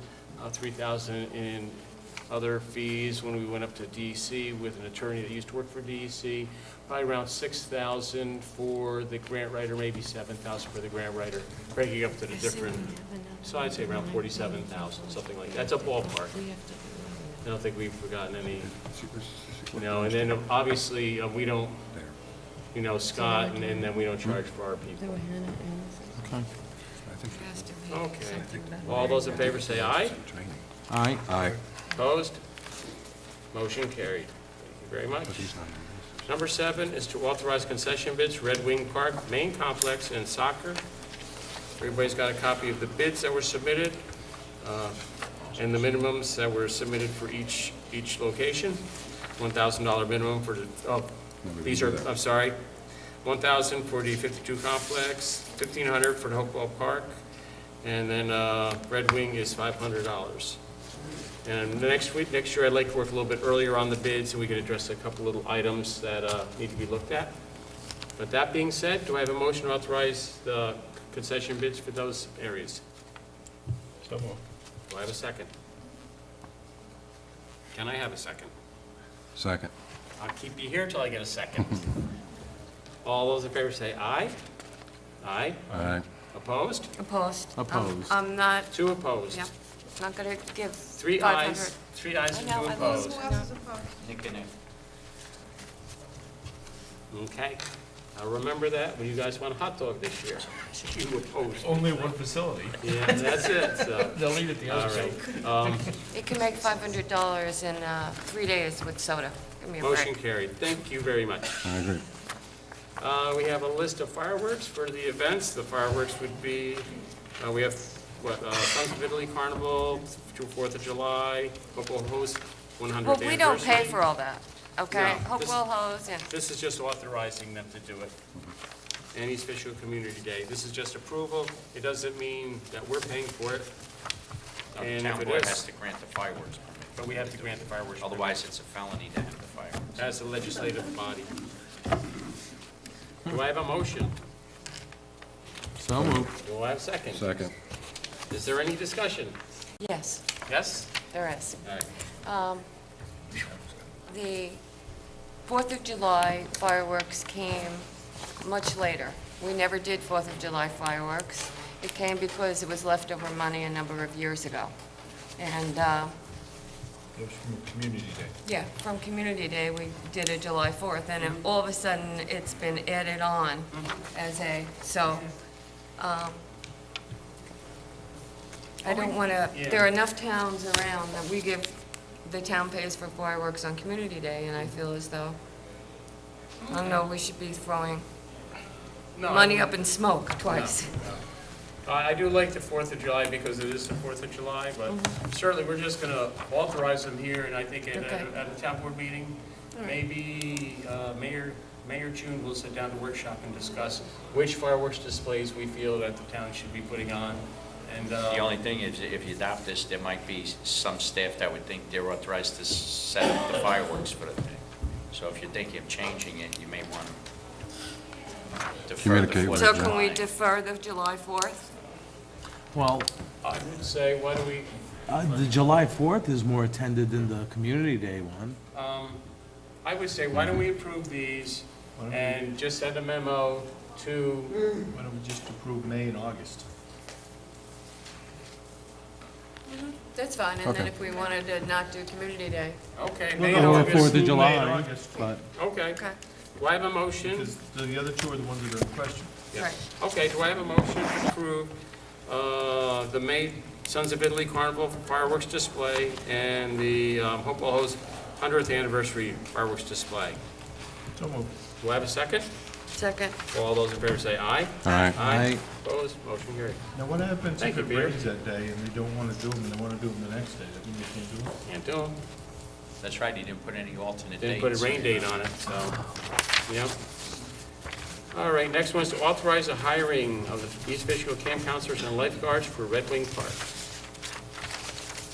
3,000 in other fees when we went up to DEC with an attorney that used to work for DEC, probably around 6,000 for the grant writer, maybe 7,000 for the grant writer, breaking up to the different, so I'd say around 47,000, something like that. That's a ballpark. I don't think we've forgotten any, and then obviously, we don't, Scott, and then we don't charge for our people. Okay. Okay. All those in favor say aye. Aye. Aye. Opposed? Motion carried. Thank you very much. Number 7 is to authorize concession bids, Red Wing Park, Main Complex, and soccer. Everybody's got a copy of the bids that were submitted, and the minimums that were submitted for each location. $1,000 minimum for the, these are, I'm sorry, $1,000 for the 52 complex, $1,500 for the Hopewell Park, and then Red Wing is $500. And next year, I'd like to work a little bit earlier on the bids, so we can address a couple little items that need to be looked at. But that being said, do I have a motion to authorize the concession bids for those areas? So moved. Do I have a second? Can I have a second? Second. I'll keep you here until I get a second. All those in favor say aye. Aye. Aye. Opposed? Opposed. Opposed. I'm not, 2 opposed. yeah, not gonna give 3 500. ayes, 3 ayes and I 2 know, I opposed. know. Who else is opposed? Nick and Nick. Okay. I'll remember that when you guys want a hot dog this year. You opposed. Only one facility. Yeah, that's it, so. They'll eat at the All other right. side. You can make $500 in 3 days with soda. Give me a break. Motion carried. Thank you very much. I agree. We have a list of fireworks for the events. The fireworks would be, we have, Sons of Italy Carnival, to 4th of July, Hopewell Host 100th Well, anniversary. we don't pay for all that, okay? No, Hopewell Hose, yeah. This is just authorizing them to do it. And East Fishkill Community Day. This is just approval. It doesn't mean that we're paying for it. The And town if it board is- has to grant the fireworks permit. But we have to grant the fireworks. permit Otherwise, it's a felony to have the fireworks. as a legislative body. Do I have a motion? So moved. Do I have a second? Second. Is there any discussion? Yes, Yes? there is. All right. The 4th of July fireworks came much later. We never did 4th of July fireworks. It came because it was leftover money a number of years ago. And, It was from Community Day. yeah, from Community Day, we did a July 4th, and then all of a sudden, it's been added on as a, so, I don't want to, there are enough towns around that we give, the town pays for fireworks on Community Day, and I feel as though, I don't know, we should be throwing No, money up in smoke twice. I do like the 4th of July because it is the 4th of July, but certainly we're just going to authorize them here, and I think at Okay. at a town board meeting, maybe Mayor June will sit down to workshop and discuss which fireworks displays we feel that the town should be putting on. And The only thing is, if you adopt this, there might be some staff that would think they're authorized to set up the fireworks for the thing. So if you're thinking of changing it, you may want to defer the Communicate with 4th So of can we July. defer the July 4th? Well, I would say, why do we, the July 4th is more attended than the Community Day one. I would say, why don't we approve these and just send a memo to, Why don't we just approve May and August? That's fine, and then Okay. if we wanted to not do Community Day, okay, No, May no, and Or August. 4th of May and July, August. but Okay. okay, Do I have a motion? Because the other two are the ones that are in question. right. Okay, do I have a motion to approve the May Sons of Italy Carnival fireworks display and the Hopewell Host 100th anniversary fireworks display? So moved. Do I have a second? Second. All those in favor say aye. Aye. Aye. Opposed? Motion carried. Now, what happens Thank if you, it Peter. rains that day and they don't want to do them and they want to do them the next day? That means they can't do them? Can't do them. That's right, he didn't put any alternate Didn't dates. put a rain date on it, so, yep. All right, next one is to authorize the hiring of the East Fishkill camp counselors and lifeguards for Red Wing Park.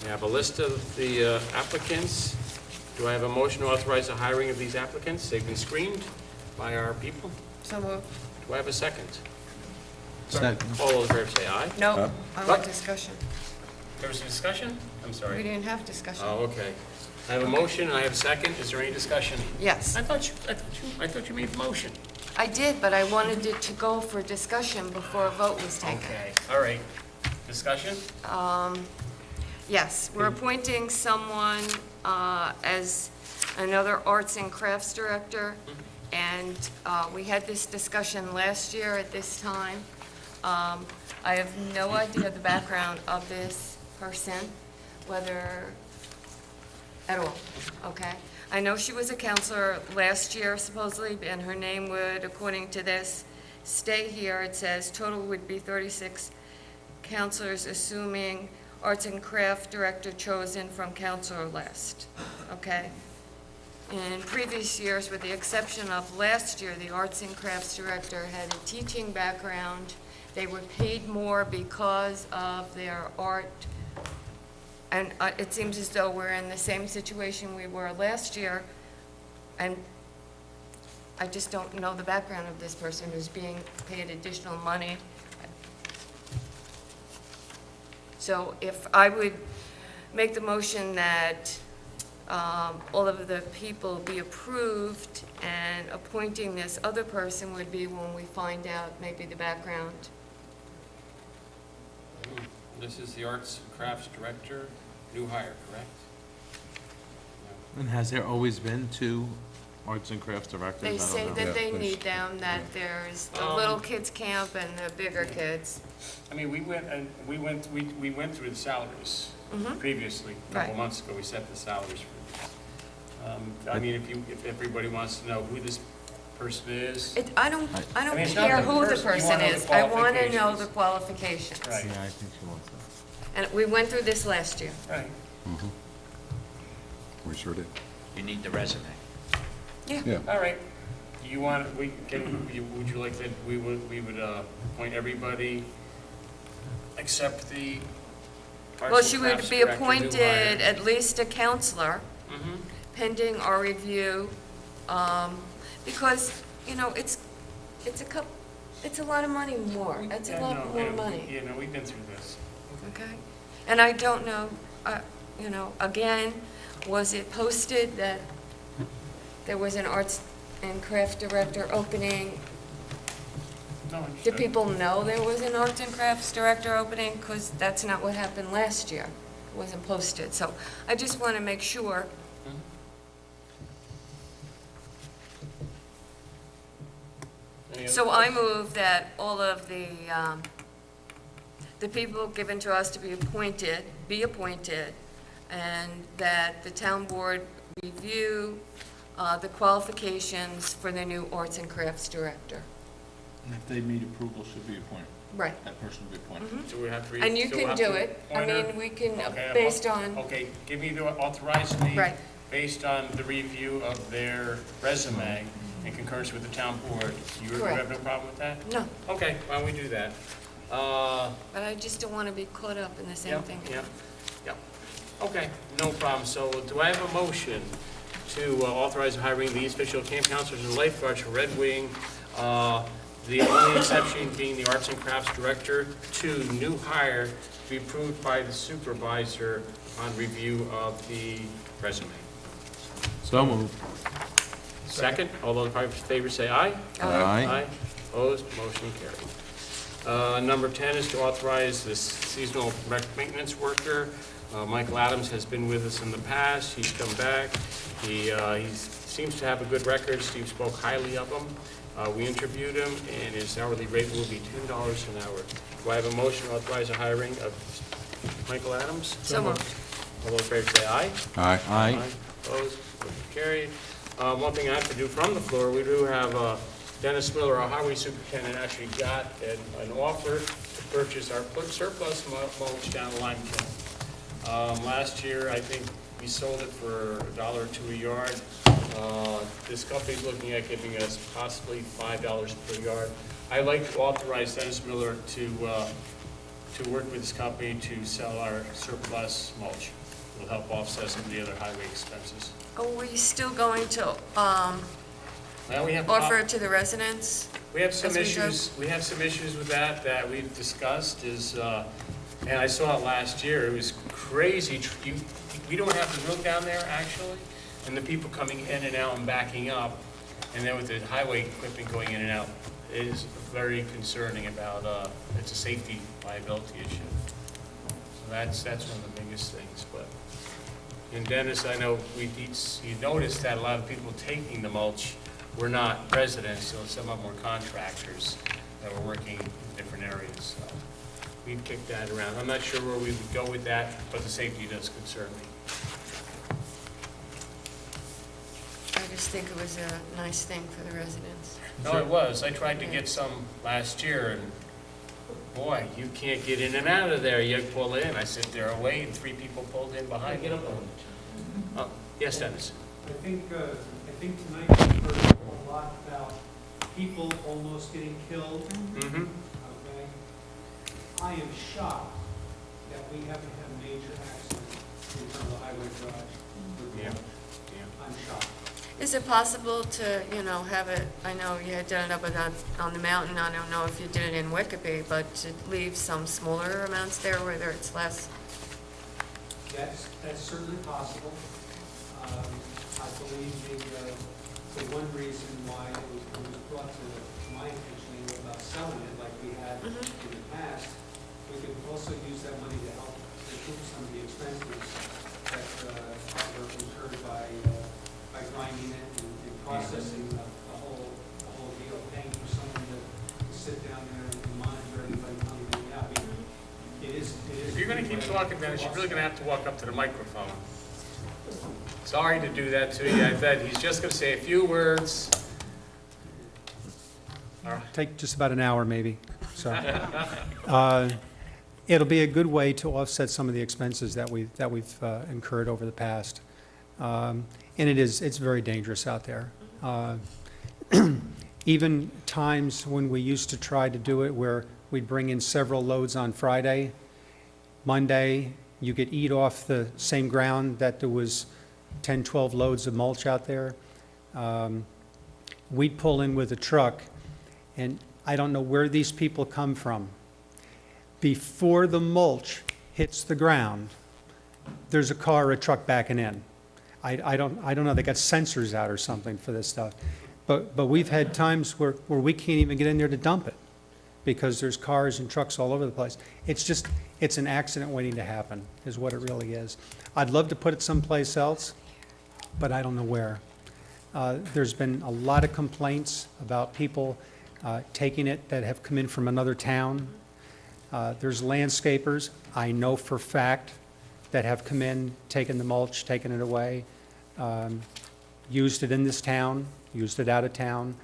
We have a list of the applicants. Do I have a motion to authorize the hiring of these applicants? They've been screened by our people. So moved. Do I have a second? Second. All those in favor say aye. No, I want discussion. There was a discussion? I'm We sorry. didn't have discussion. Oh, okay. I have a motion and I have a second. Is there any discussion? Yes. I thought you made the motion. I did, but I wanted it to go for discussion before a vote was taken. Okay, all right. Discussion? Yes, we're appointing someone as another arts and crafts director, and we had this discussion last year at this time. I have no idea the background of this person, whether, at all, okay? I know she was a counselor last year supposedly, and her name would, according to this, stay here. It says total would be 36 counselors, assuming arts and craft director chosen from counselor list, okay? In previous years, with the exception of last year, the arts and crafts director had a teaching background. They were paid more because of their art. And it seems as though we're in the same situation we were last year, and I just don't know the background of this person who's being paid additional money. So if I would make the motion that all of the people be approved, and appointing this other person would be when we find out maybe the background. This is the Arts and Crafts Director, new hire, correct? And has there always been two arts and crafts directors? They I don't say know. that they need them, that there's the little kids camp and the bigger kids. I mean, we went through the salaries previously, a couple Right. months ago, we set the salaries for these. I mean, if everybody wants to know who this person is. I don't I mean, it's not care the who the person, you person wanna know the is. I want to know qualifications. the qualifications. Right. Yeah, I think she wants that. And we went through this last year. Right. We sure did. You need the resume. Yeah. All right. Do you want, would you like that we would appoint everybody except the Arts Well, and she would Crafts be Director, new appointed hire? at least a counselor, pending our review, because, you know, it's a lot of money more. It's a Yeah, lot no, more yeah, money. You know, we've been through this. Okay? And I don't know, you know, again, was it posted that there was an arts and craft director opening? No, Did people know there was an arts and crafts director opening? Because that's not what happened last year. It wasn't posted. So I just want to make sure. So I move that all of the people given to us to be appointed, and that the town board review the qualifications for the new arts and crafts director. And if they meet approval, should be appointed. Right. That person will be appointed. So we have to. And you so can we'll do have to it. I appoint her? mean, we can, Okay, based on, Okay, give me the, authorize me. Right. Based on the review of their resume in concurrence with the town board. You have Correct. no problem with that? no, Okay, why don't we do that? but I just don't want to be caught up in the same Yep, thing. yep. Okay, no problem. So do I have a motion to authorize the hiring of these official camp counselors and lifeguards for Red Wing? The only exception being the arts and crafts director, 2, new hire, to be approved by the supervisor on review of the resume. So moved. Second, all those in favor say aye. Aye. Opposed, motion carried. Number 10 is to authorize this seasonal rec maintenance worker. Michael Adams has been with us in the past. He's come back. He seems to have a good record. Steve spoke highly of him. We interviewed him, and his hourly rate will be $10 an hour. Do I have a motion to authorize the hiring of Michael Adams? So moved. All those in favor say aye. Aye. Aye. Opposed, motion carried. One thing I have to do from the floor, we do have Dennis Miller, our highway superintendent, actually got an offer to purchase our surplus mulch down Lime Kiln. Last year, I think We sold it for $1 or $2 a yard. This company's looking at giving us possibly $5 per yard. I'd like to authorize Dennis Miller to work with this company to sell our surplus mulch. It'll help offset some of the other highway expenses. Are we still going to Well, we have offer it to the residents? We have some As we go. issues, we have some issues with that we've discussed is, and I saw it last year, it was crazy. We don't have to look down there actually, and the people coming in and out and backing up, and then with the highway equipment going in and out, it is very concerning about, it's a safety liability issue. So that's one of the biggest things, but. And Dennis, I know you noticed that a lot of people taking the mulch were not residents, so some of them were contractors that were working in different areas. So we've kicked that around. I'm not sure where we would go with that, but the safety does concern me. I just think it was a nice thing for the residents. No, it was. I tried to get some last year, and boy, you can't get in and out of there. You pull in. I sit there and wait, and 3 people pulled in behind me. Oh, yes, Dennis. I think tonight we've heard a lot about people almost getting killed. Mm-hmm. Okay? I am shocked that we haven't had a major accident in front of the highway garage. Yeah. I'm shocked. Is it possible to, have it, I know you had done it up on the mountain, I don't know if you did it in Wickeby, but to leave some smaller amounts there where it's less? That's certainly possible. I believe the one reason why it was brought to my attention about selling it like we had in the past, we could also use that money to help recoup some of the expenses that were incurred by grinding it and processing the whole deal, paying for someone to sit down there and monitor everybody coming in and out. It is. If you're going to keep talking, Dennis, you're really going to have to walk up to the microphone. Sorry to do that to you. I bet he's just going to say a few words. Take just about an hour, maybe. So, it'll be a good way to offset some of the expenses that we've incurred over the past. And it's very dangerous out there. Even times when we used to try to do it where we'd bring in several loads on Friday, Monday, you could eat off the same ground that there was 10, 12 loads of mulch out there. We'd pull in with a truck, and I don't know where these people come from. Before the mulch hits the ground, there's a car or a truck backing in. I don't know, they got sensors out or something for this stuff. But we've had times where we can't even get in there to dump it because there's cars and trucks all over the place. It's an accident waiting to happen, is what it really is. I'd love to put it someplace else, but I don't know where. There's been a lot of complaints about people taking it that have come in from another town. There's landscapers, I know for a fact, that have come in, taken the mulch, taken it away, used it in this town, used it out of town.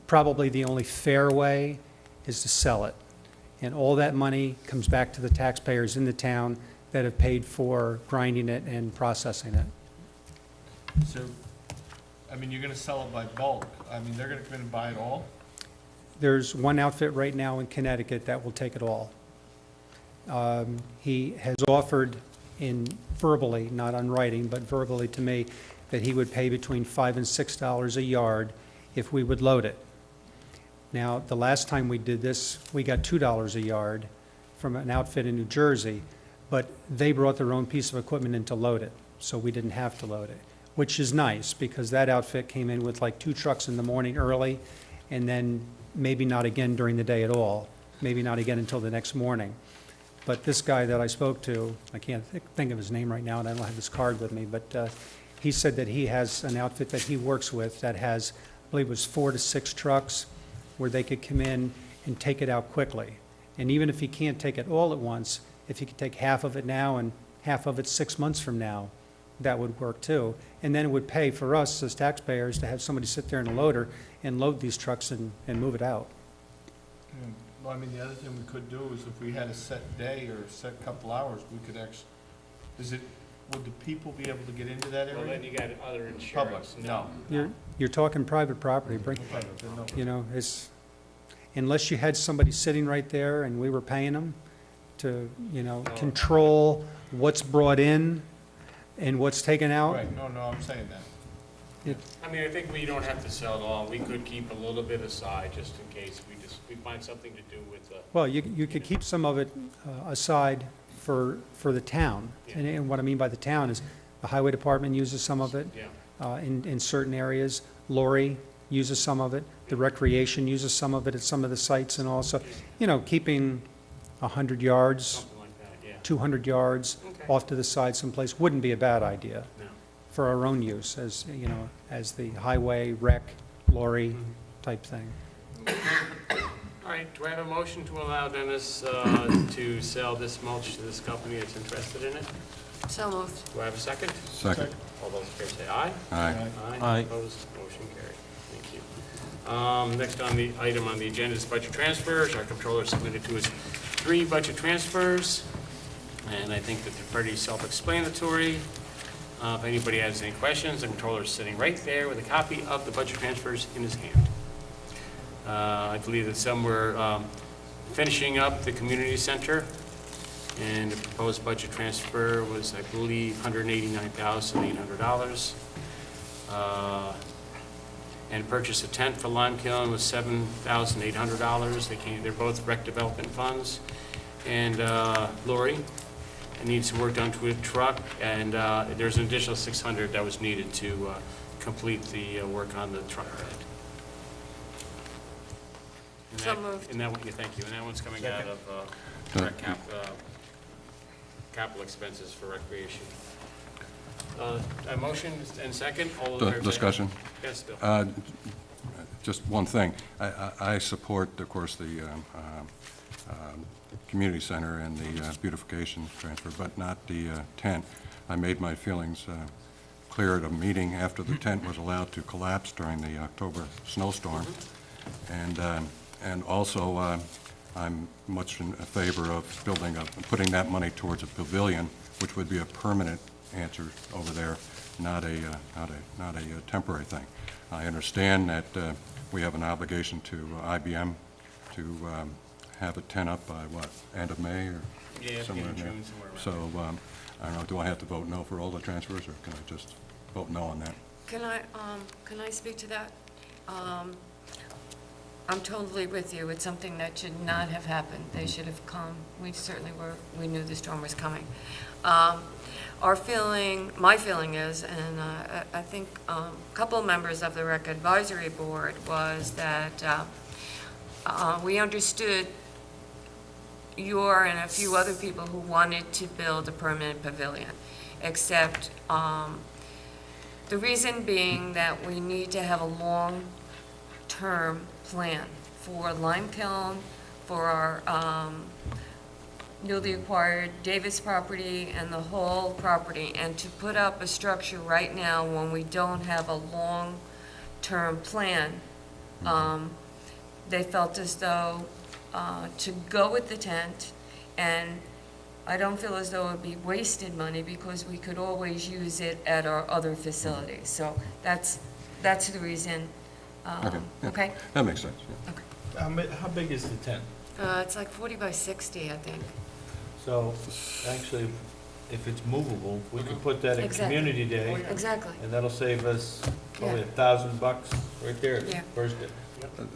Probably the only fair way is to sell it. And all that money comes back to the taxpayers in the town that have paid for grinding it and processing it. So, you're gonna sell it by bulk. They're gonna come in and buy it all? There's one outfit right now in Connecticut that will take it all. He has offered verbally, not on writing, but verbally to me, that he would pay between $5 and $6 a yard if we would load it. Now, the last time we did this, we got $2 a yard from an outfit in New Jersey, but they brought their own piece of equipment in to load it, so we didn't have to load it, which is nice, because that outfit came in with like 2 trucks in the morning early, and then maybe not again during the day at all, maybe not again until the next morning. But this guy that I spoke to, I can't think of his name right now, and I don't have his card with me, but he said that he has an outfit that he works with that has, I believe it was 4 to 6 trucks, where they could come in and take it out quickly. And even if he can't take it all at once, if he could take half of it now and half of it 6 months from now, that would work too. And then it would pay for us as taxpayers to have somebody sit there in a loader and load these trucks and move it out. The other thing we could do is if we had a set day or a set couple hours, we could would the people be able to get into that area? Well, then you got other Public, insurance. no. You're talking private property, you know, it's, unless you had somebody sitting right there and we were paying them to, you know, control what's brought in and what's taken out. Right, no, I'm saying that. I mean, I think we don't have to sell it all. We could keep a little bit aside just in case we find something to do with the. Well, you could keep some of it aside for the town. And what I mean by the town is the highway department uses some of it. Yeah. In certain areas. Lori uses some of it. The recreation uses some of it at some of the sites, and also, you know, keeping 100 yards, Something like that, yeah. 200 yards Okay. off to the side someplace wouldn't be a bad idea No. for our own use, as, you know, as the highway, rec, Lori type thing. All right, do I have a motion to allow Dennis to sell this mulch to this company that's interested in it? So moved. Do I have a second? Second. All those in favor say aye. Aye. Aye. Opposed, motion carried. Thank you. Next on the item on the agenda is budget transfers. Our controller submitted to us 3 budget transfers, and I think that they're pretty self-explanatory. If anybody has any questions, the controller is sitting right there with a copy of the budget transfers in his hand. I believe that some were finishing up the community center, and the proposed budget transfer was, I believe, $189,800. And purchase a tent for Lime Kiln was $7,800. They're both rec development funds. And Lori needs some work done to a truck, and there's an additional $600 that was needed to complete the work on the truck bed. And So that- moved. And that, yeah, thank you. And that one's coming out of capital expenses for recreation. A motion and second, all those in favor say aye. Discussion? Yes, Bill. Just one thing. I support, of course, the community center and the beautification transfer, but not the tent. I made my feelings clear at a meeting after the tent was allowed to collapse during the October snowstorm. And also, I'm much in favor of putting that money towards a pavilion, which would be a permanent answer over there, not a temporary thing. I understand that we have an obligation to IBM to have a tent up by what, end of May or Yeah, somewhere in there? June, somewhere around So, I don't know, do I have to vote no for all the transfers, or can I just vote no on that? Can I speak to that? I'm totally with you. It's something that should not have happened. They should have come. We certainly we knew the storm was coming. My feeling is, and I think a couple of members of the Rec Advisory Board, was that we understood your and a few other people who wanted to build a permanent pavilion, except the reason being that we need to have a long-term plan for Lime Kiln, for our newly acquired Davis property and the whole property, and to put up a structure right now when we don't have a long-term plan, they felt as though to go with the tent, and I don't feel as though it would be wasted money because we could always use it at our other facilities. So that's the reason. Okay. Yeah. Okay? That makes sense, yeah. Okay. How big is the tent? It's like 40 by 60, I think. So, actually, if it's movable, we could put that at Exactly. Community Day. Exactly. And that'll save us probably Yeah. $1,000 right there, Yeah. first day.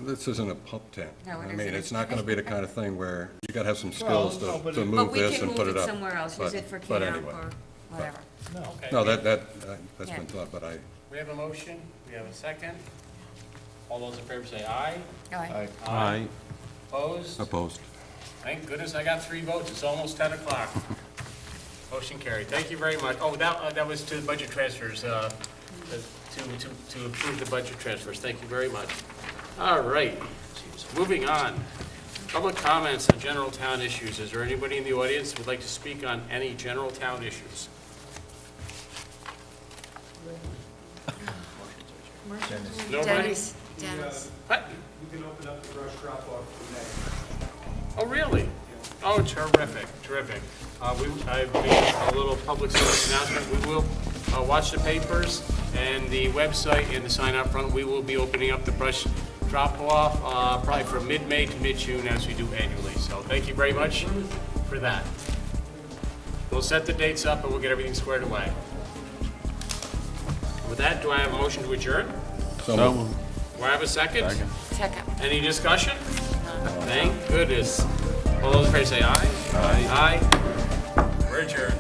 This isn't a pump tent. No, it I mean, isn't. it's not going to be the kind of thing where you got to have some Well, skills no, but to it- move But we this can and put move it it up. somewhere else, use it for But camp anyway. or whatever. No, that's Yeah. been thought, but We have a motion, we have a second. All those in favor say aye. Aye. Aye. Opposed? opposed. Thank goodness I got 3 votes. It's almost 10 o'clock. Motion carried. Thank you very much. Oh, that was to the budget transfers, to approve the budget transfers. Thank you very much. All right, moving on. Public comments on general town issues. Is there anybody in the audience who would like to speak on any general town issues? Nobody? Dennis. What? You can open up the brush drop-off today. Oh, really? Oh, terrific, terrific. I've made a little public service announcement. We will watch the papers and the website and the sign up front. We will be opening up the brush drop-off probably from mid-May to mid-June as we do annually. So thank you very much for that. We'll set the dates up and we'll get everything squared away. With that, do I have a motion to adjourn? So moved. Do I have a second? Second. Any discussion? Thank goodness. All those in favor say aye. Aye. We're adjourned.